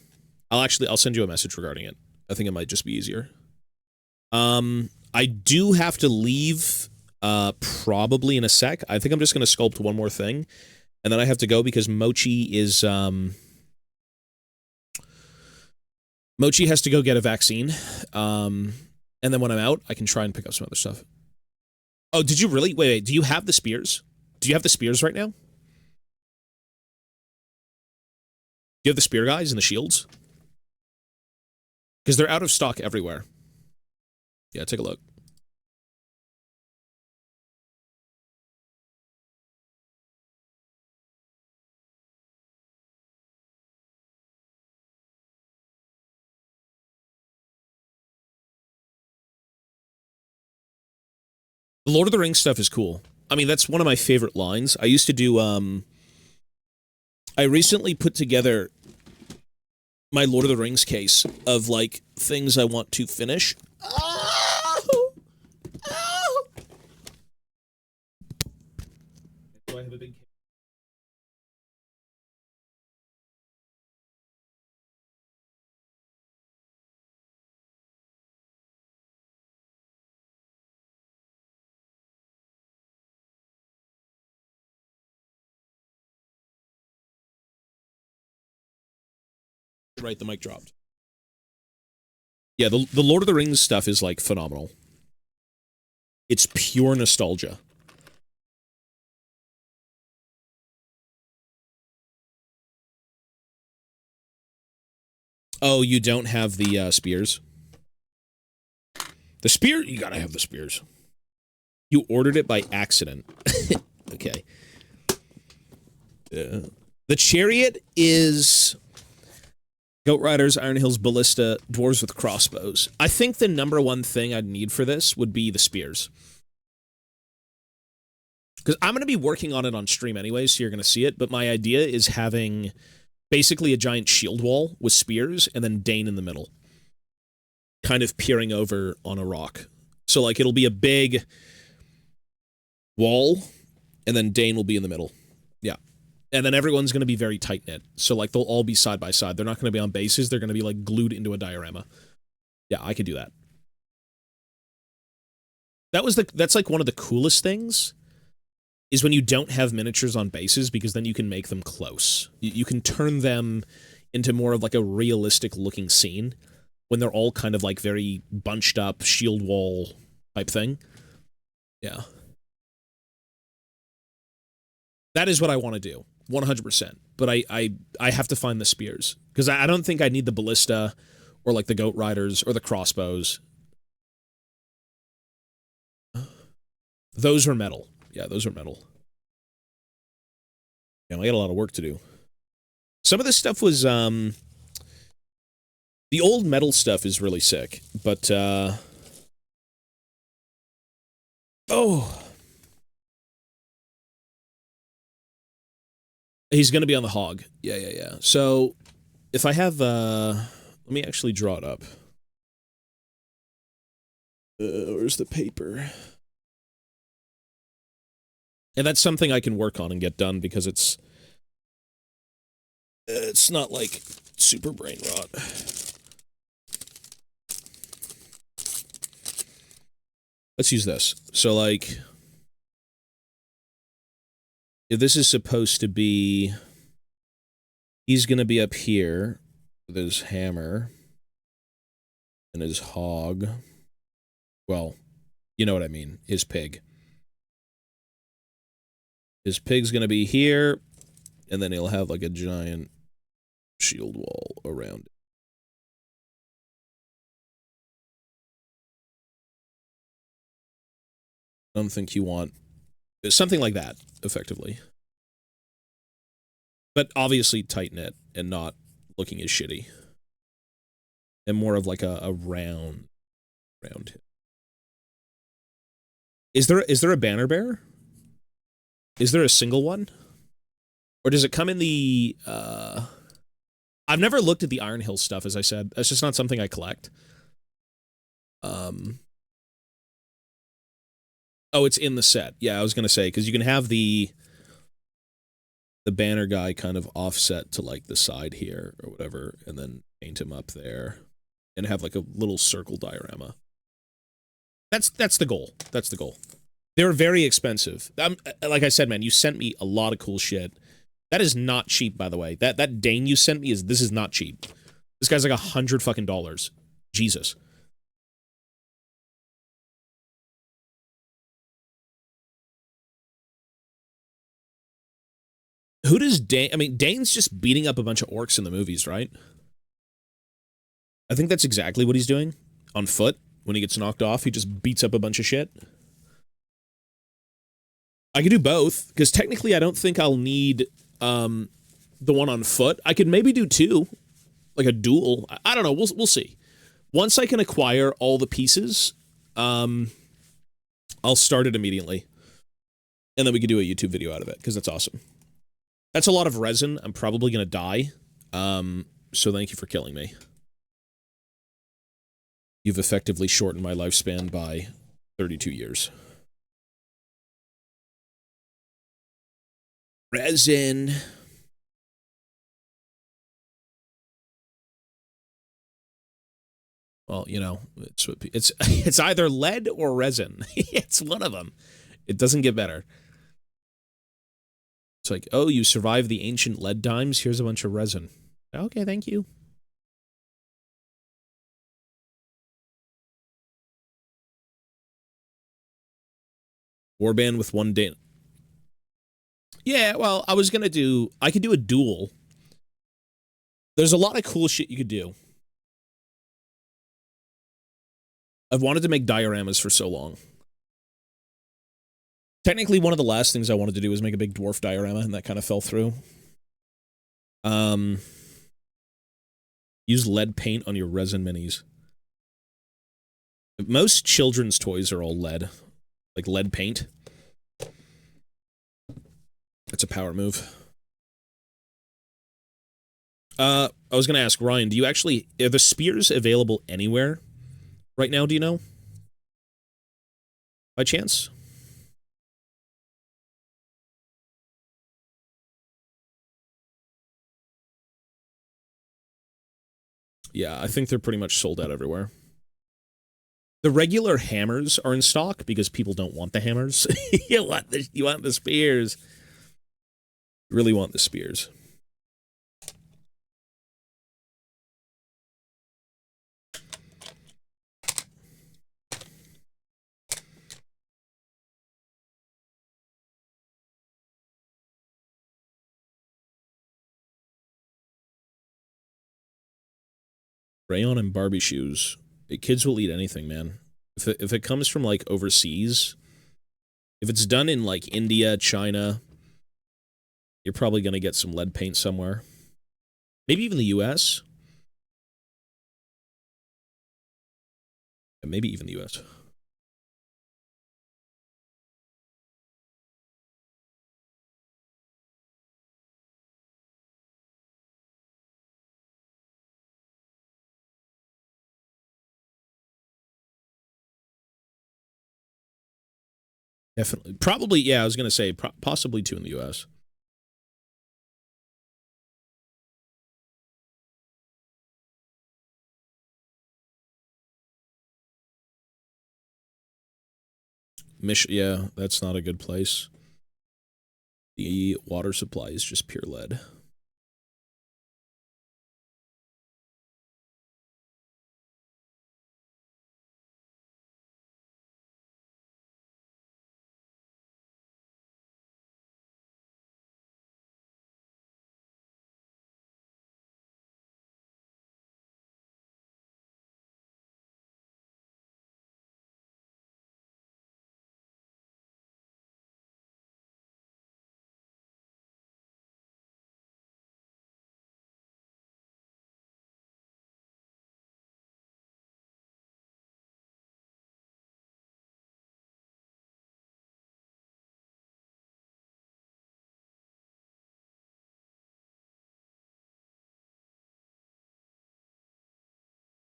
I'll send you a message regarding it. I think it might just be easier. I do have to leave probably in a sec. I think I'm just going to sculpt one more thing. And then I have to go because Mochi is... Mochi has to go get a vaccine. And then when I'm out, I can try and pick up some other stuff. Oh, did you really? Wait, do you have the spears? Do you have the spears right now? Do you have the spear guys and the shields? Because they're out of stock everywhere. Yeah, take a look. The Lord of the Rings stuff is cool. I mean, that's one of my favorite lines. I used to do, I recently put together my Lord of the Rings case of, like, things I want to finish. Oh! Oh! Do I have a big... Right, the mic dropped. Yeah, the Lord of the Rings stuff is, like, phenomenal. It's pure nostalgia. Oh, you don't have the spears? The spear? You gotta have the spears. You ordered it by accident. Okay. The chariot is... Goat Riders, Iron Hills, Ballista, Dwarves with crossbows. I think the #1 thing I'd need for this would be the spears. Because I'm going to be working on it on stream anyway, so you're going to see it, but my idea is having basically a giant shield wall with spears and then Dane in the middle. Kind of peering over on a rock. So, like, it'll be a big wall, and then Dane will be in the middle. Yeah. And then everyone's going to be very tight-knit. So, like, they'll all be side by side. They're not going to be on bases. They're going to be, like, glued into a diorama. Yeah, I could do that. That's, like, one of the coolest things is when you don't have miniatures on bases, because then you can make them close. You can turn them into more of like a realistic looking scene when they're all kind of like very bunched up shield wall type thing. Yeah. That is what I want to do, 100%. But I have to find the spears, because I don't think I need the ballista or like the goat riders or the crossbows. Those are metal. Yeah, those are metal. Yeah, I got a lot of work to do. Some of this stuff was, the old metal stuff is really sick, but, oh. He's gonna be on the hog. Yeah. So, if I have, let me actually draw it up. Where's the paper? And that's something I can work on and get done, because it's not like super brain rot. Let's use this. So like, if this is supposed to be, he's gonna be up here with his hammer and his hog. Well, you know what I mean, his pig. His pig's gonna be here, and then he'll have like a giant shield wall around it. I don't think you want something like that, effectively. But obviously tighten it and not looking as shitty. And more of like a round hit. Is there a banner bear? Is there a single one? Or does it come in the, I've never looked at the Iron Hill stuff, as I said. That's just not something I collect. Oh, it's in the set. Yeah, I was gonna say, because you can have the banner guy kind of offset to like the side here or whatever, and then paint him up there and have like a little circle diorama. That's the goal. That's the goal. They're very expensive. Like I said, man, you sent me a lot of cool shit. That is not cheap, by the way. That Dane you sent me this is not cheap. This guy's like $100 fucking. Jesus. Who does Dane? I mean, Dane's just beating up a bunch of orcs in the movies, right? I think that's exactly what he's doing. On foot, when he gets knocked off, he just beats up a bunch of shit. I could do both, because technically I don't think I'll need the one on foot. I could maybe do two, like a duel. I don't know. We'll see. Once I can acquire all the pieces, I'll start it immediately, and then we can do a YouTube video out of it, because that's awesome. That's a lot of resin. I'm probably gonna die. So thank you for killing me. You've effectively shortened my lifespan by 32 years. Resin. Well, you know, it's either lead or resin. It's one of them. It doesn't get better. It's like, oh, you survived the ancient lead times. Here's a bunch of resin. Okay, thank you. Warband with one day. Yeah, well, I could do a duel. There's a lot of cool shit you could do. I've wanted to make dioramas for so long. Technically, one of the last things I wanted to do was make a big dwarf diorama, and that kind of fell through. Use lead paint on your resin minis. Most children's toys are all lead. Like lead paint. That's a power move. I was gonna ask, Ryan, are the spears available anywhere right now, do you know? By chance? Yeah, I think they're pretty much sold out everywhere. The regular hammers are in stock because people don't want the hammers. You want the spears. You really want the spears. Rayon and Barbie shoes. Kids will eat anything, man. If it comes from, like, overseas, if it's done in, like, India, China, you're probably going to get some lead paint somewhere. Maybe even the US. Maybe even the US. Definitely. Probably, yeah, I was going to say, possibly too in the US. Yeah, that's not a good place. The water supply is just pure lead.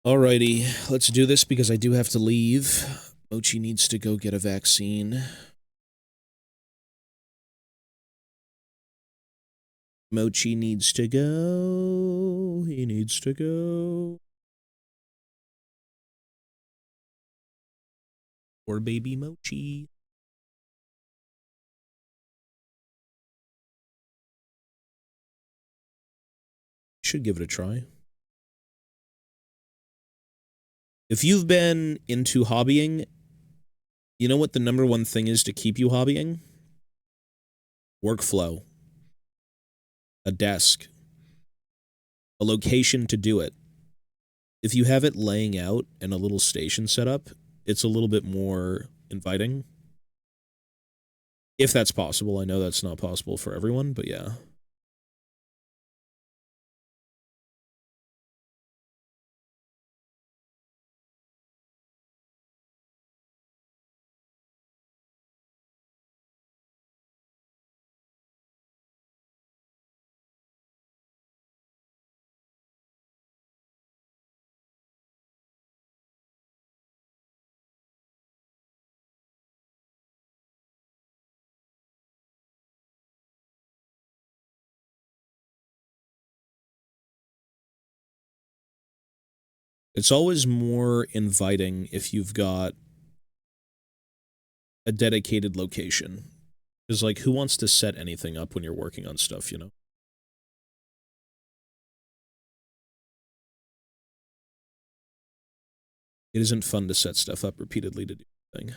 Alrighty, let's do this because I do have to leave. Mochi needs to go get a vaccine. Mochi needs to go. He needs to go. Poor baby Mochi. Should give it a try. If you've been into hobbying, you know what the #1 thing is to keep you hobbying? Workflow. A desk. A location to do it. If you have it laying out and a little station set up, it's a little bit more inviting. If that's possible. I know that's not possible for everyone, but yeah. It's always more inviting if you've got a dedicated location. Because, like, who wants to set anything up when you're working on stuff, you know? It isn't fun to set stuff up repeatedly to do anything.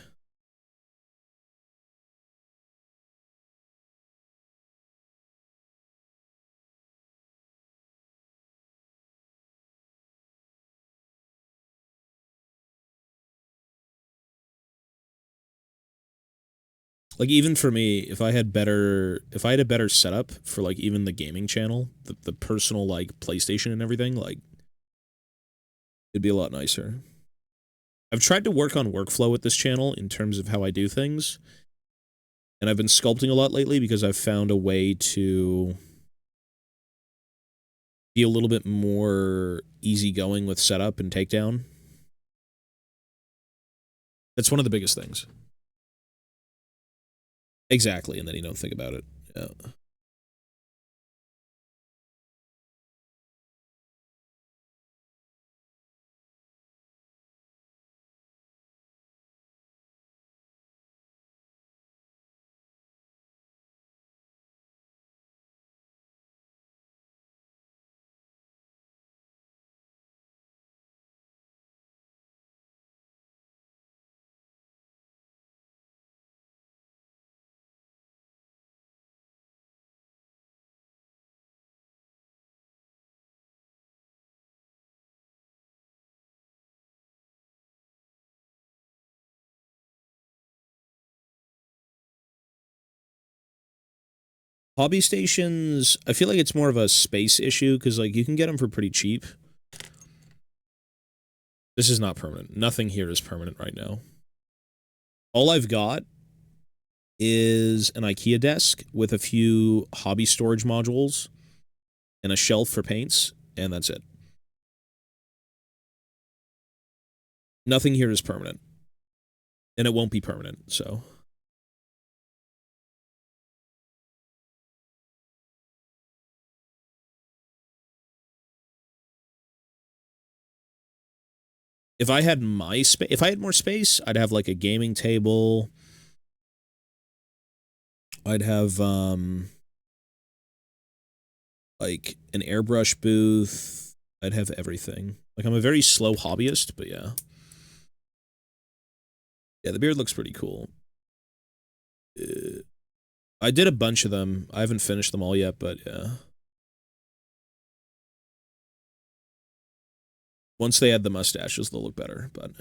Like, even for me, if I had a better setup for, like, even the gaming channel, the personal, like, PlayStation and everything, like, it'd be a lot nicer. I've tried to work on workflow with this channel in terms of how I do things, and I've been sculpting a lot lately because I've found a way to be a little bit more easygoing with setup and takedown. That's one of the biggest things. Exactly, and then you don't think about it. Yeah. Hobby stations, I feel like it's more of a space issue, because, like, you can get them for pretty cheap. This is not permanent. Nothing here is permanent right now. All I've got is an IKEA desk with a few hobby storage modules and a shelf for paints, and that's it. Nothing here is permanent. And it won't be permanent, so... If I had my space, if I had more space, I'd have like a gaming table. I'd have like an airbrush booth. I'd have everything. Like, I'm a very slow hobbyist, but yeah. Yeah, the beard looks pretty cool. I did a bunch of them. I haven't finished them all yet, but yeah. Once they add the mustaches, they'll look better, but...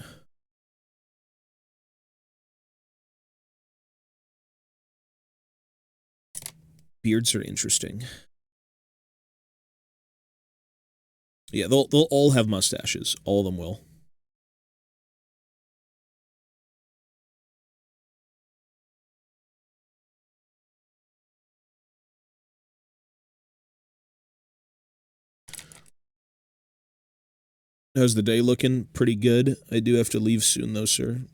Beards are interesting. Yeah, they'll all have mustaches. All of them will. How's the day looking? Pretty good. I do have to leave soon, though, sir.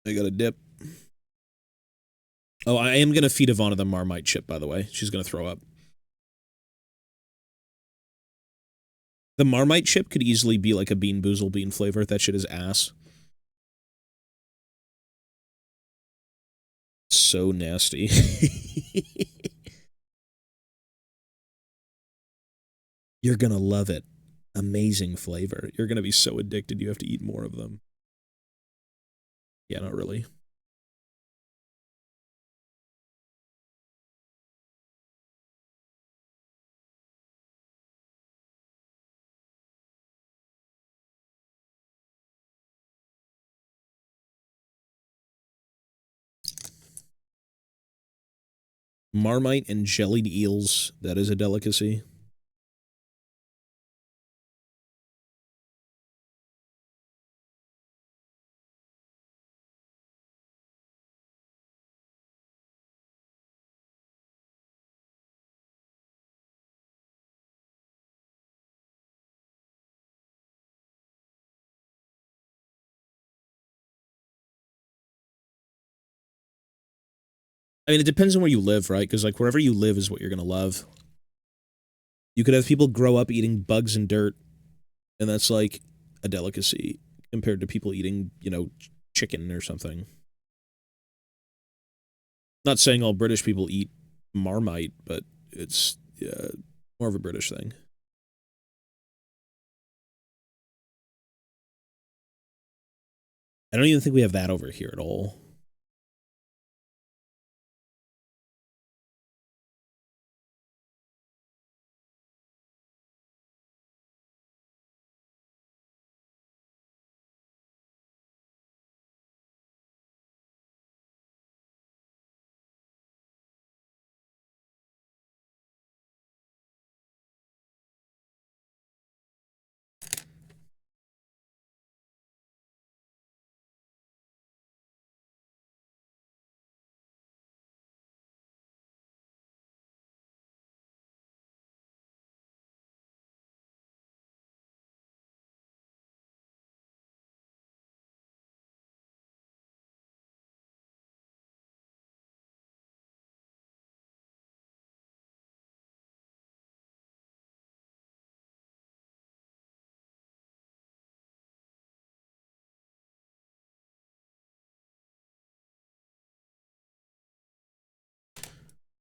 I got a dip. Oh, I am going to feed Ivana the Marmite chip, by the way. She's going to throw up. The Marmite chip could easily be like a Bean Boozle bean flavor. That shit is ass. So nasty. You're going to love it. Amazing flavor. You're going to be so addicted you have to eat more of them. Yeah, not really. Marmite and jellied eels. That is a delicacy. I mean, it depends on where you live, right? Because, like, wherever you live is what you're going to love. You could have people grow up eating bugs and dirt, and that's, like, a delicacy compared to people eating, you know, chicken or something. Not saying all British people eat Marmite, but it's more of a British thing. I don't even think we have that over here at all.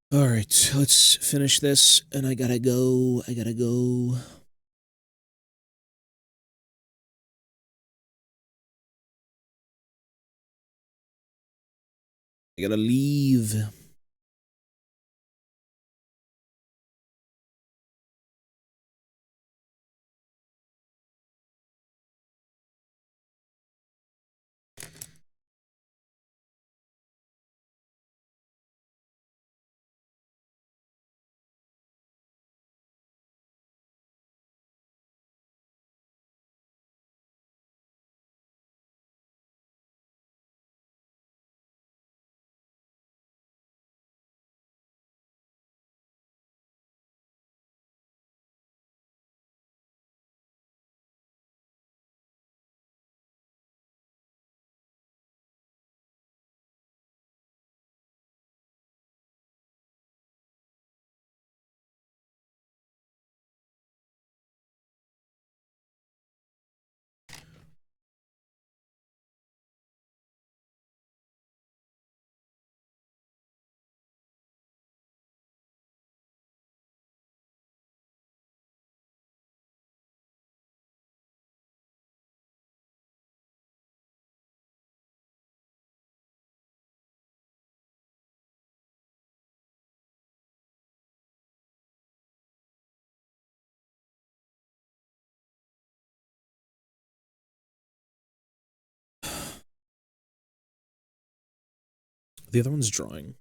All right, let's finish this, and I gotta go. I gotta leave. The other one's drawing.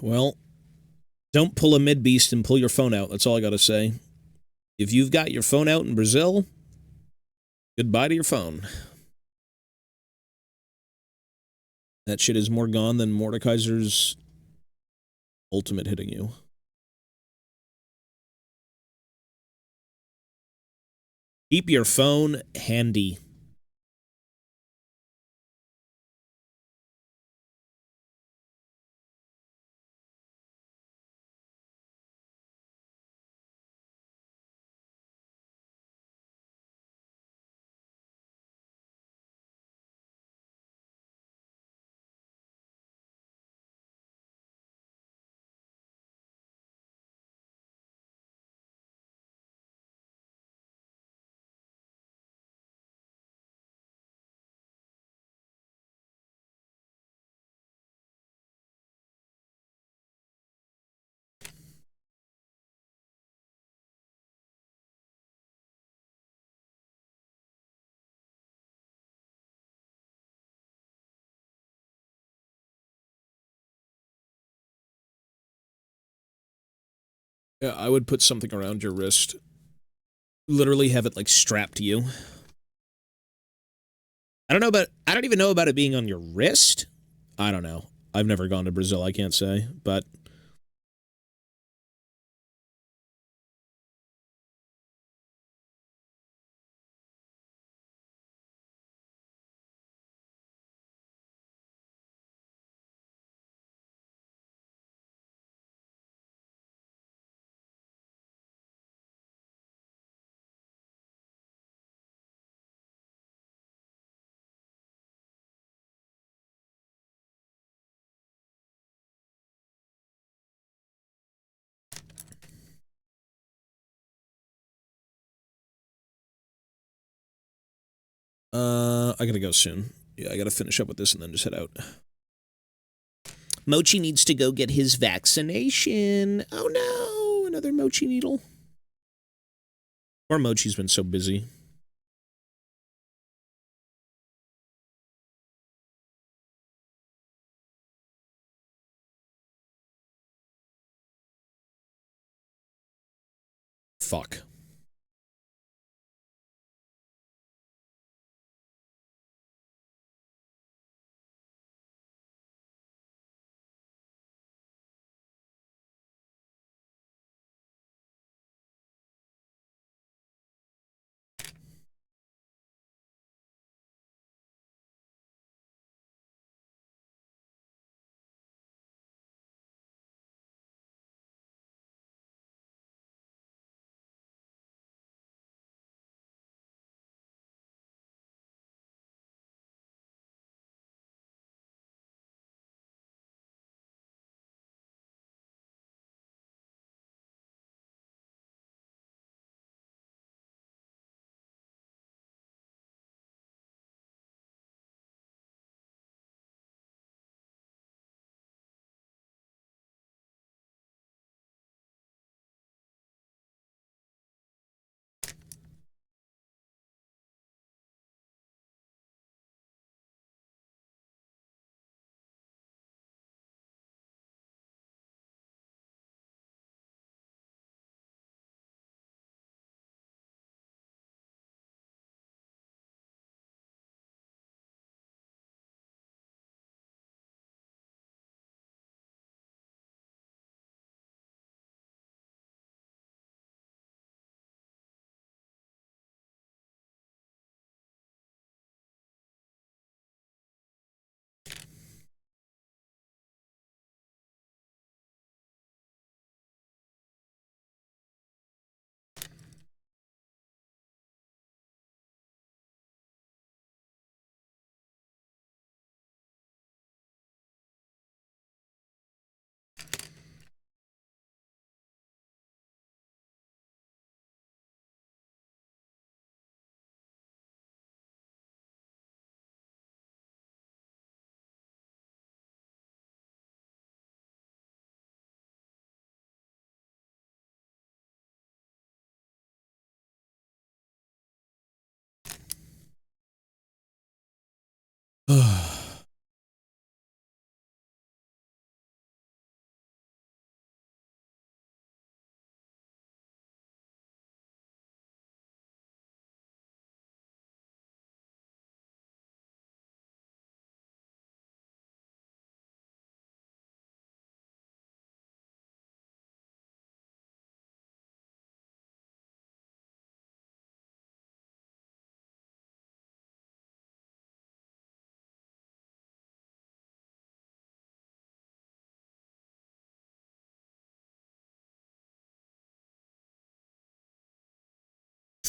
Well, don't pull a mid beast and pull your phone out. That's all I gotta say. If you've got your phone out in Brazil, goodbye to your phone. That shit is more gone than Mordekaiser's ultimate hitting you. Keep your phone handy. Yeah, I would put something around your wrist. Literally have it, like, strapped to you. I don't even know about it being on your wrist. I don't know. I've never gone to Brazil, I can't say, but... I gotta go soon. Yeah, I gotta finish up with this and then just head out. Mochi needs to go get his vaccination. Oh no, another Mochi needle. Poor Mochi's been so busy. Fuck.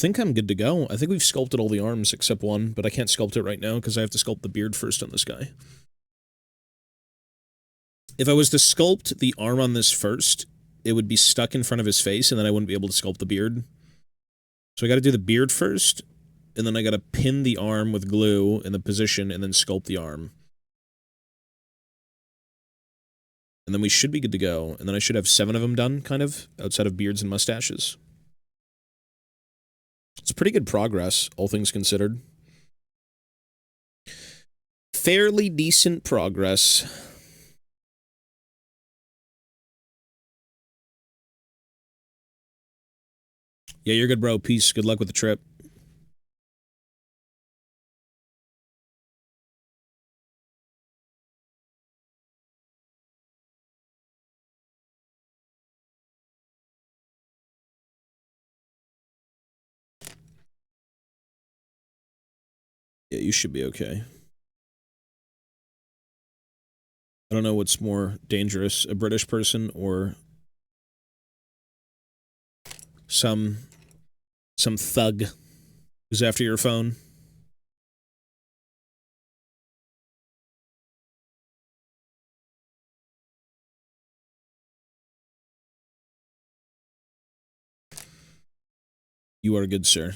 I think I'm good to go. I think we've sculpted all the arms except one, but I can't sculpt it right now because I have to sculpt the beard first on this guy. If I was to sculpt the arm on this first, it would be stuck in front of his face, and then I wouldn't be able to sculpt the beard. So I gotta do the beard first, and then I gotta pin the arm with glue in the position, and then sculpt the arm. And then we should be good to go, and then I should have 7 of them done, kind of, outside of beards and mustaches. It's pretty good progress, all things considered. Fairly decent progress. Yeah, you're good, bro. Peace. Good luck with the trip. Yeah, you should be okay. I don't know what's more dangerous, a British person or some thug who's after your phone. You are good, sir.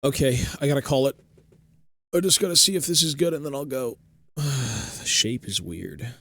Okay, I gotta call it. I just gotta see if this is good and then I'll go. The shape is weird.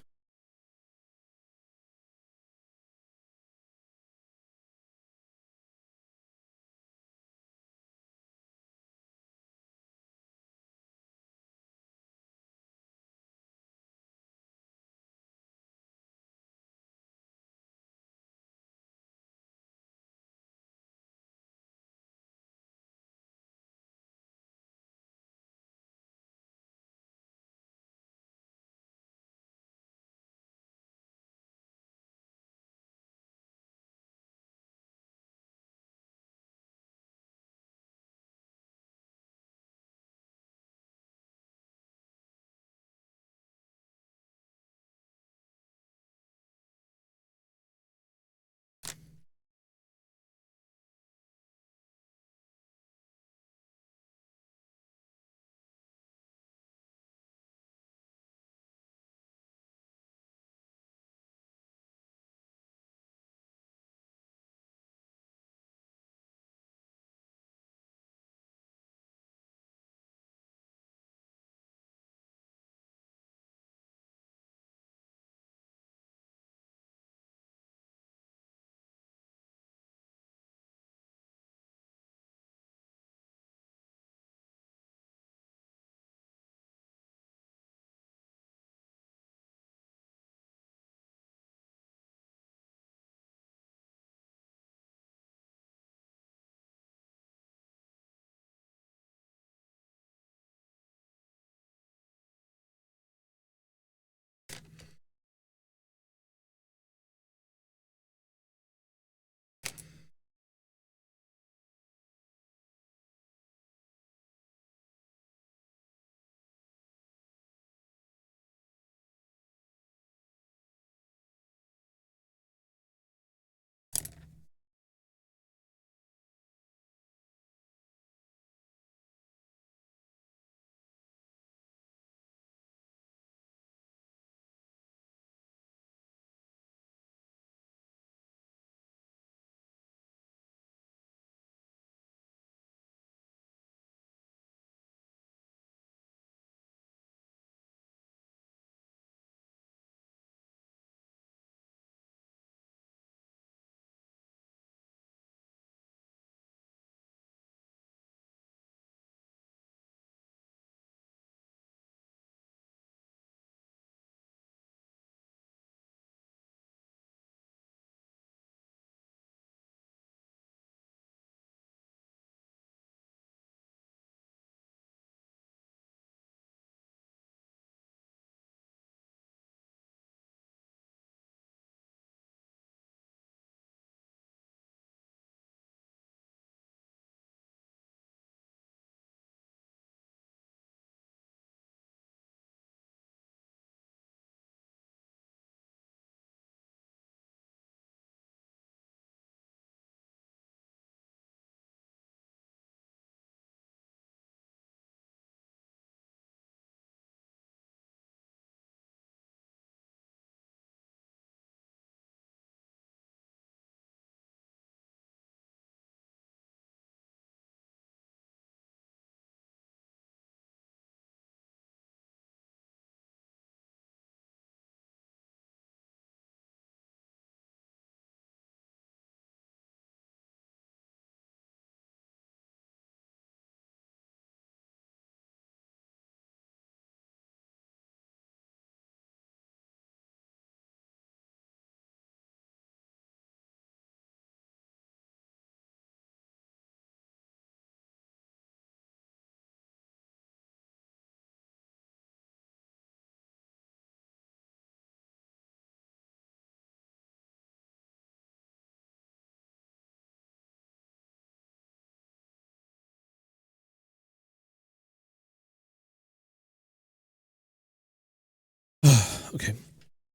Okay,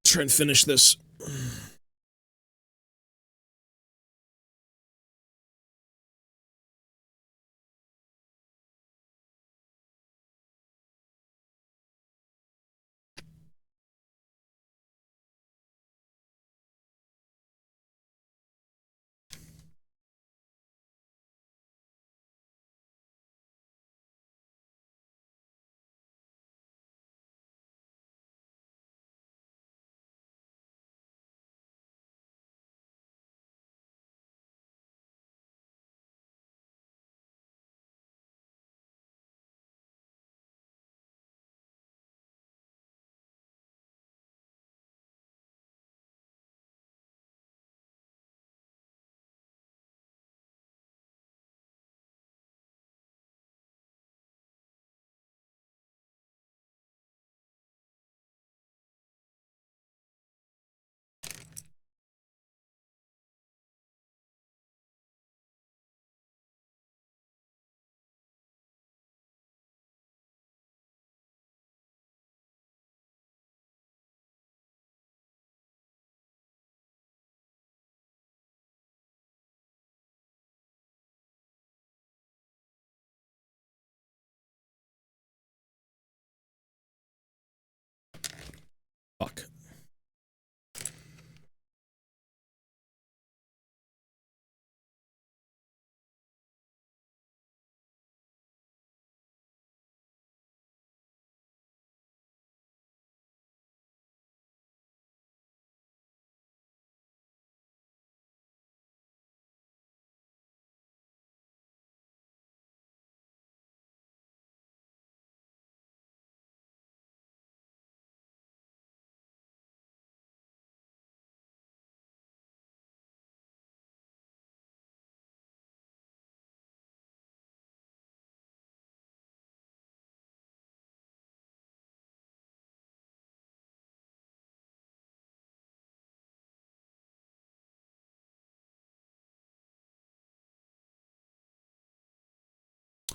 try and finish this. Fuck.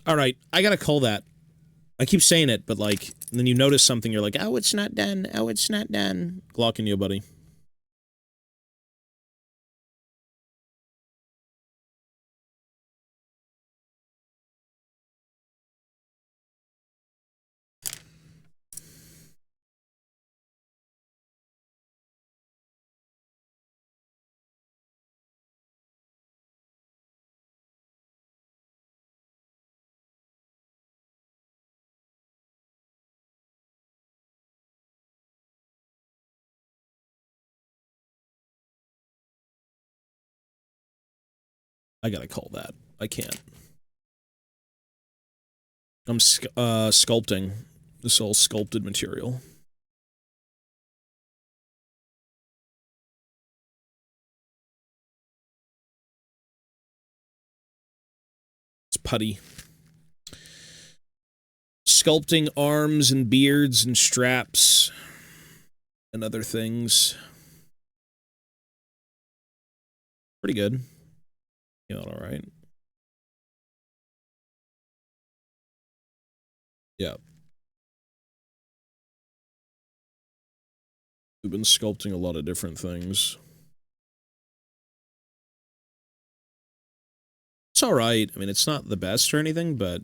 All right, I gotta call that. I keep saying it, but like, then you notice something, you're like, oh, it's not done. Oh, it's not done. Glocking you, buddy. I gotta call that. I can't. I'm sculpting. This all sculpted material. It's putty. Sculpting arms and beards and straps and other things. Pretty good. You know, all right. Yeah. We've been sculpting a lot of different things. It's all right. I mean, it's not the best or anything, but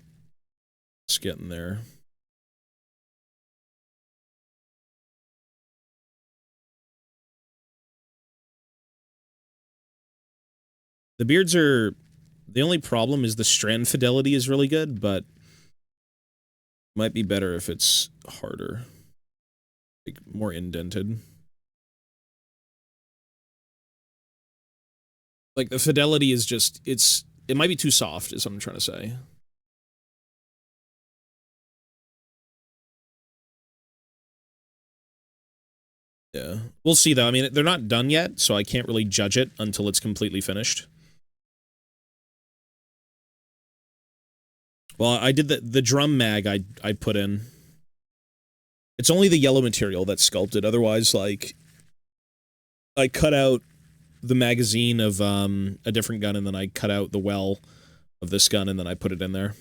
it's getting there. The beards are... The only problem is the strand fidelity is really good, but might be better if it's harder. Like, more indented. Like, the fidelity is just... It might be too soft, is what I'm trying to say. Yeah. We'll see, though. I mean, they're not done yet, so I can't really judge it until it's completely finished. Well, I did the drum mag I put in. It's only the yellow material that's sculpted. Otherwise, like, I cut out the magazine of a different gun, and then I cut out the well of this gun, and then I put it in there.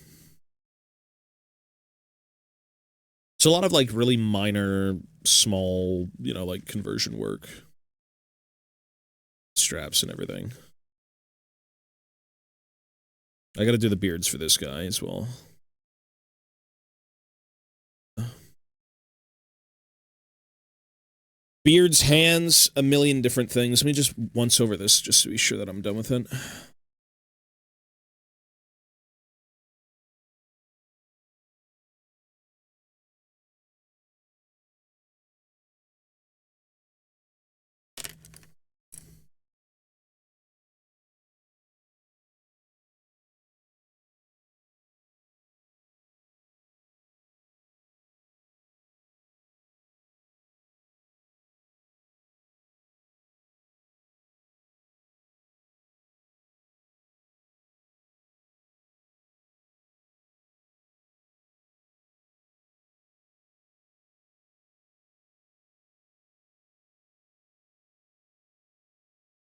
So a lot of, like, really minor, small, you know, like, conversion work. Straps and everything. I gotta do the beards for this guy as well. Beards, hands, a million different things. Let me just once over this just to be sure that I'm done with it.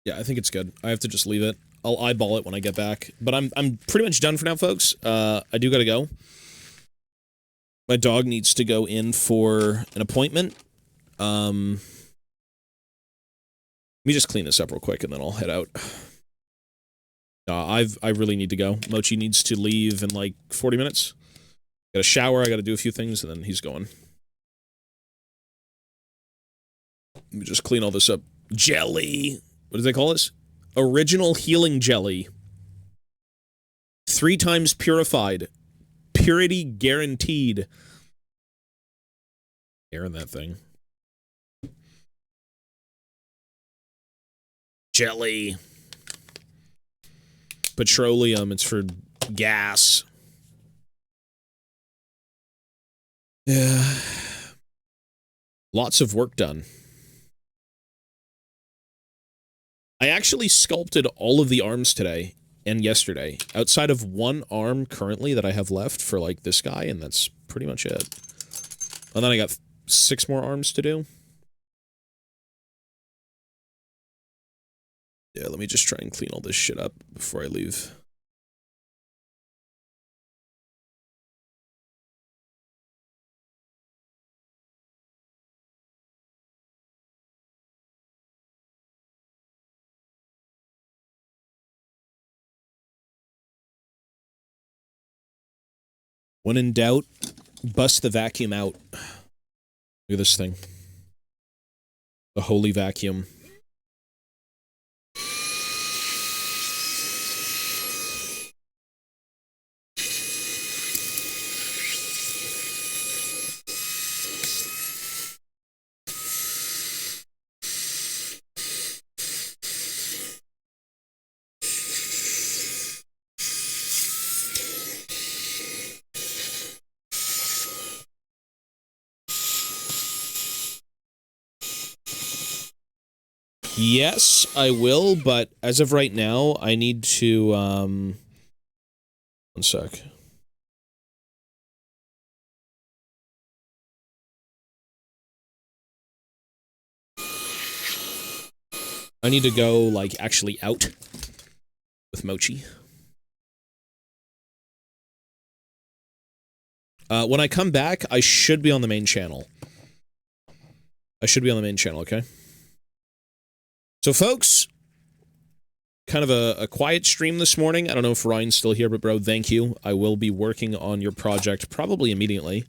Yeah, I think it's good. I have to just leave it. I'll eyeball it when I get back. But I'm pretty much done for now, folks. I do gotta go. My dog needs to go in for an appointment. Let me just clean this up real quick and then I'll head out. I really need to go. Mochi needs to leave in like 40 minutes. Got a shower, I gotta do a few things, and then he's going. Let me just clean all this up. Jelly. What do they call this? Original healing jelly. 3 times purified. Purity guaranteed. Air in that thing. Jelly. Petroleum. It's for gas. Yeah. Lots of work done. I actually sculpted all of the arms today and yesterday, outside of one arm currently that I have left for, like, this guy, and that's pretty much it. And then I got 6 more arms to do. Yeah, let me just try and clean all this shit up before I leave. When in doubt, bust the vacuum out. Look at this thing. The holy vacuum. Yes, I will, but as of right now, I need to, one sec. I need to go, like, actually out with Mochi. When I come back, I should be on the main channel. I should be on the main channel, okay? So, folks, kind of a quiet stream this morning. I don't know if Ryan's still here, but, bro, thank you. I will be working on your project probably immediately.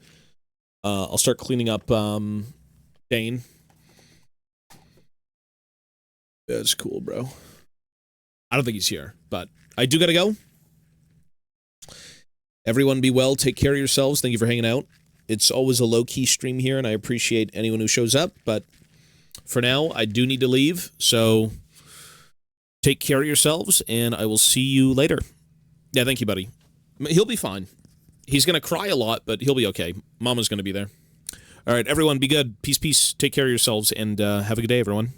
I'll start cleaning up, Dane. That's cool, bro. I don't think he's here, but I do gotta go. Everyone be well. Take care of yourselves. Thank you for hanging out. It's always a low-key stream here, and I appreciate anyone who shows up, but for now, I do need to leave, so take care of yourselves, and I will see you later. Yeah, thank you, buddy. He'll be fine. He's going to cry a lot, but he'll be okay. Mama's going to be there. All right, everyone, be good. Peace, peace. Take care of yourselves, and have a good day, everyone.